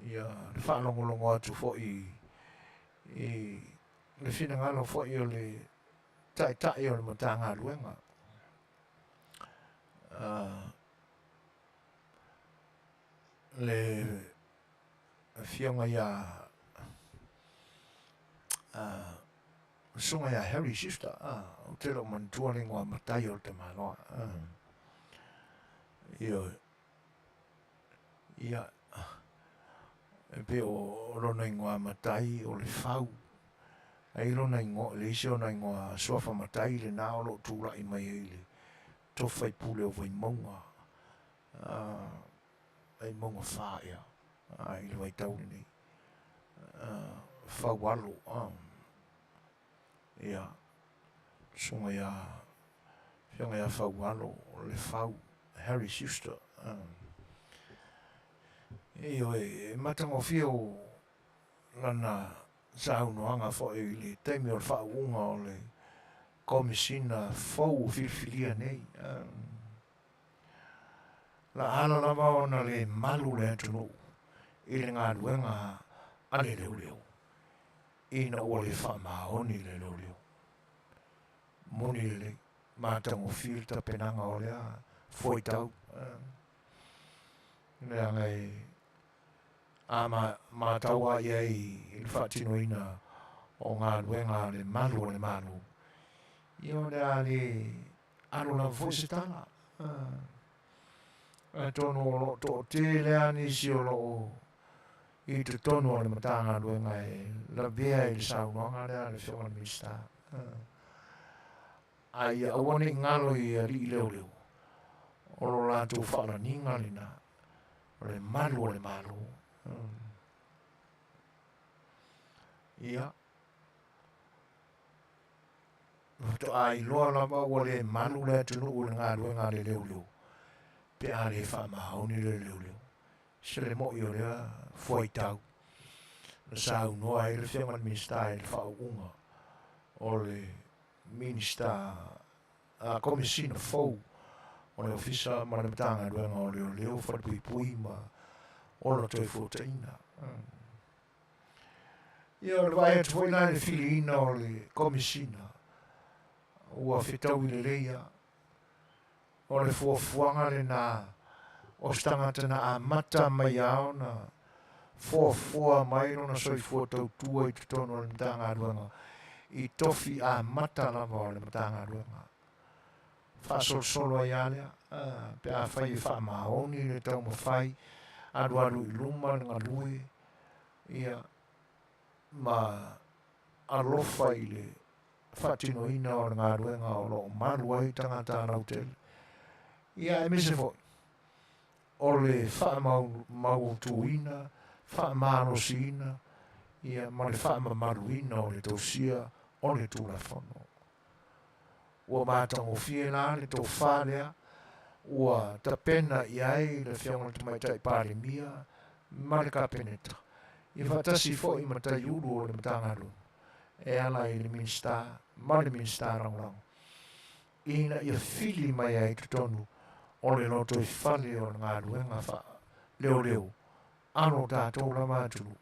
le whanongolongo atu fo i le whinangalo fo i o le tai o le matanga aluenga. Le whianga ia sunga ia Harry sister o te lo mantua le ngoa matai o te manoa. Ia e pe o rona ingoa matai o le whau. Ai rona ingoa, le isi ona ingoa soafa matai le nā o lo tūra i mai e le tofai pule o vai maunga. Ai maunga wha ia. Ai le vai tauri nei. Whau alo. Ia. Sunga ia. Whianga ia whau alo le whau. Harry sister. E matango whio lana sa unoanga fo e le teimi o le whaunga o le komisina fau whiwhiria nei. La ala lava ona le malu le atunu i le ngā ruenga ale leo. Ina ua le whamaoni le leo. Moni le matango whio ta penanga o lea foi tau. Nea ngai ma taua ia i le whaatino ina o ngā ruenga le malu o le malu. Io nea le alo la voice tala. Tono o lo to te lea nisi o lo i te tono o le matanga ruenga e la vea i le saunoanga lea le whionga mista. Ai awane ngalo i a li leo. O lo lato whala ninga lina. O le malu o le malu. Ia. To ai loa lava o le malu le tunu o le ngā ruenga le leo. Pe a le whamaoni le leo. Se le mo i o lea foi tau. Na sau noa i le whionga mista i le whaunga. O le minista komisina fou o le ofisa ma le matanga duenga o leo whapui ma o la toi Fofogaina. Ia o le vai atu foi la le filiina o le komisina ua whetau i le leia o le fuafuanga le nā o stangata na a mata mai ao na fuafua mai no na soifua tautua i tutono o le matanga duenga i tofi a mata lava o le matanga duenga. Whasolsolo ai alea, pe a whai e wha maoni le tau mawhai, aru i luma le ngalui, ia ma alofa i le whatino ina o le ngaruenga o lo marua i tangata rautele. Ia e mese foi, o le wha mau tuina, wha marosina, ia ma le wha maruina o le tausia o le tulafono. Ua mātango fie la le tau whālea, ua tapena i ai le whiaunga te mai tai pāre mia, ma le kapeneta. I whatasi fo i matai uru o le matangaru. E ala i le minsta, ma le minsta rangurang. Ina ia fili mai ai tutonu, o le loto i whale o le ngā ruenga wha leo leo. Ano tātou la mātunu.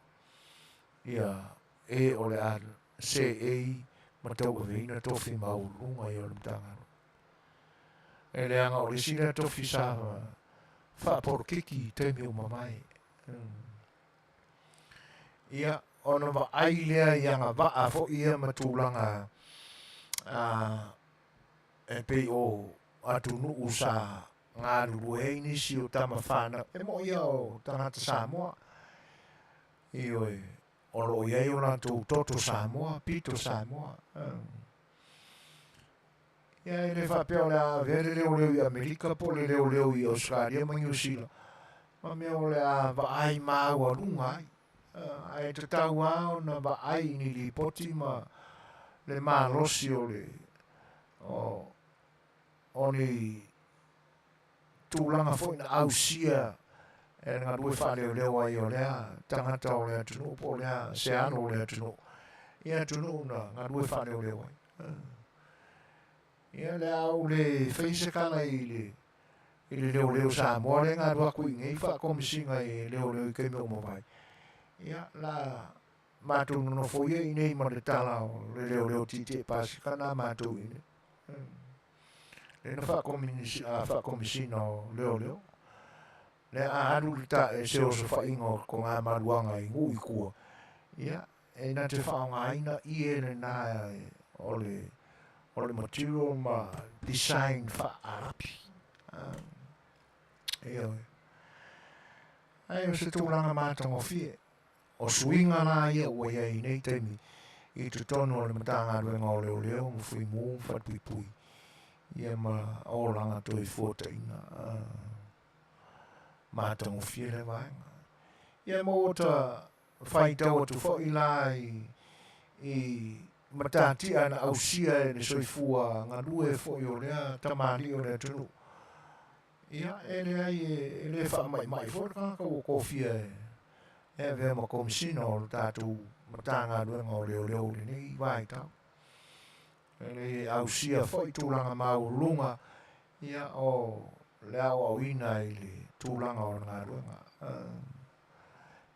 Ia e o le ar, se ei, ma tau aveina tofi maurunga i o le mtangaru. E le anga o le sina tofi sawa, wha porkiki te miu mamai. Ia, ona wa ailea i anga waa fo ia matulanga e pei o atunu usa ngā ruruhei nisi o tama whana. E mo ia o tangata Samoa. I oe, o lo iei o nātou toto Samoa, pito Samoa. Ia e le whapea o le a vere leo leo i Amerika, po le leo leo i Australia, ma New Zealand. Ma mea o le a vaai māua runga ai. Ai te tau ao na vaai ni li poti, ma le mā rosi o le o ni tūlanga fo ina ausia e ngā rue wha leo leo ai o lea, tangata o lea tunu, po lea se ano o lea tunu. Ia tunu na ngā rue wha leo leo ai. Ia lea au le whaisekala i le leo leo Samoa le ngā rua kui ngai wha komisinga i leo leo i kei meo mawai. Ia la mātou no foia i nei ma le tala o le leo leo titi e pasika nā mātou i nei. Le na wha komisina o leo leo. Le a anu li ta e se o se whaingo ko ngā maruanga i ngui kua. Ia, e na te whaonga aina i e le nā o le material ma design wha arapi. E oi. Ai o se tūranga mātango fie. O suinga la ia ua ia i nei temi. I tu tono o le matanga ruenga o leo leo, mu fui mu, whatpui pui. Ia ma o langa toi Fofogaina. Mātango fie le vaenga. Ia mo o ta whaitau atu fo i la i matati ana ausia e ne soifua ngā lue fo i o lea tamari o lea tunu. Ia e lea i le wha mai fo ka o kofia e vea ma komisina o tātou matanga ruenga o leo leo le nei vaitau. E le ausia fo i tūlanga maurunga ia o lea o awina i le tūlanga o ngā ruenga.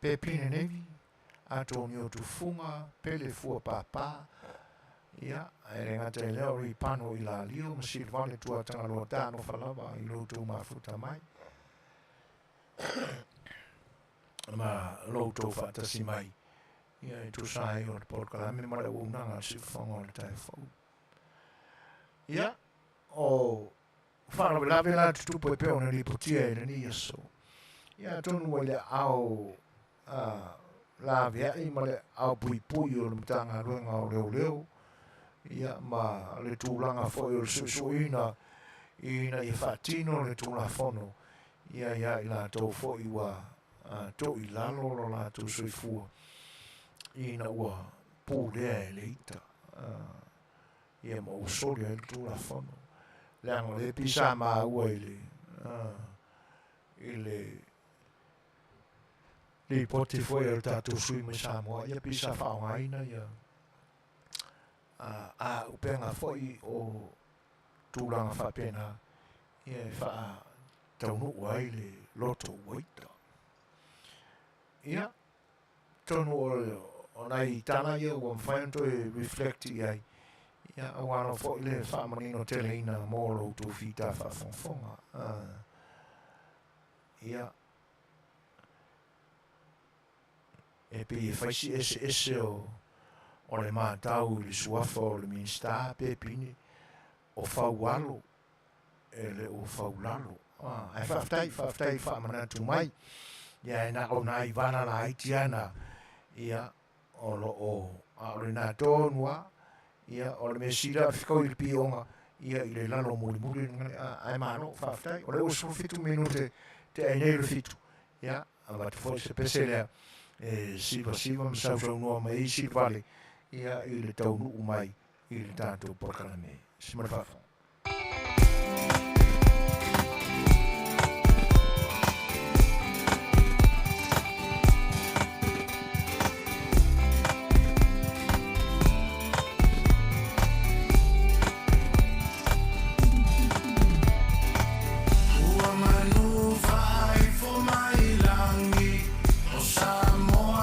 Pe pine nevi, Antonio Tufunga, pele fua papa, ia, e re ngata e leo i pano i la lio, ma si vale tua tanga loa tāno whalawa i loutou mafuta mai. Ma loutou whatasi mai, ia i tu sai o le porkalame, ma le unanga si whanga o le tai whau. Ia, o whalawe lawe la tutupo e peo na li potia e ni aso. Ia tonu e le au la vea i ma le au pui pui o le mtanga ruenga o leo leo. Ia ma le tūlanga foi o le susuina ina i whatino le tūlafono. Ia i la tau foi wa tau i lalo lo la tau soifua. Ina ua pūlea e leita. Ia ma usoli e le tūlafono. Le anga le pisa maa ua i le poti foi el tatu sui me Samoa ia pisa whaongaina ia a upenga foi o tūranga whapena ia wha taunu wai le loto waita. Ia, tonu o nei tana ia ua mwhainto e reflecti ai. Ia, awano fo le whamanino tele ina mōlo tō whita whafonfonga. Ia, e pe e whaisi ese o le mātau i le suafa o le minsta pepini o whaualo e le o whaulalo. Ai whaftai whamanatu mai. Ia e na o na i vana la haitiana ia o lo o a o le nā tōnua ia o le mesira whikau i le pionga ia i le lalo muli ai mano whaftai o le o fitu minute te ai nei le fitu ia a watu fo se pese lea e siva msau noa mai isi vale ia i le taunu umai i le tātou porkana me simana whafa. Samoa,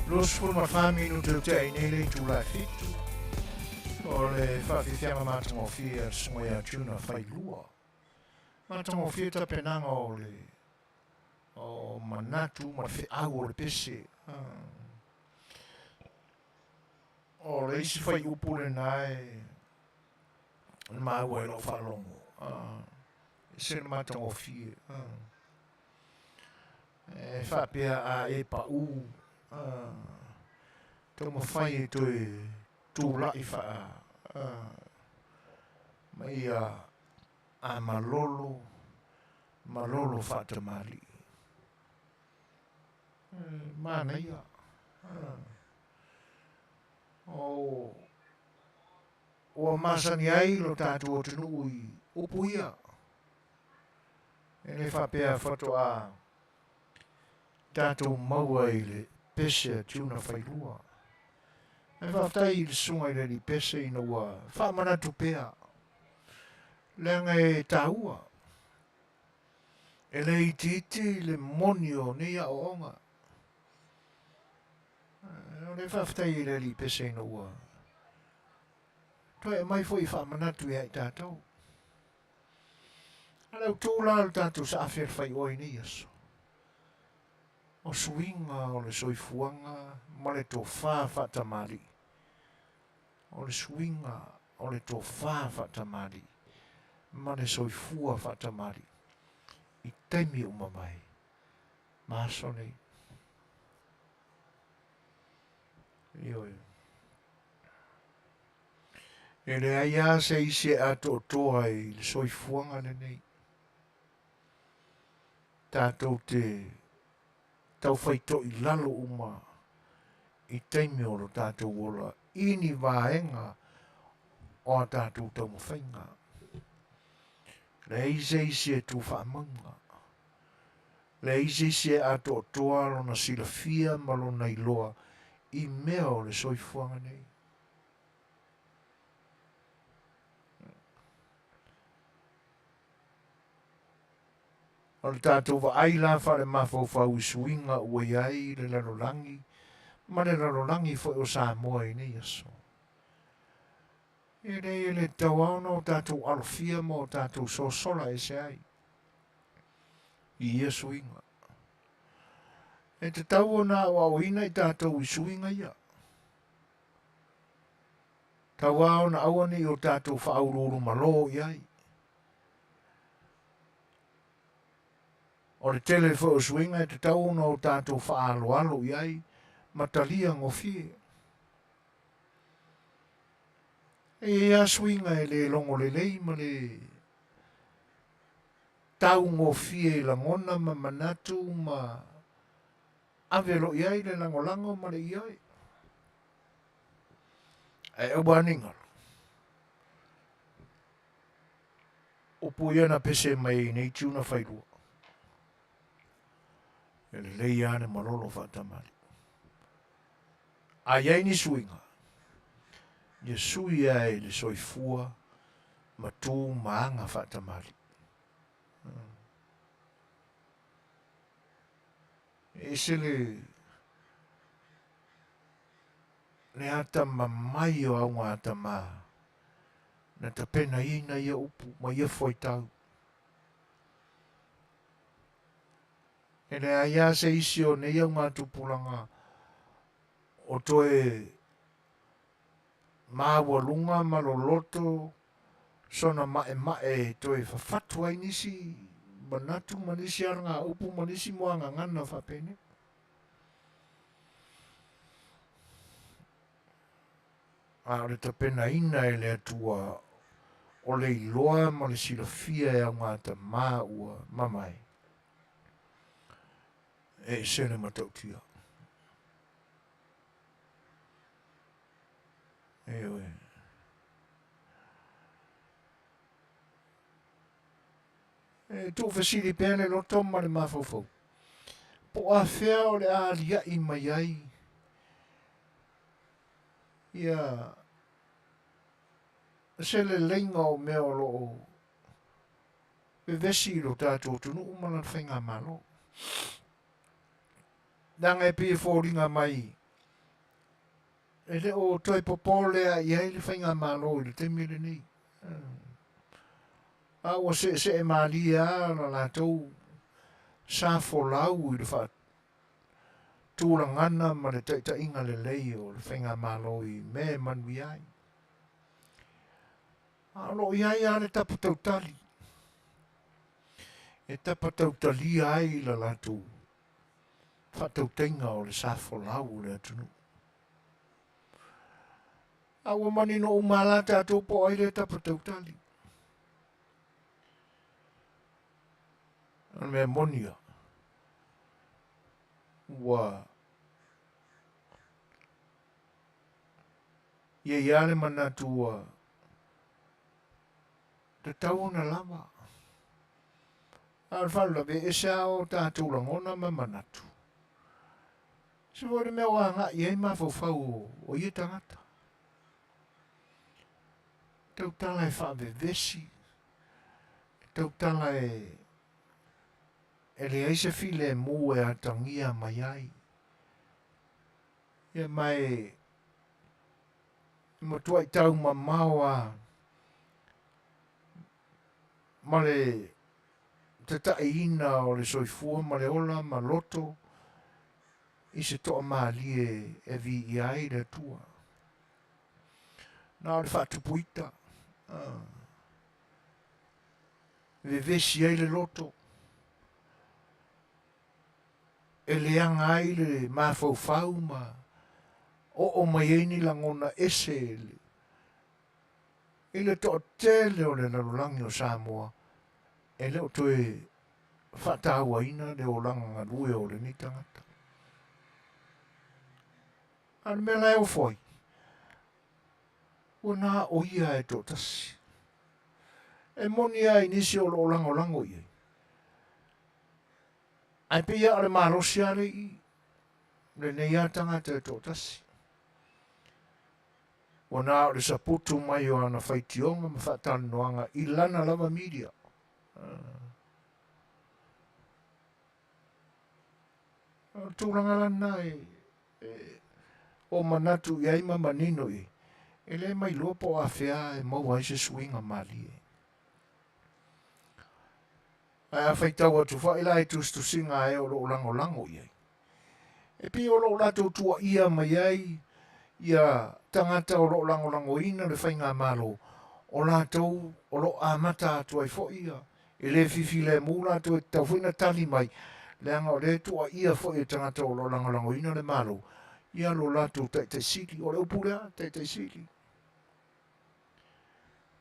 Los fulu mafami te te nele tu la fitu. O le whawhiwhianga matangofia sunga tuna whailua. Matangofia ta penanga o manatu ma au o le pese. O le isi whai upule nai ma ua lo whalongo. Se le matangofia. Whapea a e pa u. Tau mawhai e toi tūla i wha mai a malolo whatamari. Mana ia. O masani ai lo tātu o tunu i upu ia. E le whapea whato a tātu maua i le pese tuna whailua. E whaftai i le sunga i le ni pese ina ua whamanatu pea. Lenga e taua. E le iti le monio ni a onga. Le whaftai i le ni pese ina ua. Toi e mai fo i whamanatu i tātou. Alau tūla al tātou sa awhir whai oi ni aso. O suinga o le soifuanga ma le tō whatamari. O le suinga o le tō whatamari. Ma le soifua whatamari. I teimi umamai. Maso nei. Ioi. E le aia se isi a tō toa i le soifuanga le nei. Tātou te tau whaito i lalo uma i teimi o lo tātou wola ini vāenga o a tātou tau mawhainga. Le eise isi e tū whaamanga. Le eise isi e a tō toa lona sila fia malona i loa i mea o le soifuanga nei. O le tātou wa aila whare mawhau i suinga ua iai le larolangi, ma le larolangi fo o Samoa i nei aso. E le tauana o tātou alofia mo o tātou sosola e se ai. I ia suinga. E te tau na o auina i tātou i suinga ia. Tau au na auani o tātou whaururu malo i ai. O le tele fo o suinga e te tau na o tātou whaaloalo i ai. Matalia ngofie. E ia suinga e le longo le lei ma le tau ngofie la ngona ma manatu ma avelo i ai le langolango ma le i ai. E ubaninga. O puiana pese mai nei tiuna whairua. E le lei ane malolo whatamari. A iai ni suinga. Ia sui ai le soifua ma tū maanga whatamari. E se le ata mamai o au ngata ma na ta pena ina ia upu ma ia foi tau. E le aia se isi o ne ia ngatu pulanga o toe maua lunga maloloto sona mae toe whawhatu ai nisi manatu manisi aranga upu manisi moanga ngana whapene. A le ta pena ina e le atua o le iloa ma le silafia e ngata ua mamai. E sene matautia. Ewe. E tō whasiri pēne no tōma le mawhawhau. Po a whea o le a lia i mai ai. Ia se le lenga o mea o loo. Pe vesi lo tātou tunu umana whainga malo. Nanga e pia fōringa mai e le o toi popole a iai le whainga malo i le te mire ni. A o se e malia la lātou sa folau i le wha tūrangana ma le taita inga le lei o le whainga malo i me Manuia. A lo iai a le tapa tautali. E tapa tautali ai la lātou wha tautenga o le sa folau le atunu. A ua mani no umala tātou po ai le tapa tautali. An mea monia. Ua ia iale manatu ua te tau na lava. Al whalu lawe e sa o tātou langona ma manatu. Se vore mea wanga i ei mawhau o i tangata. Tau tala e whawe vesi. Tau tala e le aise file mu e atangia mai ai. Ia mai matua i tau ma maua ma le te taeina o le soifua ma le ola ma loto i se toa maalie e vi i ai le tua. Nā le whatupuita. Vevesi ai le loto. E le anga ai le mawhauwhau ma o mai eini langona ese ele. I le toa tele o le narulangi o Samoa. E leo toe whataua ina le o langa ngalue o le ni tangata. Ane me lai o foi. Ua nā o ia e tō tasi. E moni ai nisi o lo lango ia. Ai pe ia ale marosi ale i. Le nei a tangata e tō tasi. Ua nā o le saputu mai o ana whaitionga ma whatanu noanga i lana lava media. Tūranga lana o manatu i aima manino i. E le mai lopo a whea e maua i se swinga mali e. Ai a whaitau atu whaila e tustu singa e o lo lango i ai. E pi o lo lato tua ia mai ai ia tangata o lo lango ina le whainga malo o lato o lo amata atu ai fo ia. E le fifi le mula tu e tau whina tali mai le anga o le tua ia fo i tangata o lo lango ina le malo. Ia lo lato te sili o le upulea te sili.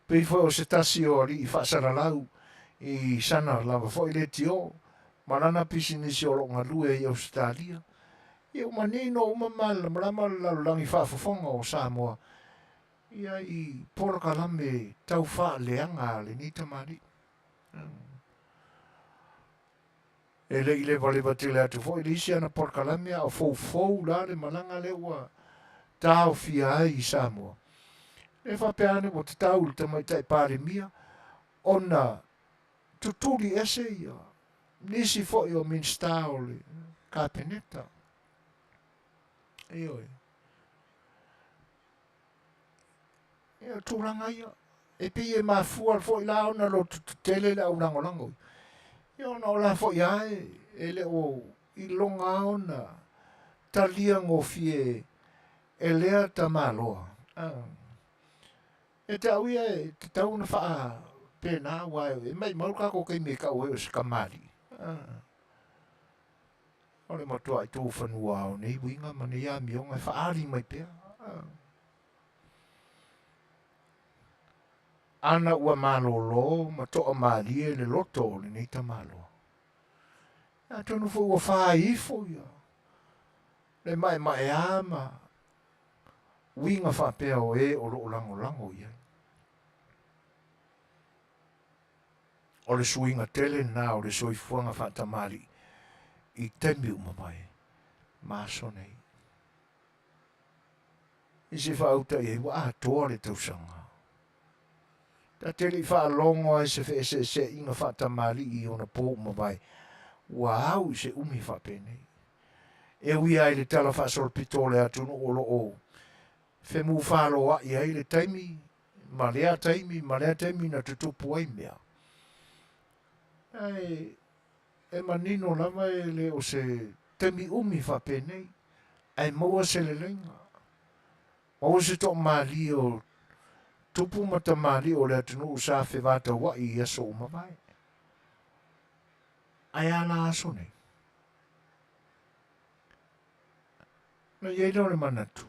Pei fo o se tasi o li i whaasara lau i sana lava fo i le tio. Marana pisi nisi o lo ngalue i Australia. Ia umanino umamala marama lalulangi whaafafonga o Samoa. Ia i porokalame tau wha leanga le ni tamari. E le ile vale batile atu fo i lisi ana porokalame a fou la le malanga le ua tau fia ai i Samoa. E whapeane o te tau le tamai tai pare mia ona tuturi ese ia. Nisi fo i o minsta o le kapeneta. Oi. Ia tūranga ia. E pi e mafua fo i la ona lo tele le au lango. Ia ona o la fo i ae. E le o i longa ona. Talia ngofie e lea ta maloa. E te au ia e te tau na faa pena wae. E mai maruka ko kei me ka ue o se kamari. Ole matua i tō whanua o nei winga ma nei a mionga e whaari mai pēr. Ana ua malolo ma toa malie le loto le nei ta malo. Ia tonu fo ua whaifo ia. Le mai ama. Winga whapea o e o lo lango ia. O le suinga tele na o le soifuanga whatamari. I tembi umamai. Maso nei. I se whauta i wa atoa le tausanga. Ta tele i whaalongo ai se inga whatamari i ona pō umamai. Wa au i se umi whapene. E ui ai le tala whaasol pitole atunu o lo o. Femu whāloa i ai le taimi, ma lea taimi na tutupu ai mea. Ai, e manino lava e le o se temi umi whapenei, ai maua se le lenga. Maua se to mali o tupu mata mali o le atunu usa fe vata wa i aso umawai. Ai ana aso nei. Na iei le manatu.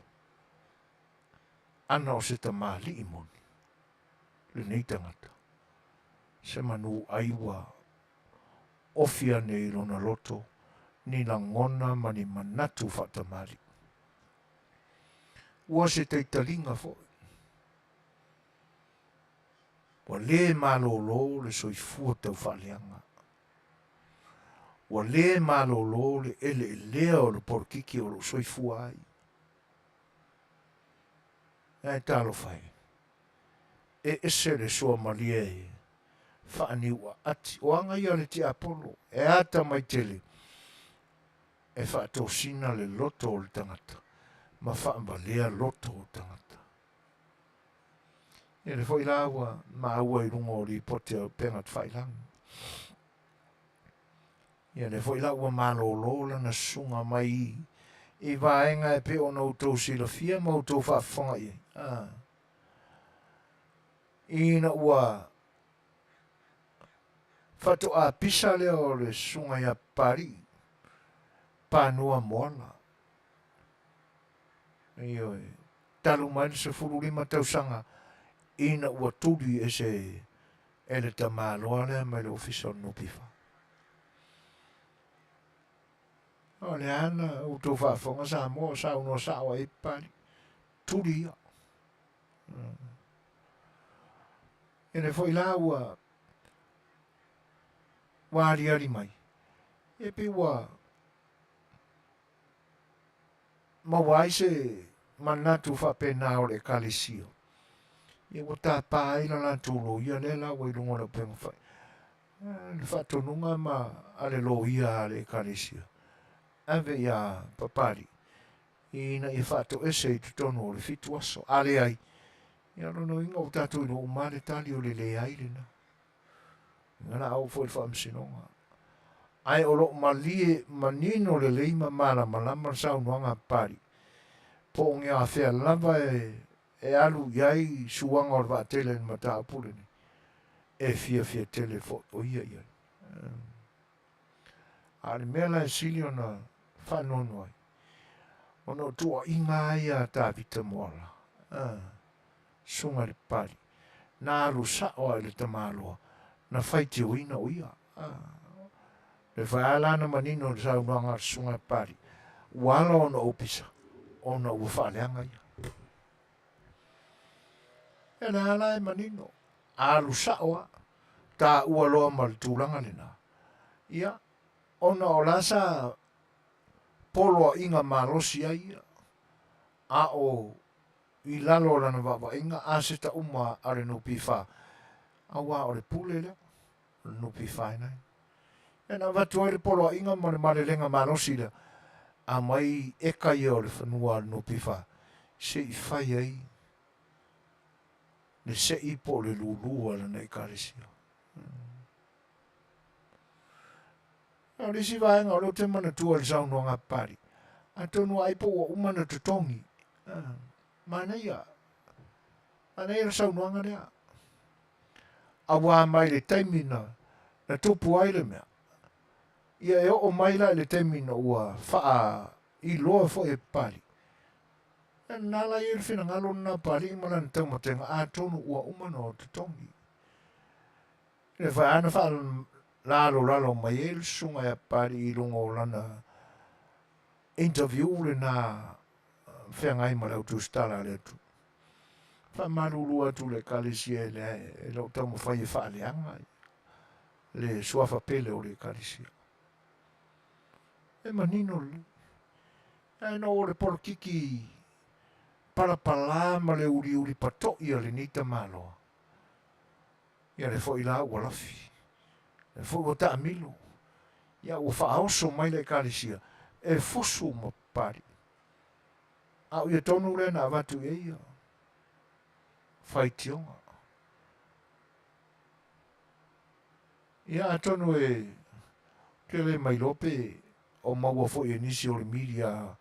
Ana o se ta mali i moni. Le nei tangata. Se manu aiwa ofia nei lona loto ni la ngona mani manatu fata mali. Ua se te talinga fo. Wa le malolo le soifua tau whaleanga. Wa le malolo le ele lea o le porkiki o lo soifua ai. Ai talo fai. E ese le soa malia e whaani ua ati. O anga ia le ti apolo. E ata mai tele. E whaato sina le loto o le tangata. Ma whaamba lea loto o tangata. E le foi lawa ma ua i rungo o li pote o pengat whailang. E le foi lawa malolo la na sunga mai i vaenga e pe o na utou sila fia ma utou whaafonga i. Ina ua whato a pisa lea o le sunga ia pari panua moana. Iyo e talu mai se furu lima tausanga ina ua tuli e se e le tamaloa lea mai le ofisa no pifa. O le ana utou whaafonga Samoa sa uno sawa e pari tuli ia. E le foi la ua wariari mai. E pe ua mawai se manatu whapena o le kalisio. E ua tā pāina la tūlo ia le la wai lungo le penga whai. Le whatonunga ma ale lo ia le kalisio. Ave ia papari. Ina i whato ese i tutono o le fitu aso. Ale ai. Ia rono inga o tātou ino umare tali o le ai na. Ngana au foi whaamsinonga. Ai o lo malie manino le leima mala malama sau nuanga pari. Po nge a fea lava e alu iai suanga o rwa tele ni mata apure ni. E fia tele fo o ia ia. Ale mela e sili ona whanono ai. Ono tua inga ia tā vita moala. Sunga le pari. Nā alu sao ai le tamaloa. Na whaiti o ina o ia. Le whaala na manino le sau nuanga sunga pari. Wala ona opisa. Ona ua whaaleanga ia. E na ala e manino. Alu sao ta ua loa maltulanga le na. Ia. Ona o lasa polo inga malosi ai ia. A o i lalo lana wawa inga aseta uma are no pifa. Awa o le pule le. No pifa nai. E na watu ai le polo inga mare lenga malosi le. A mai eka ia o le whanua no pifa. Se i whai ai. Le se i po le lulua lana i karesia. O le si vaenga o le te mana tua le sauno ngā pari. A tonu ai po ua umana tutongi. Mana ia. Mana ia le sauno ngā rea. A wā mai le taimina na tupu ai le mea. Ia e o mai la le taimina ua faa i loa fo e pari. E nala i le fina ngalo na pari mana na taumatenga a tonu ua umana o tutongi. Le vaana faa lalo mai e le sunga e pari i lungo lana interview le na whengai ma lau tu stala le tu. Fa marulu atu le kalisi e le lau tamu whai e wha le anga. Le suafa pele o le kalisi. E manino le. E no o le porkiki parapala ma le uri pato ia le nita maloa. Ia le fo ila ua lafi. E fo o ta amilo. Ia ua wha aoso mai le kalisia. E fosu ma pari. Au ia tonu le na avatu ia. Whaitionga. Ia atonu Tele mai lope o maua fo e nisi o le media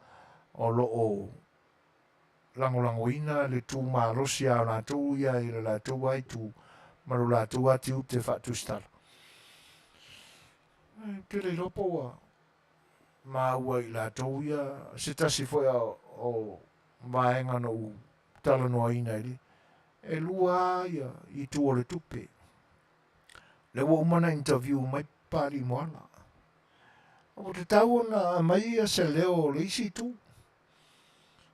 o loo lango ina le tu marosi a lātou ia i le lātou ai tu maru lātou ati u te whatu stara. Tele lopo wa maua i lātou ia se tasi fo o vaenga no u tala noa ina ili. E lua ia i tu o le tupe. Le wa umana interview mai pari moana. O te tau na mai a se leo le isi tu.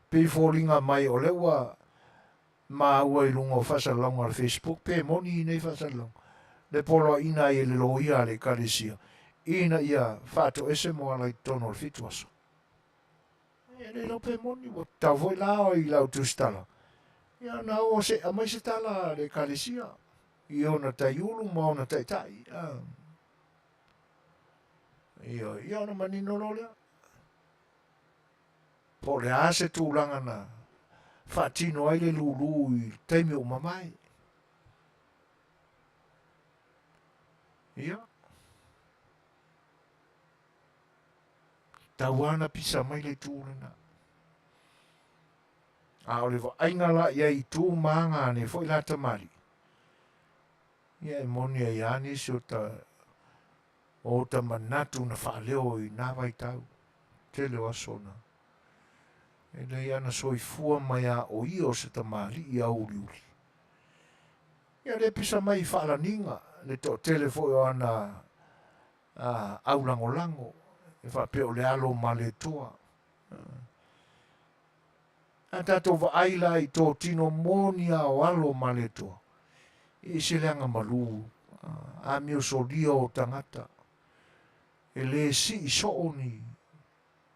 Pe fōringa mai o lewa ma ua i lunga o whasalonga le Facebook. Pe moni nei whasalonga. Le polo ina i le loia le karesia. Ina ia whato ese moa lai tono le fituasa. E le lo pe moni o tau voi lao i lau tustala. Ia na o se amai se tala le karesia. I ona tai ulu ma ona tai tai. Ia ona manino lo lea. Po le ase tūlanga na whaatino ai le lulu i teimi o mamai. Ia. Tawana pisa mai le tūlanga. A o le wa aingala ia i tū maanga ne fo i la tamari. Ia e moni ai ane si o ta manatu na whaaleo i nāwai tau. Tele o asona. E nei ana soifua mai a o i o se tamari i a uri uri. Ia le pisa mai i whaalaninga, le to telefo o ana au lango lango, e whapeo le alo ma le toa. A tato wa aila i tō tino moni a o alo ma le toa. I se leanga malu, a mio solia o tangata. E le si i sooni,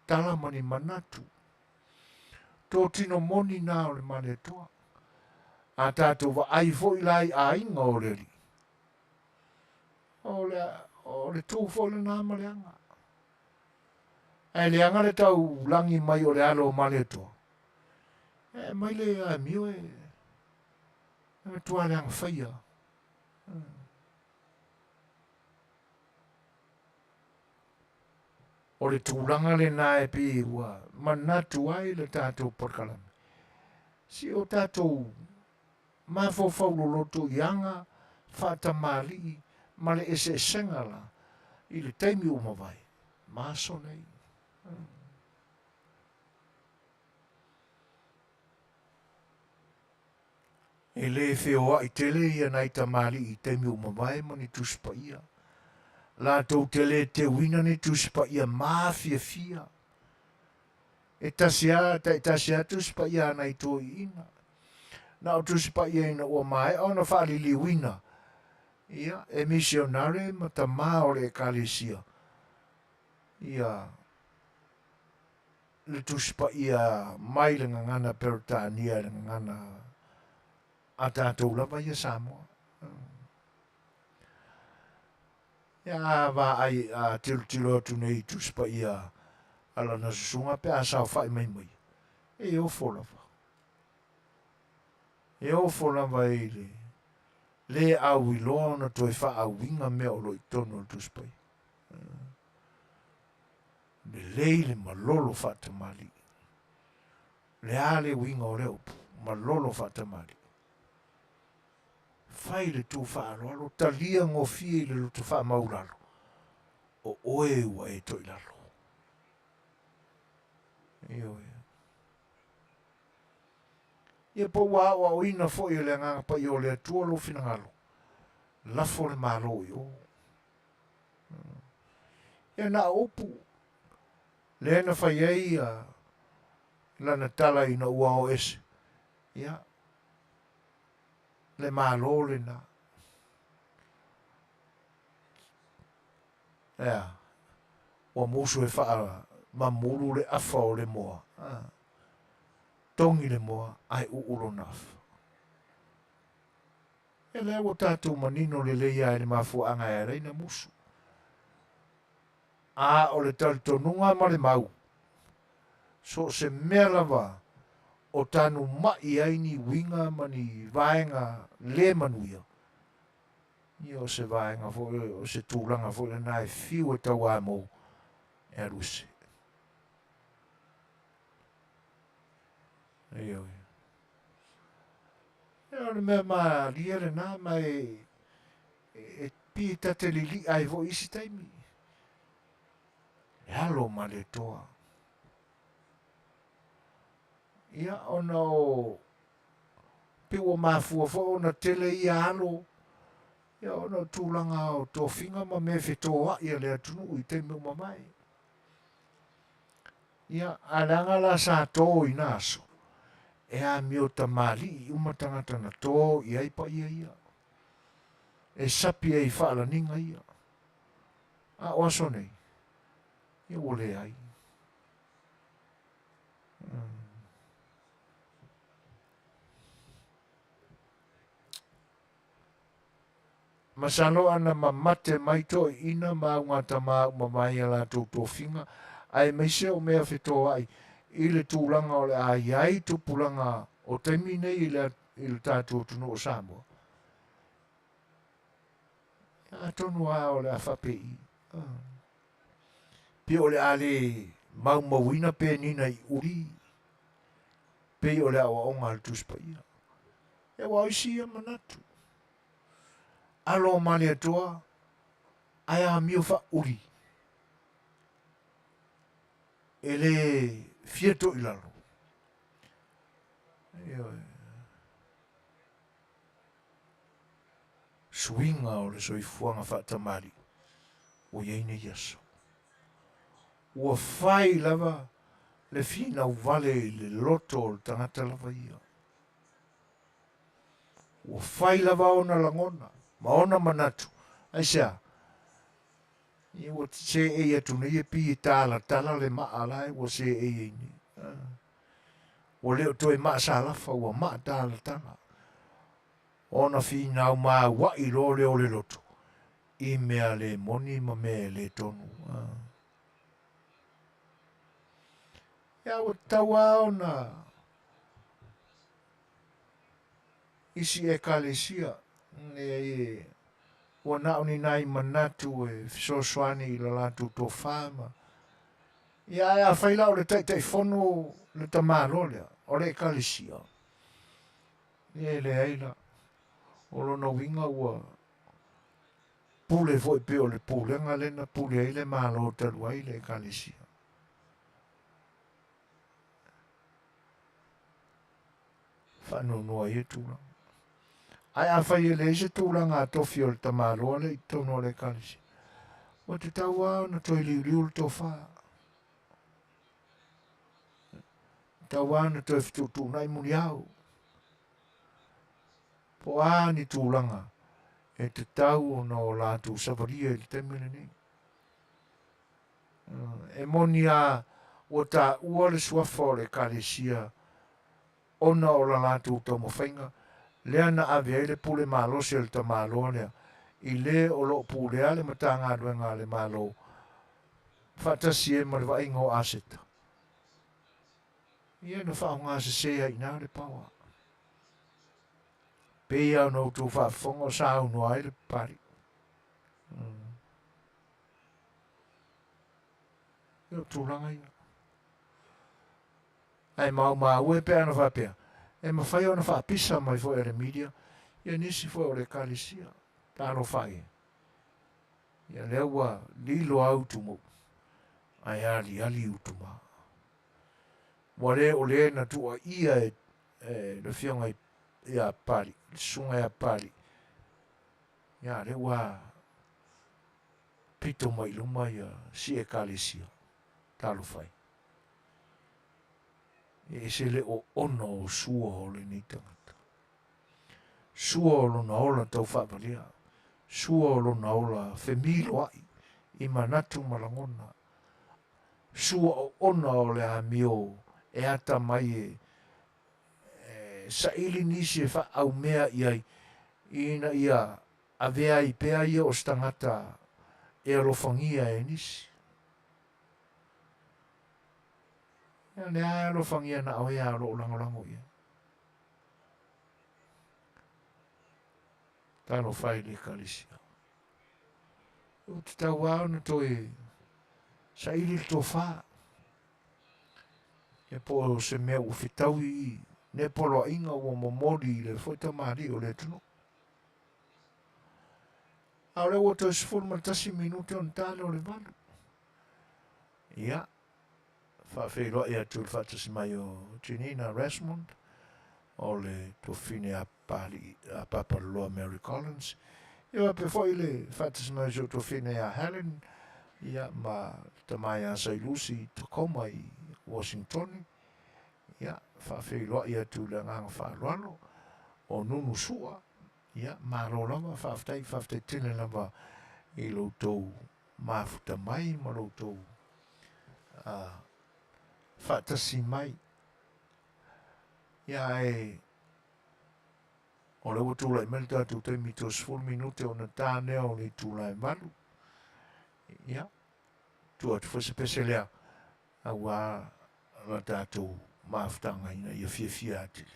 talamani manatu. Tō tino moni nā o le mane toa. A tātou wa ai fo i lai a inga o le li. O le tū fo le nā maleanga. E le anga le tau langi mai o le alo o mane toa. E mai le a mio e me tua le anga whaia. O le tūlanga le nā e pi ua manatu ai le tātou porkalami. Si o tātou mafofaulo loto i anga whātamari ma le ese sengala i le teimi umawai. Māso nei. E le Fai'oa i tele ia nai tamari i teimi umawai mani tuspa ia. La tau tele te wina ni tuspa ia Afiafi. E tasia tuspa ia nai tō i ina. Na o tuspa ia ina ua mai, o na whaali li wina. Ia, e misionare ma ta maa o le kalesia. Ia, le tuspa ia mai le ngangana perutania le ngangana a tātou lava ia Samoa. Ia va ai a tilo atu nei tuspa ia ala na susunga pe a sao whai mai mai. E o folava. E o folava e le au i loa na toi wha au winga mea o loi tono tuspa ia. Le leile malolo whatamali. Le ale winga o leo malolo whatamali. Fai le tu whaaro, talia ngofie le lutu wha mauraro. O oe ua e toi lalo. Io e. Ia po wa o ina fo i le nganga pa i o le atua lo fina ngalo. Lafo le malo i o. Ia na opu. Le na fai ei lana tala ina ua o ese. Ia. Le malo le na. Ia. Ua musu e wha mamuru le afa o le moa. Tongi le moa ai uuro naf. E le o tātou manino le leia e le mafu anga e reina musu. A o le talitonunga ma le mau. So se mea lava o tanu mai ai ni winga ma ni vaenga le manuia. Ia o se vaenga fo o se tūlanga fo le nai fiu e tau a mo e aruse. Ia oi. Ia le mea ma lia le nā ma e pi ta te lili ai vo isi taimi. E halo ma le toa. Ia ona o pe o mafua fo ona tele ia halo. Ia ona tūlanga o tō whinga ma me whetoa ia le atunu i te mua mai. Ia alanga la sa tō i naso. E a mio ta mali i umatangata na tō i ai pa ia. E sapi e i whaala ninga ia. A oaso nei. Ia ole ai. Masalo ana mamate mai to ina ma ngata ma mai ala to whinga. Ai meise o mea whetoa ai. I le tūlanga o le ai tu pulanga o teimi nei i le tātou tunu o Samoa. A tonu a o le a whapei. Pe o le ale maumawina pe nina i uri. Pe o le awa onga le tuspaia. E waisi ia manatu. Alo mani atoa. Ai a mio wha uri. E le fieto i lalo. Swinga o le soifuanga whaatamari. O yeine yaso. Ua whai lava le fina u vale le loto o le tangata lava ia. Ua whai lava ona langona. Ma ona manatu. Aisea. Ua se e atu nei e pi i tala le maa lai. Ua se e ni. Ua leo toi maa salafa. Ua maa tala tanga. Ona fina u maa wa i lo leo le loto. I mea le moni ma mea le tonu. Ia o taua ona isi e kalesia. E ua nauni nai manatu e fisosoani i la latu tō whama. Ia a whaila o le tai whono le tamaro lea. O le e kalesia. Ia le aila. O lona winga ua pule foi pe o le pule ngalena pule ai le malo talu ai le kalesia. Whanu noa i tūlanga. Ai a whai e le se tūlanga a tofi o le tamaro le i tono le kalesia. Wa te taua na toi liu le tō wha. Taua na toi fitu nai muni au. Po a ni tūlanga. E te tau no lātu savaria i te mene nei. E moni a o ta ua le suafa o le kalesia ona o la lātu tomo whainga lea na avea le pule malo se le ta malo lea i le o lo pule ale matanga aduenga le malo fatasi e marwa ingo aseta. Ia na whaonga se sea ina le pawa. Pea no tu whaafonga sa unu ai le pari. Ia tūlanga ia. Ai mau ue pea na whapea. E mawhai o na whaapisa mai fo e le media. Ia nisi fo o le kalesia. Tāno whai. Ia lewa lilo au tumu. Ai ali utuma. Wale o le na tua ia le fionga ia pari. Sunga ia pari. Ia lewa pito mai luma ia si e kalesia. Tālo whai. E se le o ono o sua o le ni tangata. Sua o lona ola tau whaparia. Sua o lona ola whemilo ai. I manatu malangona. Sua o ona o le amio e ata mai sa ili nisi e wha au mea iai. Ina ia avea i pea ia o stangata e alofangia e nisi. Ne ai lo fangia na o ia lo lango ia. Talo fai le kalisia. O te tau au na toi sa ili to fa. E po se mea u fitau i ne polo inga o momori le foi tamari o le tunu. Au le o to se forma tasi minute on tale o le valu. Ia. Fa feilo ia tu fa tasi mai o Janina Resmond. O le to fine a pali a papa lo Mary Collins. Ia pe foi le fa tasi mai o to fine a Helen. Ia ma tamai a Sai Lucy Tacoma i Washington. Ia fa feilo ia tu le ngang fa loalo. O nunu sua. Ia ma lo lama fa ftai tine lama i lo tou mafuta mai ma lo tou fa tasi mai. Ia e o le watu lai melta tu te mito sful minute o na tāne o ni tu lai malu. Ia tu atu fose peselea a wā la tātou mafutanga ina ia fia atili.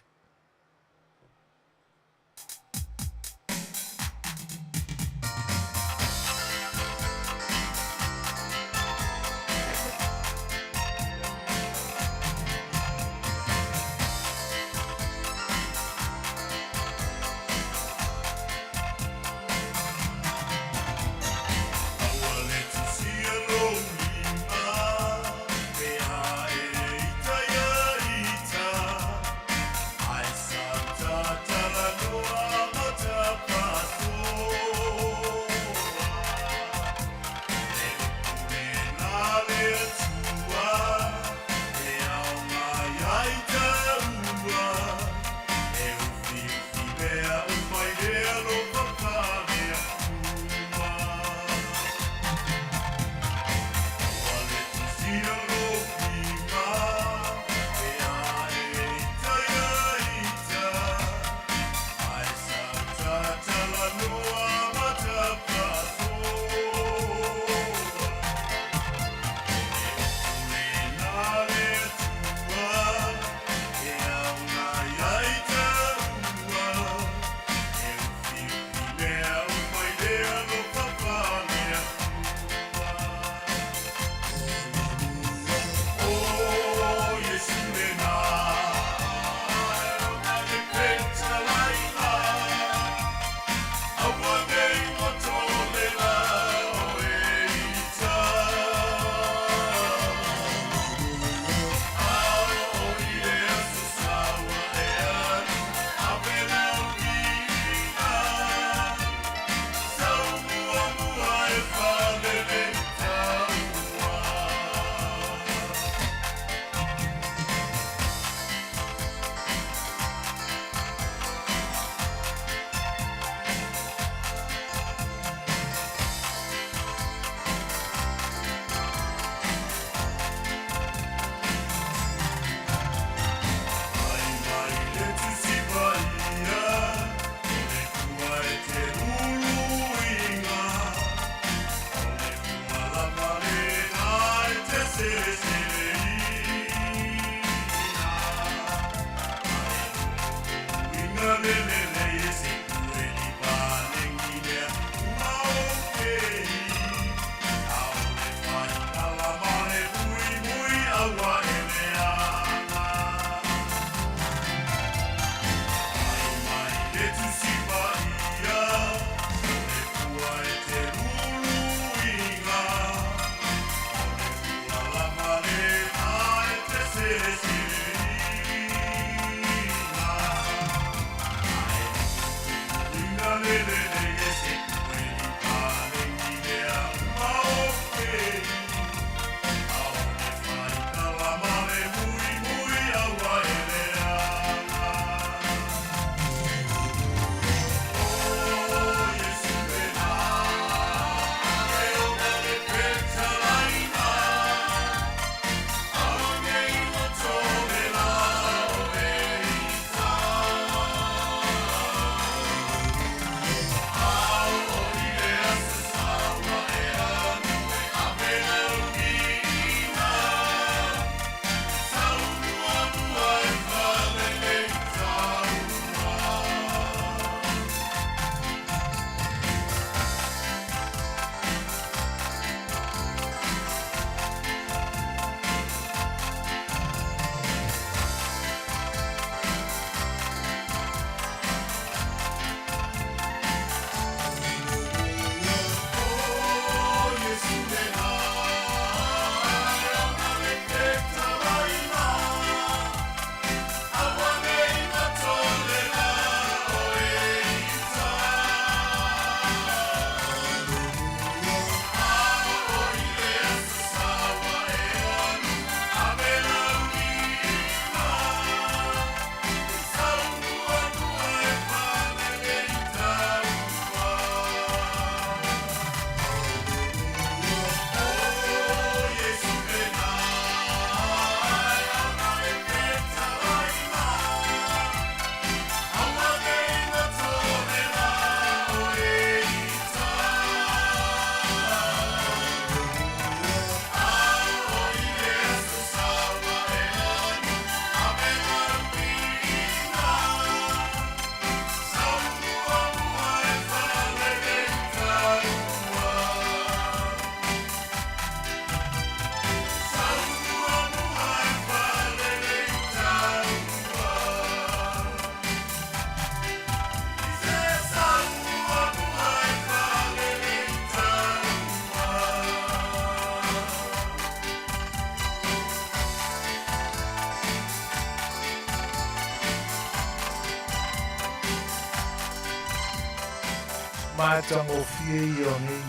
Mātango fie I o nei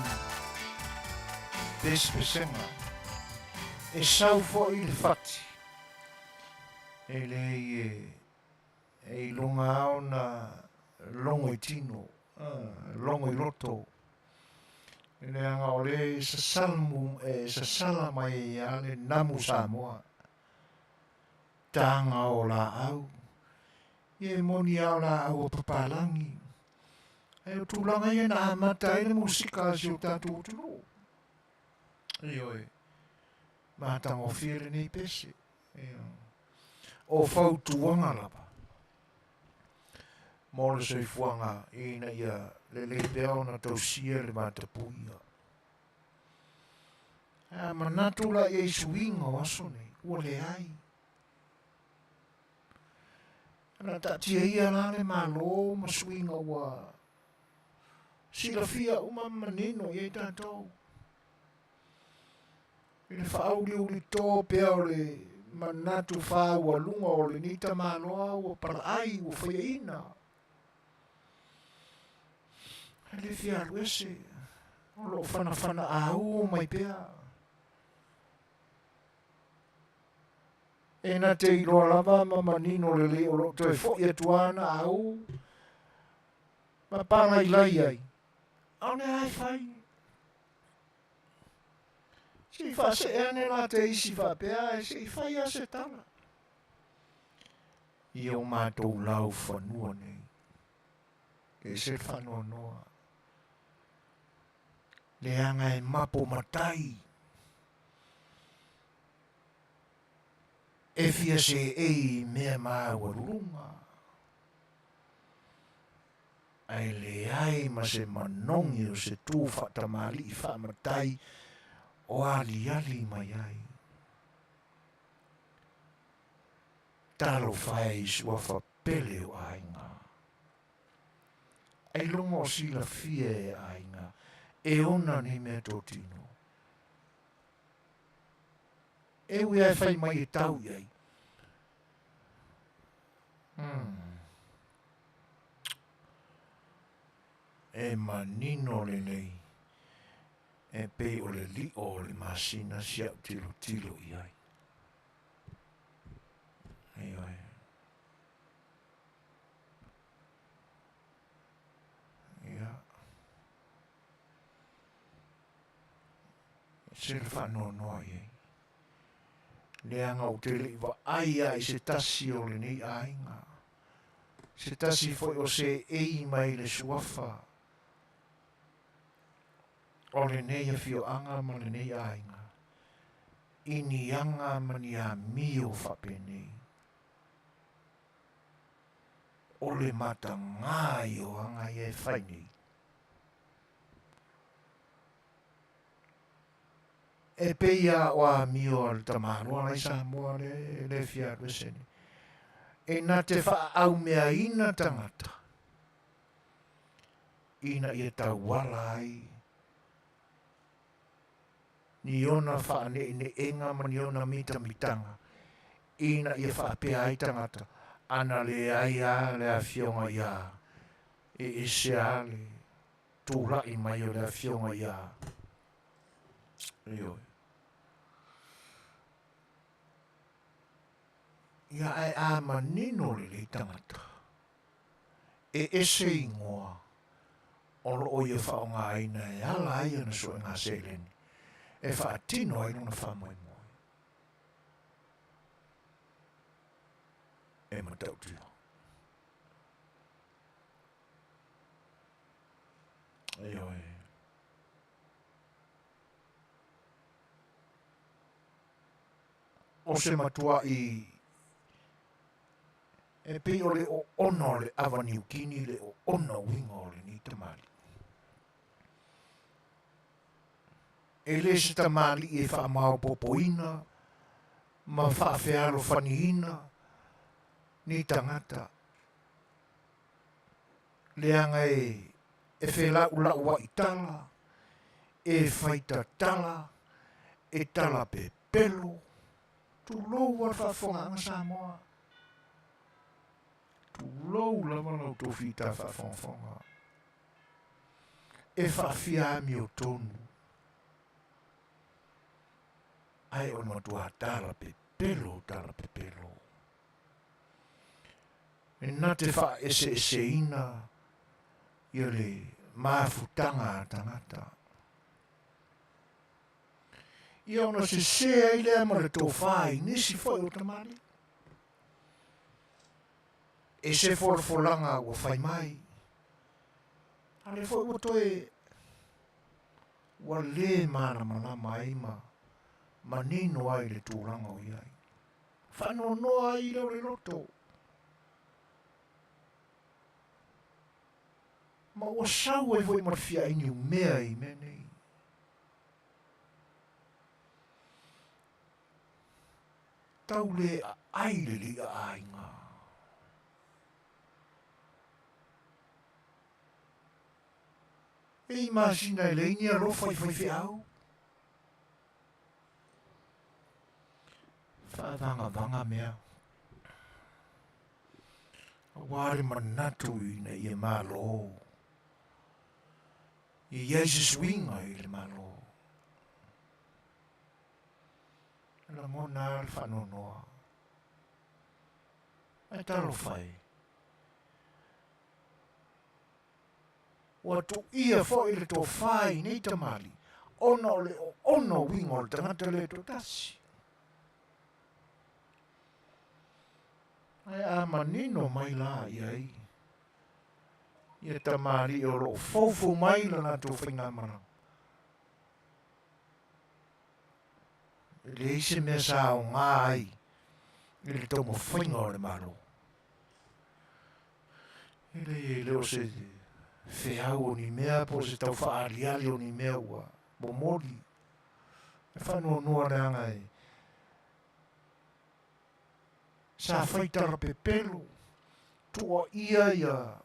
pespesenga. E sau fo I le fati. E le e lunga au na longo I tino. Longo I loto. E le anga o le sa salmu e sa sala mai a le namu Samoa. Tanga o la au. Ie moni au la au o papalangi. E o tūlanga I na amata I le musika si o tātou tulu. Ioi. Mātango whiere nei pese. O whautuanga lapa. Mōle sei fuanga ina ia le peo na tau sia le mātapuia. Manatu la I suinga o aso nei. Ua le ai. Ana tatia ia la le malo ma suinga ua. Sila fia uma manino I tātou. I le whauri o le tō pea o le manatu whāua lunga o le nita maloa o paraai o whaiaina. Le fia luese. O lo whana au mai pea. E na te iloa lava ma manino le le o lo toi fo ia tuana au. Ma pāna I lai ai. Au ne ai whai. Si fa se ene la te isi fa pea e si fa ia se tala. I o mātou lau whanua nei. E se whanua noa. Le anga e mapo matai. E fia se ei mea maa warunga. Ai le ai ma se manongi o se tū whatamali I whamatai o ali mai ai. Talo whai sua whapele o ainga. Ai longa o sila fia e ainga. E ona ni mea tōtino. E ui ai whai mai e tau iai. E manino le nei. E pe o le li o le masina siau tilo iai. E oi. Ia. Se le whanau noa iai. Le anga o tele iwa ai se tasi o le nei ainga. Se tasi foi o se ei mai le suafa. O le nei a fio anga ma le nei ainga. Ini anga mani a mio whapene. O le mata ngai o anga e whaini. E peia o a mio al tamarua lai Samoa le fia reseni. E na te wha au mea ina tangata. Ina I tau wala ai. Ni ona wha ne enga ma ni ona mita mitanga. Ina I wha pea ai tangata. Ana le ai a le a fionga ia. E se a le tūra I mai o le a fionga ia. Ioi. Ia ai a manino le tangata. E ese ingoa. Olo o ia whaonga aina e ala ai ana so ngā seleni. E whaatino ai nuna whamai moi. E matautia. Ioi. O se matua I e pe o le o ono le avani ukini le o ono winga o le ni tamali. E le se tamali e wha mao popoina, ma wha whiaro whanihina, ni tangata. Le anga e whela ula ua I tala, e whaita tala, e tala pe pelo, tu lou wa whafonga anga Samoa. Tu lou lava lau tō whita whafonga. e whaafiami o tonu. Ai o matua tara pe pelo. E nā te wha ese ina i le mafutanga tangata. I ona se sea i lea ma le tō whai, nisi whai o tamari. E se wholafolanga ua whai mai. A le whai o toe ua le mana mana mai ma nino ai le tūranga o iai. Whano noa i leo le loto. Ma ua sau e voi marfia ini u mea i menei. Tau le ai le li a ainga. E masina e le ini a rofa i whai whiau. Whaavanga mea. Wāre manatu i na i e malo. I Jesus winga i le malo. La ngona al whanonoa. Ai talo whai. Wa tu ia fo i le tō whai nei tamali. Ono winga o le tangata le tō tasi. Ai a manino mai la iai. Ia tamari o lo fofo mai la na tō whaingamana. Le ise mea sa o ngā ai. I le tō mo whainga o le maro. I le o se whiau o ni mea po se tau whaariali o ni mea ua. Momori. E whanua noa reanga e. Sa whaitara pe pelo. Tua ia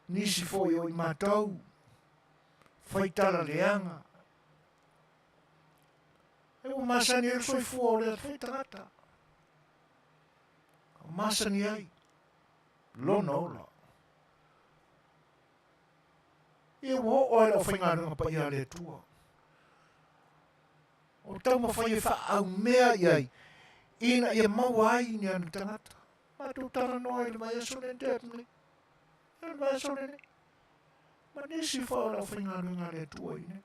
nisi foi o i mātau. Whaitara leanga. E o masani e soi fua o lea whaitangata. O masani ai. Lona ola. E o oe la whaingaranga pa ia le tua. O tau ma whai e wha au mea iai. Ina ia maua ai ni anu tangata. Matu tara noa ili mai asone ndepni. Ili mai asone ne. Ma nisi whao la whaingaranga le tua ine.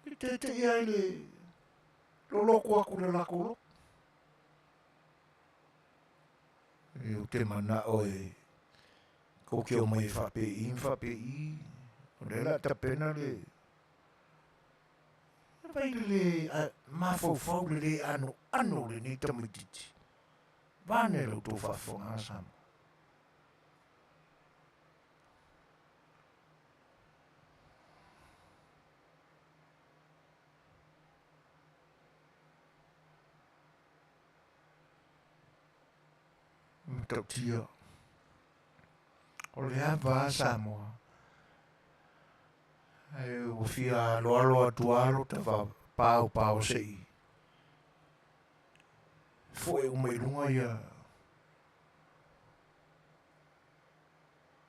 I te ia ile lo loko aku le lako. E o te mana oe. Ko ke o mai whape i. O le la tapena le. Vai le mafau le ano le ni tamititi. Vane lo to whafonga sama. Mtautia. O le hapa Samoa. Ai o fia loalo atuaro ta pau sei. Foi uma ilunga ia.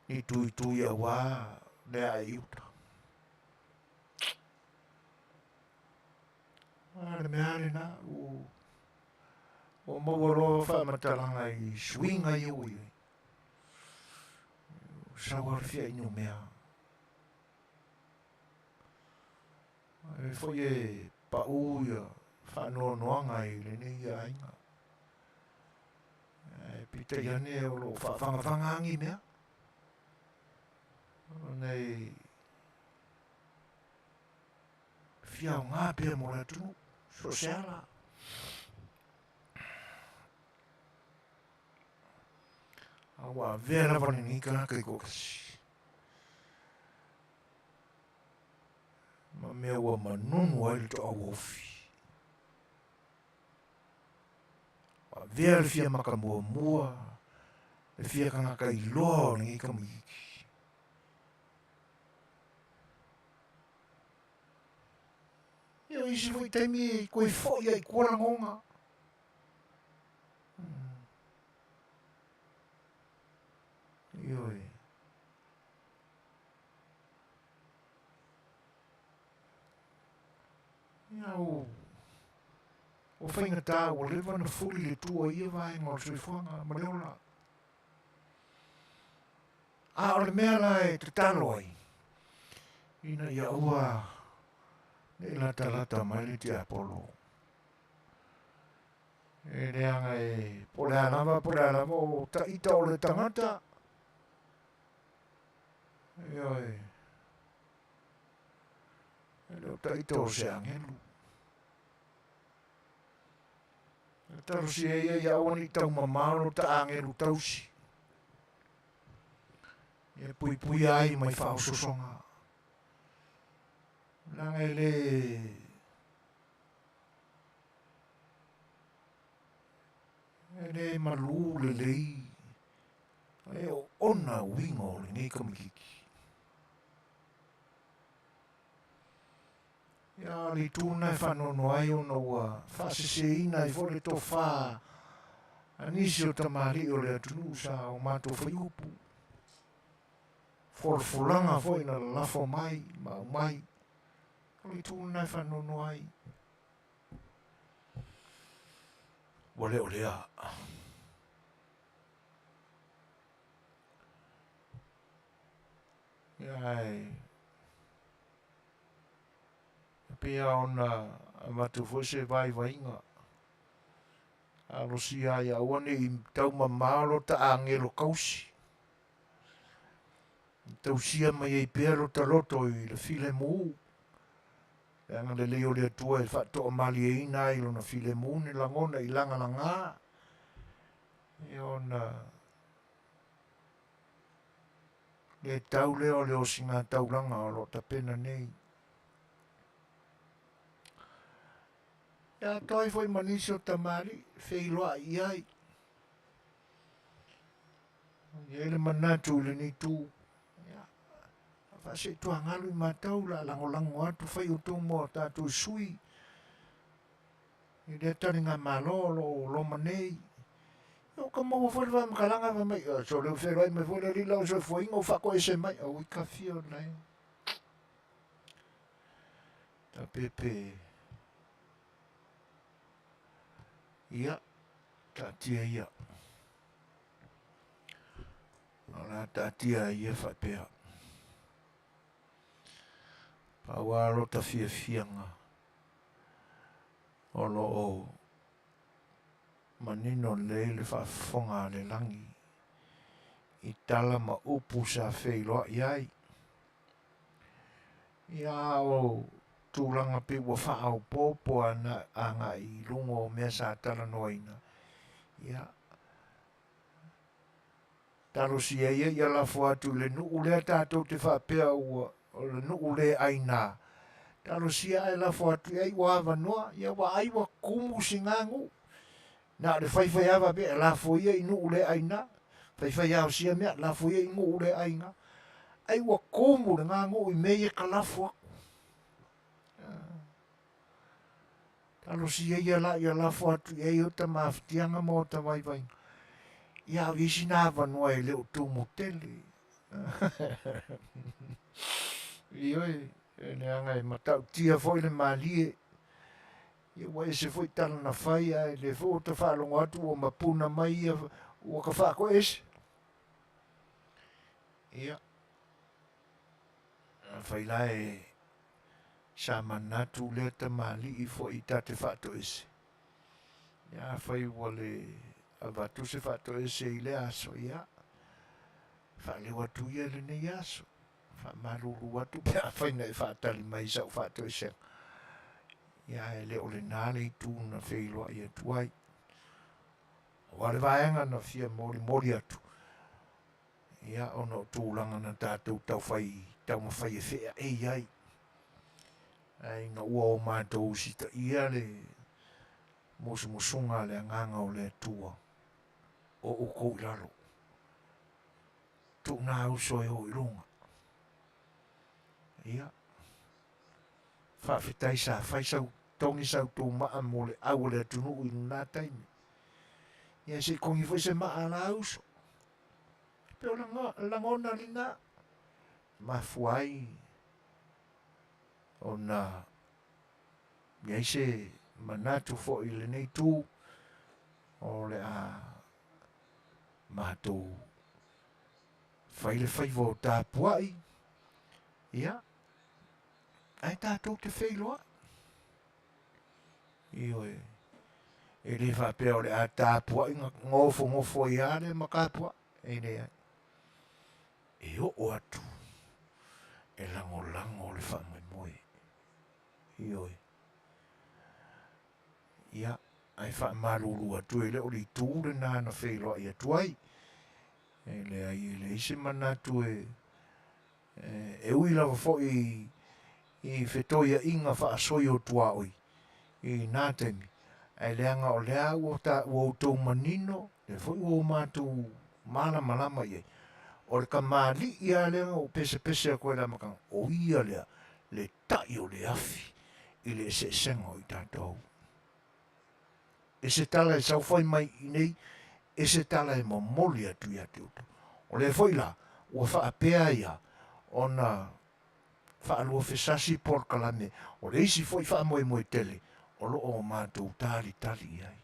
I tu ia wa le ai uta. Ale me ale na o mawaro fa matalanga i swinga i ui. Sawar fia inu mea. Foi e pau ia whanoanoanga i le ni ia inga. Pita iane o lo whangafangangi mea. Nei fiau ngā pia mo le tunu. Sosiala. Awa vera vani nika kai kokasi. Ma mea ua manunu ai le to awofi. Wa vea le fia maka mua. Le fia kangaka i loa o ni ika miki. Ia isi voi taimi koe fo ia i kora ngonga. Ioi. Ia o whaingatā o lewa na furi le tua ia vai ngā soifuanga ma leo la. A o le mea la e te talo ai. Ina ia ua ne la talata mai le te Apollo. E reanga e pole alama o taita o le tangata. Ioi. E leo taita o se angelu. E taro si e ia wani tau mamaro ta angelu tausi. E pui pui ai mai whao sosonga. Nanga ele malu le lei. E ona wingo le nei kamikiki. Ia li tūna e whanono ai ona ua whaseseina i fore tō whā. Anisi o tamari o le atunu sa o mātou whaiupu. Forfulanga foi na lafo mai, mai. Li tūna e whanono ai. Wale o lea. Iai. Pea ona matu fose vai vainga. Alo si ai awane i tau mamalo ta angelo kausi. Tau sia mai ei pero ta loto i le file mu. Anga le leo le tua e whato o mali e ina i lona file mu ni langona i langa langa. E ona le tau leo leo singa tau langa o lo ta pena nei. Ia toi foi manisi o tamari, Fai'oa i ai. Ia le manatu le ni tu. Ia. Fase tu angalu i matau la lango atu fai o tu mo tatu sui. I le tari ngā malo lo manei. Ia ka mau foi va makalanga va mai. So le Fai'oa i me foi le lila o so foi ingo whako e se mai. Au i ka fio nei. Ta pepe. Ia, tatia ia. Ala tatia ia whapea. Pawaro ta fianga. Olo o manino le whafonga le langi. I tala ma upu sa Fai'oa iai. Ia o tūranga pe wa whaau pōpo ana anga i lungo o mea sa tala noina. Ia. Talo si ia ia la fuatu le nuu lea tātou te whapea ua o le nuu le aina. Talo si ia la fuatu ia wa avanoa. Ia wa aiwa kumu singangu. Na le whaiwhai awa pe la fuia i nuu le aina. Whaiwhai au sia mea la fuia i nuu le aina. Aiwa kumu le ngangu i mea ka la fuaku. Talo si ia la fuatu ia o ta maftianga mo ta vai. Ia visi na vanua e leo tumu Tele. Ioi, ne anga e matau tia foi le malie. Ia wai se foi tala na whai ai le fo ta whalongo atu o mapuna mai ia o ka whako ese. Ia. Whai lai sa manatu le ta mali i fo i tate whato ese. Ia whai wale avatu se whato ese i le aso ia. Whale watu ia le nei aso. Whamaruru watu pia whai nei whatali mai sau whato ese. Ia e leo le nale i tūna Fai'oa i atuai. Wale vaenga na fia mori atu. Ia ono tūlanga na tātou tau whai, tau mawhai e whea e iai. Ai nga ua o mātou sita ia le musunga le anganga o le tua. O uko i lalo. Tu nā uso e o i runga. Ia. Whawhetai sa whai sau tongi sau tō maa mo le au le atunu i nā taimi. Ia se kongi whai se maa la uso. Peo langona li ngā. Mafuai o nā Ia se manatu fo i le nei tū o le a mātou whaile whaivo tāpuai. Ia, ai tātou te whailoa. Io e le whapea o le a tāpuai ngofo i are makapua. E le ai. E o atu. E lango le whamai moe. Io e. Ia, ai whamaruru atu e le o li tūre nāna whailoa i atuai. E le ai e le ise manatu e ui lava fo i whetoia inga whaasoi o tuaoi i nātemi. Ai leanga o lea ua tau manino, le fo i o mātou malama i. O le ka mali i a leanga o pese a koe la makanga. O ia lea, le tai o le afi i le se senga o i tātou. E se tala e sau fai mai i nei, e se tala e momoli atu i atu. O le foi la, ua whaapea ia, o na whaalua whesasi por kalame, o le isi foi whaamoe tele, o lo o mātou tali ai.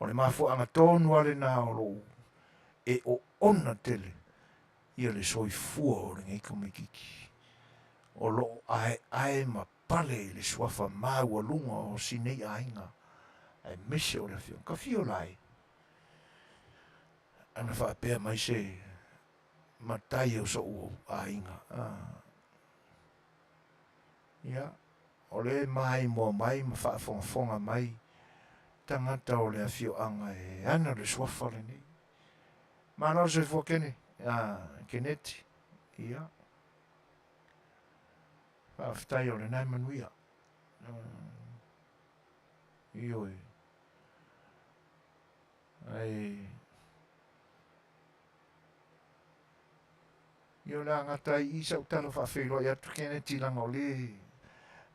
O le mafo anga tonu ale nā o lo, e o ona tele, ia le soi fua o le ngai kamikiki. O lo ae ma pale le suafa mau lunga o sinei ainga, ai mese o le fio, ka fio lai. Ana whaapea mai se matai o so o ainga. Ia, o le mai mo mai ma whaafonga mai, tangata o le afio anga e ana le suafa le nei. Mana se fo kene, keneti, ia. Whaaftai o le nai manuia. Io e. Ai. Io la ngata i isa utalo whaafeilo i atu keneti langa o le.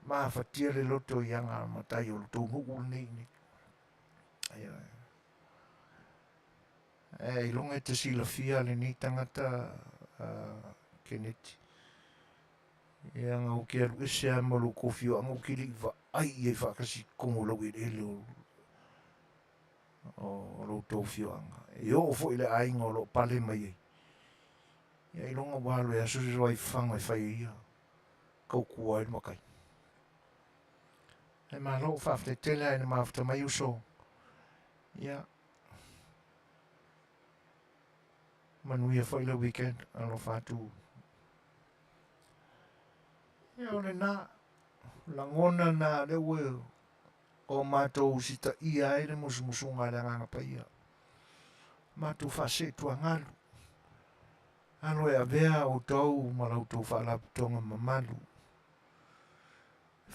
Maa whatia le loto i anga matai o loto nguku nei ni. Ai ai. I longa e te sila fia le ni tangata keneti. I anga o kia lu ese a malu kofio anga o kiri wa ai e whakasi kongo lau i ele o loto fio anga. I o fo i le ainga o lo pale mai e. Ia I longa walo e asu se wai whanga e whai ia. Kau kua e makai. E maa lo whafte tele e maa whafte mai uso. Ia. Manuia whai le weekend. Alo whatu. Ia ole nā. Langona nā le ue. O mātou sita ia e le musunga le nganga pa ia. Mātou whase tua ngalu. Alo e avea o tau marautou whaalaputonga mamalu.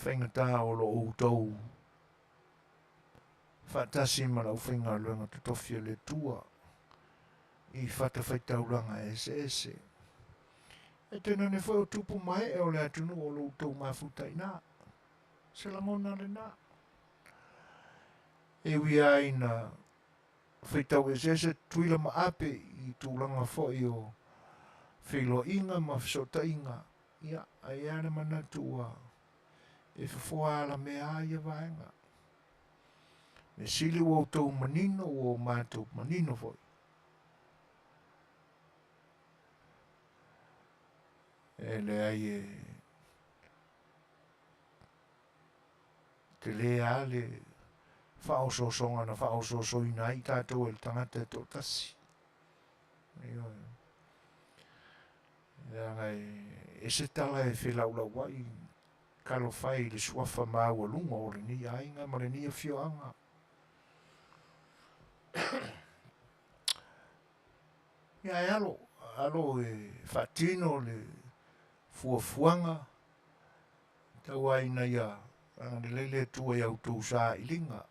Whaingata o lo o tau. Whaatasi marau whainga luenga tutofia le tua. I whaitawhaitauranga ese. E tena ne whai o tupu mai e o le atunu o lo tau mafuta ina. Se langona le na. E wia ina whaitau ese tuila maape I tūlanga whai o Whilo inga ma fsota inga. Ia, ai ana manatua. E whawha la mea ia vaenga. Me sili o tau manino o mātou manino foi. E le ai e Tele a le whaososonga na whaososoina I tātou e tangata e tō tasi. Ia, ngai e se tala e whelaulau wai kalo whai le suafa māua lunga o le ni ainga ma le ni a whioanga. Ia e alo e whatino le fuafuanga tau aina ia le leile tua iau tū sā ilinga.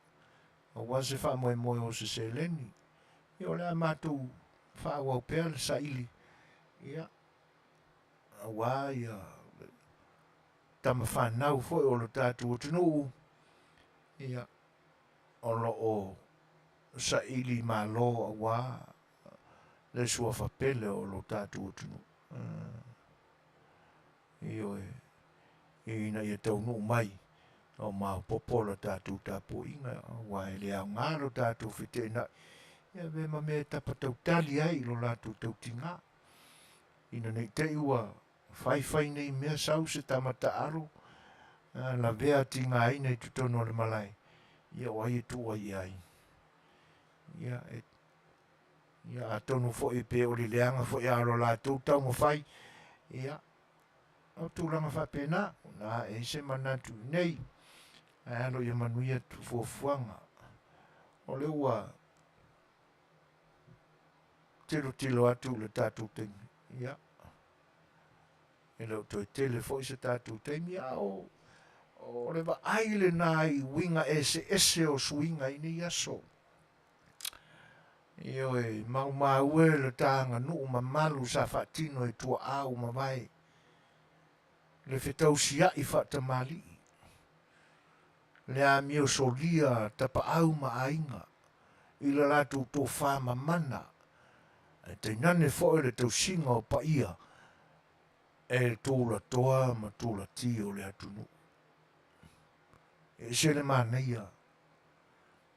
O wase wha moe o se se leni. Ia le a mātou wha au pēr le sa ili. Ia. Awa ia tama whanau foi o lo tātu o tunu. Ia o lo o sa ili ma lo awa le sua whapele o lo tātu o tunu. Io ina ia taunu mai o maopopola tatou tapuaʻiga ua e le aogalo tatou fetenaʻi ia ve ma mea tapa tautali ai i lo latou tautigā ina neʻitaʻi ua faifai nei mea sau se tamataalo la vea tigāina i totonu o le malae ia o ai e tuuai ai ia atonu foʻi pe o le leaga foʻi a lo latou taugafai ia o tulaga faapena na e se manatu nei ae alo ia manuia fuafuaga o le ua tilotilo atu le tatou taimi ia e leu toe tele foʻi se tatou taimi a o le vaai lenā i uiga ese o suiga i nei aso io e maumāua e le taganuu mamalu sa faatino e tuaau ma vae le fetausiaʻi faatamaliʻi le amio solia tapaau ma aiga i le latou tofā mamana e tainane foʻi le tausiga o paia e le tulatoa ma tulati o le atunuu e se le manaia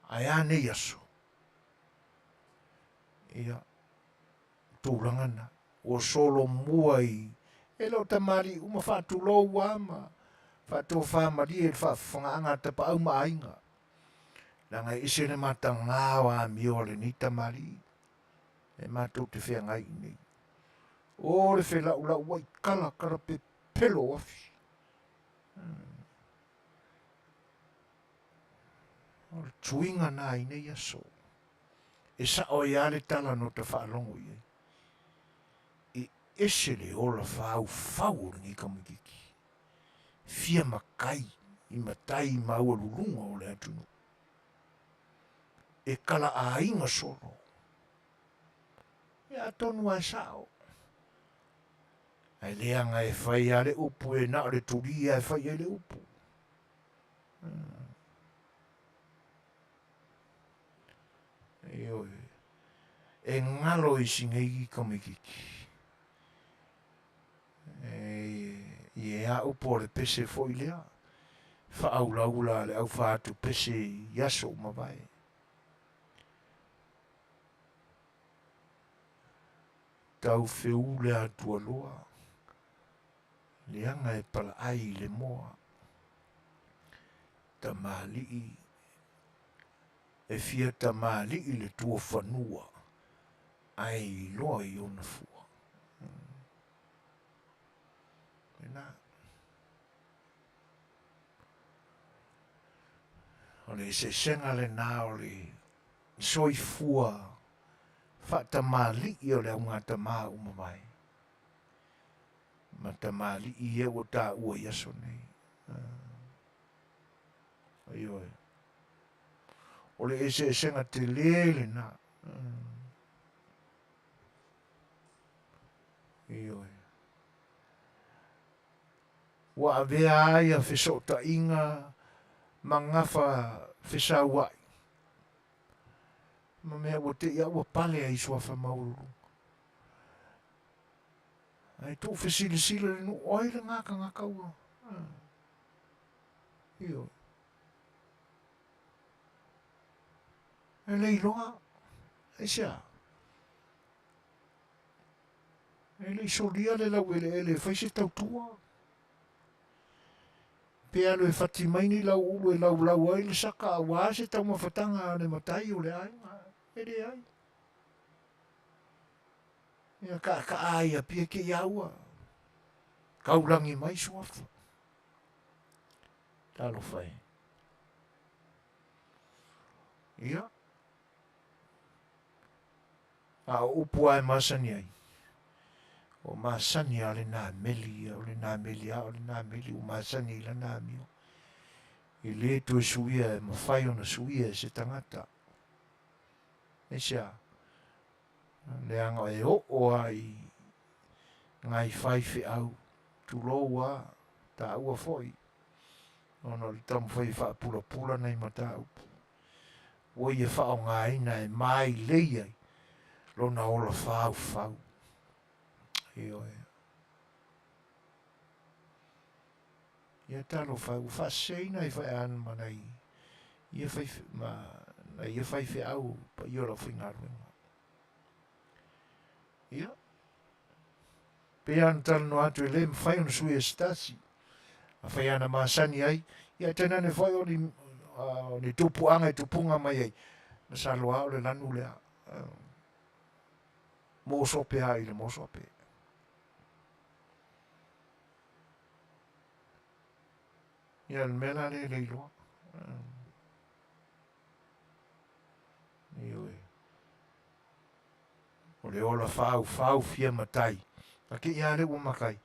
ae a nei aso ia tulaga na ua solomua i e loo tamaliʻi uma faatulou a ma faatofā malia i le faafofagaaga tapaau ma aiga laga e ese le matagā o amio o lenei tamaliʻi e matou te feagai i nei o le felaʻulaʻu ai kala pepelo o afi o le tuiga na i nei aso e saʻo iā le tala no te faalogo i ai e ese le ola faufau o le gikamagiki fia makai i matai ma ua luluga o le atunuu e kala aiga solo ia tonu ae saʻo ae leaga e fai a le upu e na o le tulia e fai ai le upu io e ngalo i sigei gikamagiki e a upu o le pese foʻi lea faaulaula le ʻaufa atu pese i aso uma vae taufeule atualoa leaga e palaʻai i le moa tamaliʻi e fia tamaliʻi le tuafanua ai iloa i ona fua ena o le sesega lenā o le soifua faatamaliʻi o le auga tamā uma vai ma tamaliʻi ia ua taʻua i aso nei aioe o le eseesega Tele lenā ioe ua avea ai a fesootaʻiga ma gafa fesauaʻi ma mea ua teʻi aʻua pale ai suafa maululu ai tuu fesilasila le nuu o ai le gakagaka ua ioe e le iloa ai sea e le isolia le lau ele fai se tautua pe alo e fati mai ni lau ulu e lau ai le saka auā se taumafataga le matai o le aiga e leai ia kaʻakaʻa ia pia ke ia ua kaulagi mai suafa talofai ia a o upu ae masani ai o masani a lenā meli o lenā meli a o lenā meli ua masani i lana amio i lē toe suia e mafai ona suia e se tagata e sea leaga e o'o ai gai fai feʻau tulou a taʻua foʻi ona o le tamafai faapulapula nai mataupu ua ia faaogāina e mailei ai lona ola faufau ioe ia talo fa'aseina i fa'eana manai ia fai ma na ia fai fe'au pa ia o lafaigaluega ia pe ana talanoa atu e lē mafai ona sui e stasi afai ana masani ai ia tenane foi o ni tupuanga i tupunga mai ai na saloa o le lanu lea mo sope ai le mo sope ia le mena le iloa ioi o le ola fau fia matai ake ia le ua makai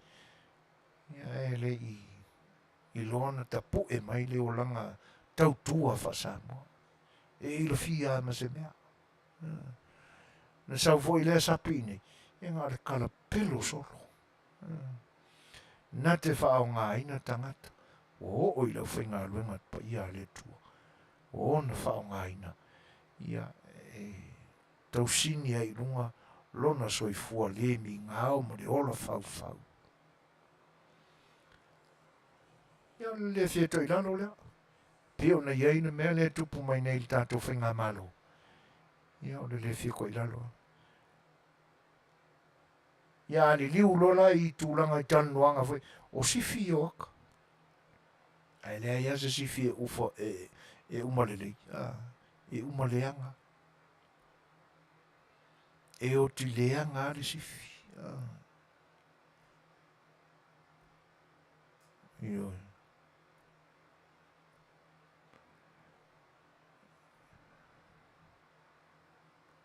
ia e le i lona tapu'e mai le olaga tautua fa'asamoa e ilo fia ma se mea na sau fo'i lea sapi nei e ga le kalapelo solo na te fa'aogāina tagata o o'o i lau faigaluega paia a le atua o ona fa'aogāina ia e tausini ai luga lona soifua lē migao ma le ola faufau ia le fia toʻilalo lea pe ona iai na mea le tupu mai nei le tatou faigā malo ia o le lē fia koʻilalo ia aliliu lola i tulaga i talanoaga foi o sifi o aka ae lea ia se sifi e ufa e uma lelei e uma leaga e o tileaga le sifi io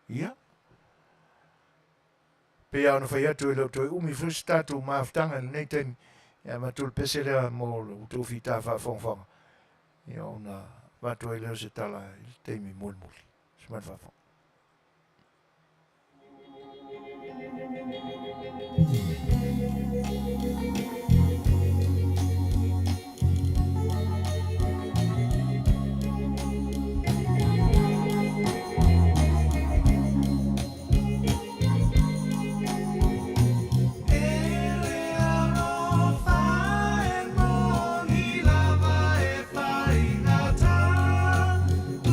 ia pe ana fai atu e lau toi umi fusi tatou mafutaga lenei taimi ia matou le pese lea mo le outou fita fa'afogafoga ia ona matou ai lea se tala i le taimi mulimuli se mali fa'afoga To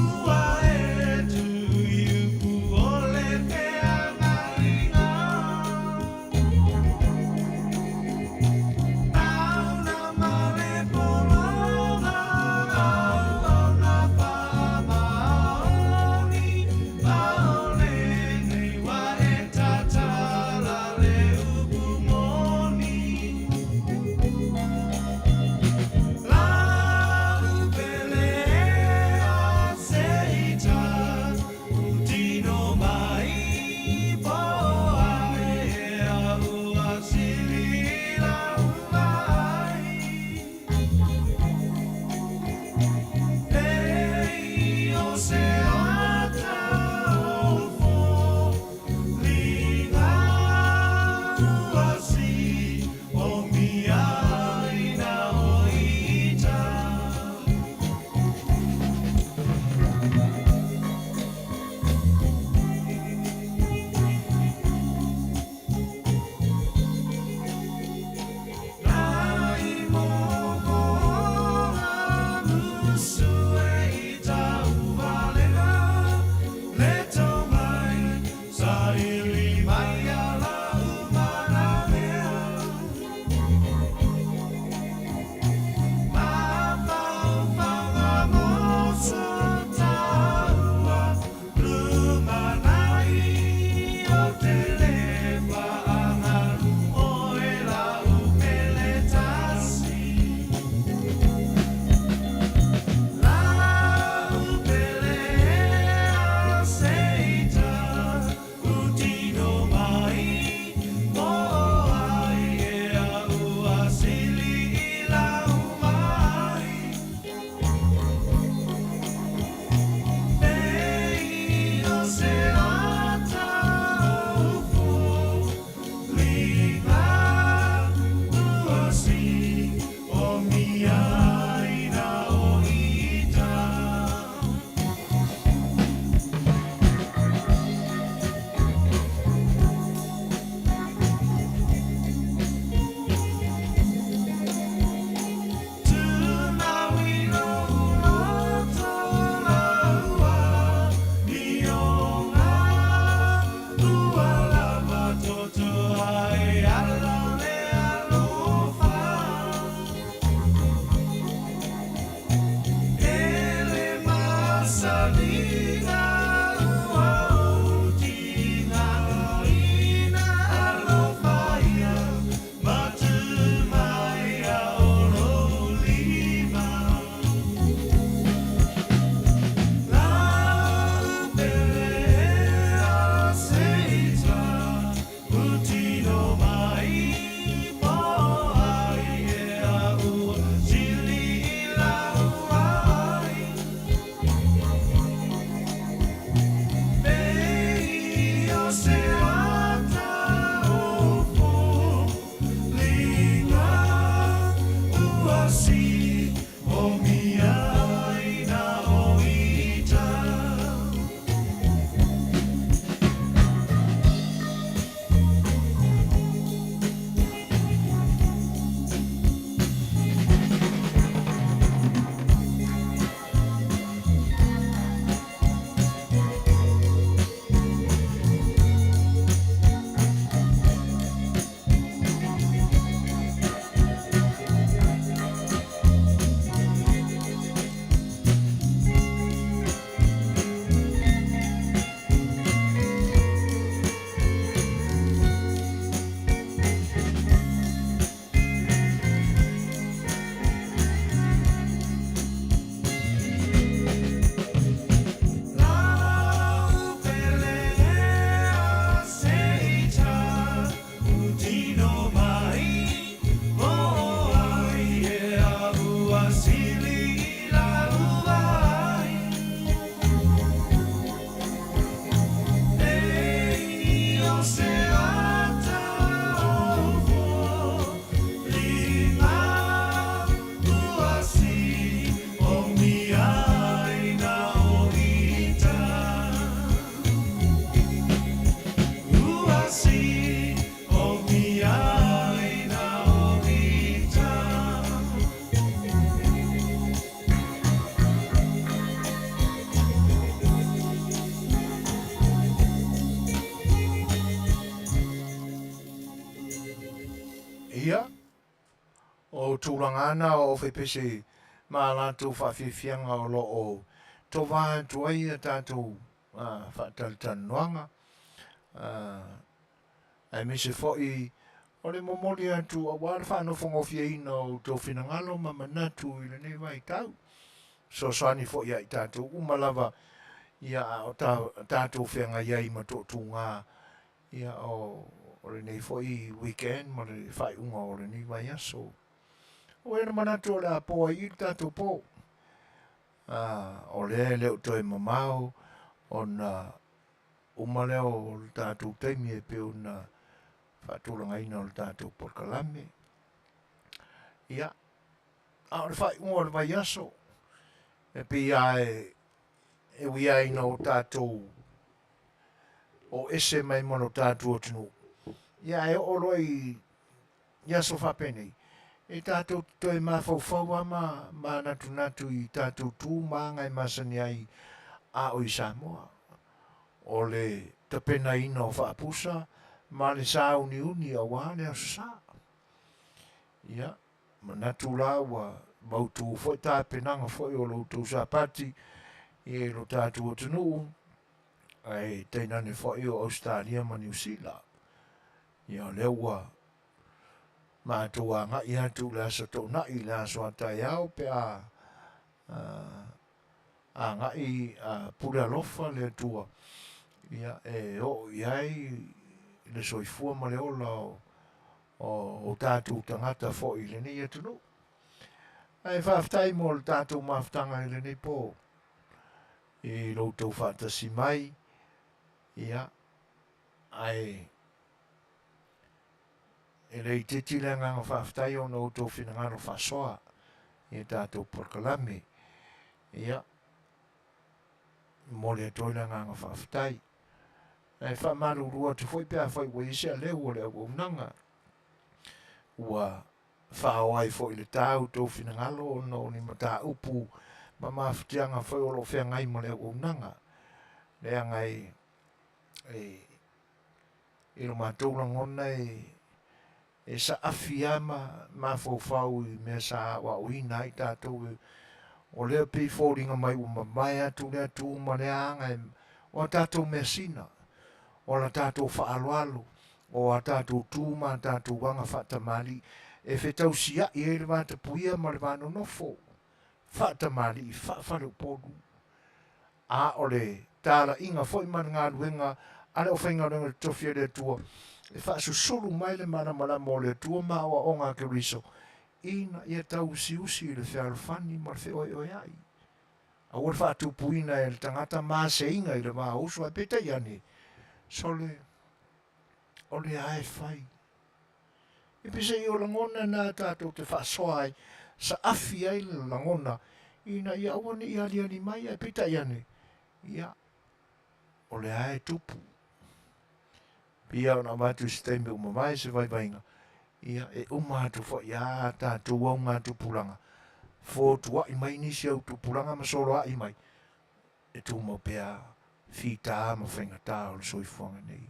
Ia, o tūrangana o whepese mā lātou whawhiwhianga o lo o tō wāha tuai a tātou whātalitanuanga. Ai me se whoi o le momoli atu a wāra whanofongofia ina o tō whinangalo ma manatu i le nei vai tau. So soani whoi ai tātou umalawa ia o tātou whenga iai ma tō tūngā ia o le nei whoi weekend ma le whai unga o le nei vai aso. O ena manatu o le apoa i tātou pō. O le leo toi mamau o na umaleo o le tātou teimi e peo na whaatūranga ina o le tātou porkalame. Ia, a o le whai unga o le vai aso. E pi ai e wia ina o tātou o ese mai mono tātou o tunu. Ia e o roi yaso whapenei. E tātou toi mā whauwhaua mā natu i tātou tū mā ngai masani ai a o i Samoa. O le tapena ina o whaapusa, mā le sā uni a wāne a sā. Ia, manatu la wa mautu foi tā penanga foi o lo tū sāpati i lo tātou o tunu. Ai teinane foi o Australia ma New Zealand. Ia lewa mātua ngā i atu la sa tō na i la so atai au pe a ngā i pura lofa le tua. Ia e o iai le soifua ma le ola o tātou tangata fo i le nei atunu. Ai whaftai mo le tātou maftanga i le nei pō. I loutou whatasi mai. Ia ai e rei te tila ngā whaftai o no tō whinangaro whasoa i tātou porkalame. Ia, mole toila ngā whaftai. Nei whamaru rua tu whoi pia whai wai isi a leo o leo unanga. Ua whaoai whoi le tāu tō whinangalo o no ni mata upu ma mawhitianga whai o lo whea ngai mo leo unanga. Lea ngai i lo mātoura ngona e sa afiama ma fofau I mea sa wa uina I tātou o lea pei fōringa mai o mamai atu lea tu ma lea anga o tātou mea sina, o la tātou whaaloalo, o a tātou tūma, tātou wanga whatamali, e whetau sia i e le vata puia ma le vano nofo, whatamali i whawhare podu. A ole tāra inga foi man ngā ruenga, ale o whainga runga tofia le tua, e whasusuru mai le maramara mo le tua maua o ngā ke riso, ina ia tau usi le whaarwhani ma le whioi oi ai. A ua whaatu puina e le tangata maase inga i le maa usu a peta iane, so le, o le ae whai. E pese i o langona nā tātou te whaasoai, sa afi ai le langona, ina ia awane i aliani mai a peta iane, ia, o le ae tupu. Pia ona matu stembe umamai se vai vainga, ia e umatu fo ia tātou au ngā tupulanga. Fo tua i mai nisi au tupulanga masolo a i mai. E tu mo pea fita ma whainga tā o le soifuanga nei.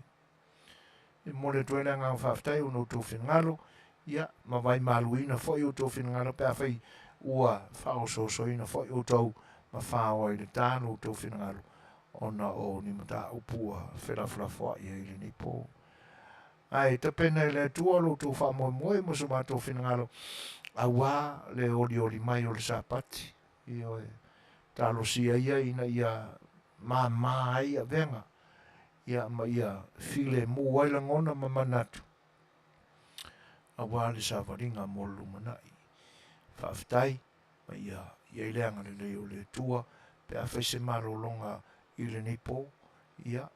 E mole tuena ngā whaftai o no tō whenngalo, ia ma vai maluina fo i o tō whenngalo pea whai ua whao sosoina fo i o tau ma whao ai le tāno o tō whenngalo. Ona o ni mata upua whenafra fo i le ni pō. Ai, te pena le tua lo tō wha moe mo so mātou whenngalo a wā le oli mai o le sapati. I o e talo sia ia ina ia mā ai a venga. Ia ma ia file mu waila ngona ma manatu. A wā le savaringa molu manai. Whaftai, ma ia i leanga le leo le tua, pe a whaise maro longa i le nipo, ia,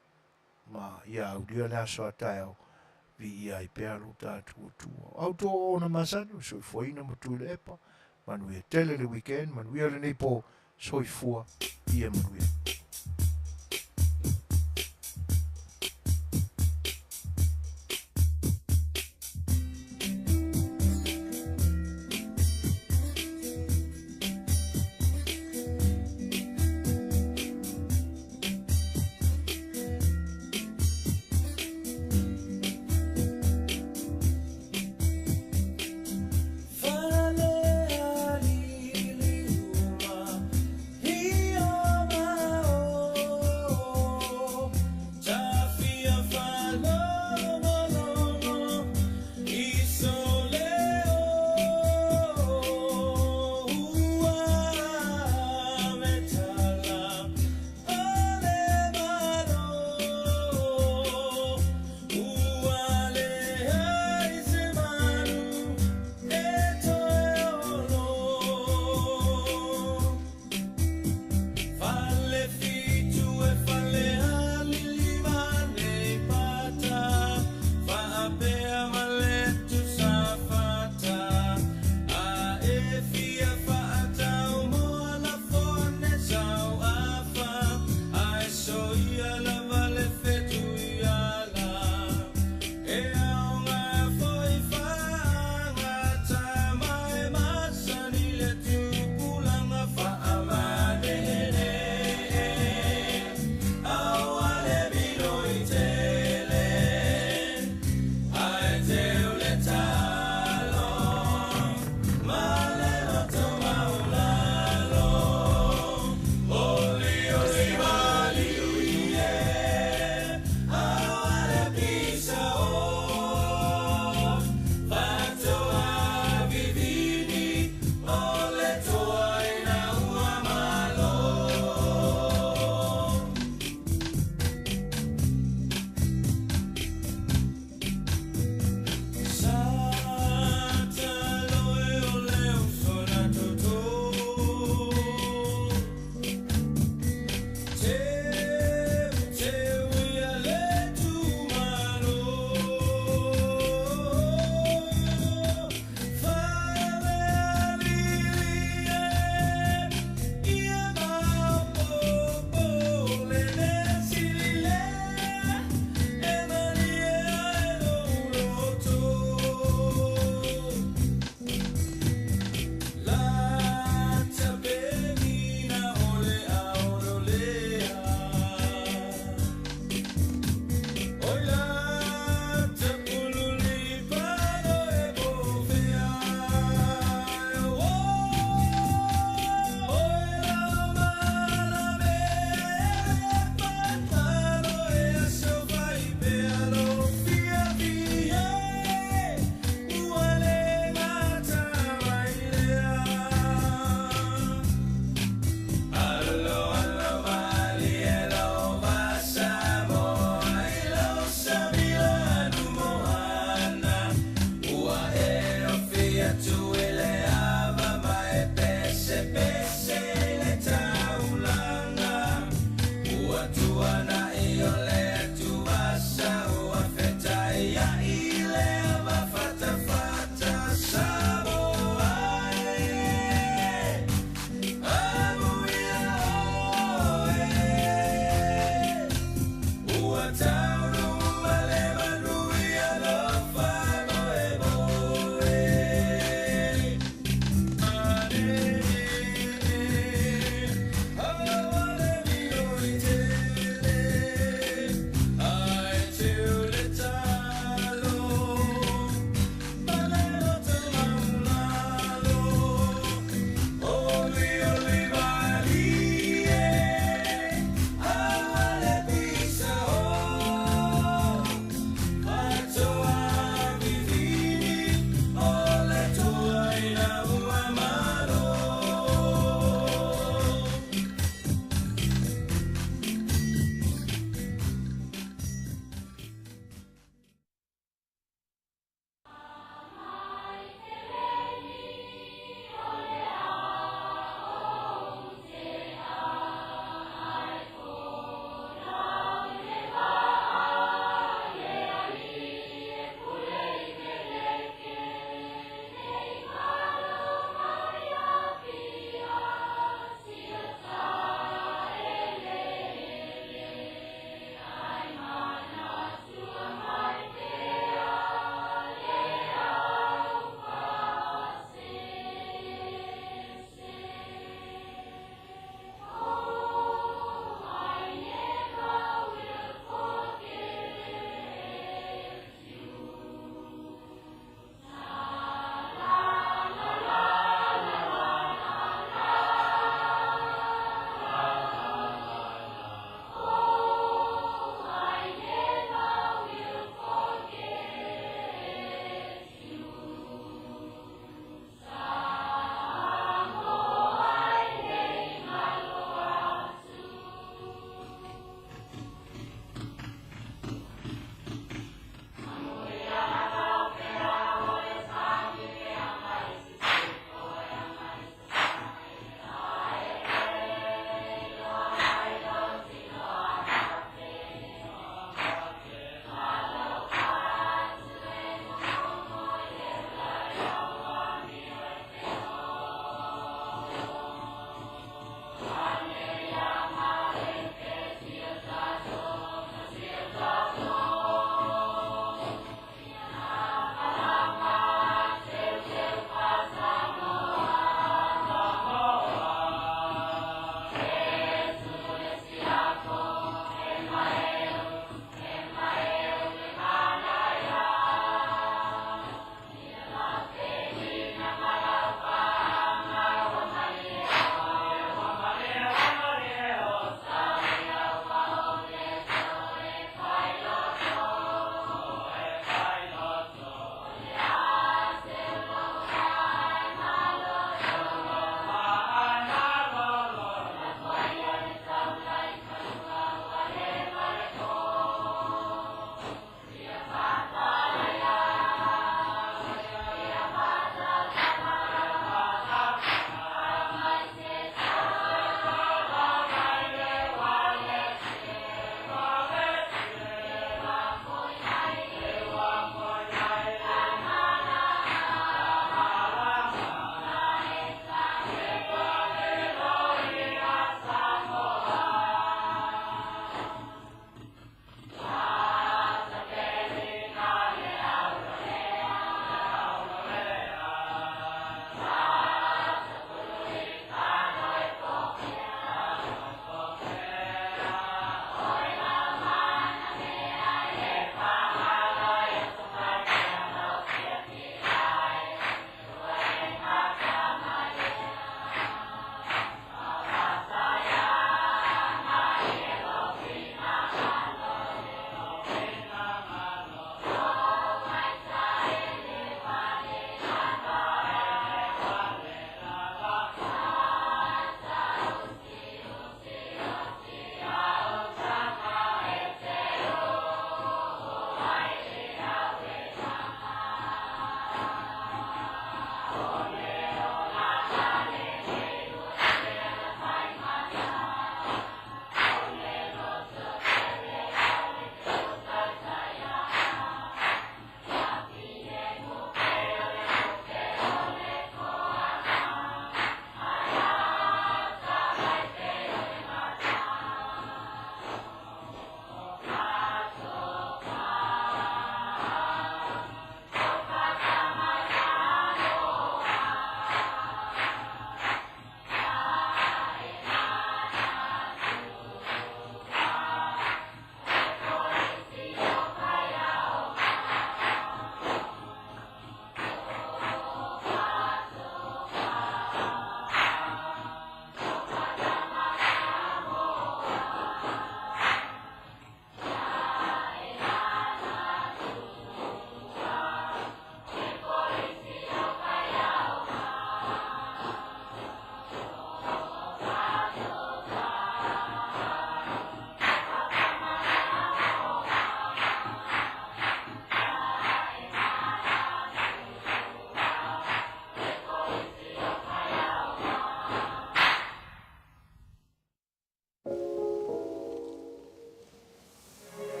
ma ia auria le aso a taeo, vi ia i pea lo tātua tua. Auto o na masanu, so i foina matu le epa, Manuia Tele le weekend, Manuia le nipo, so i fua, ia Manuia.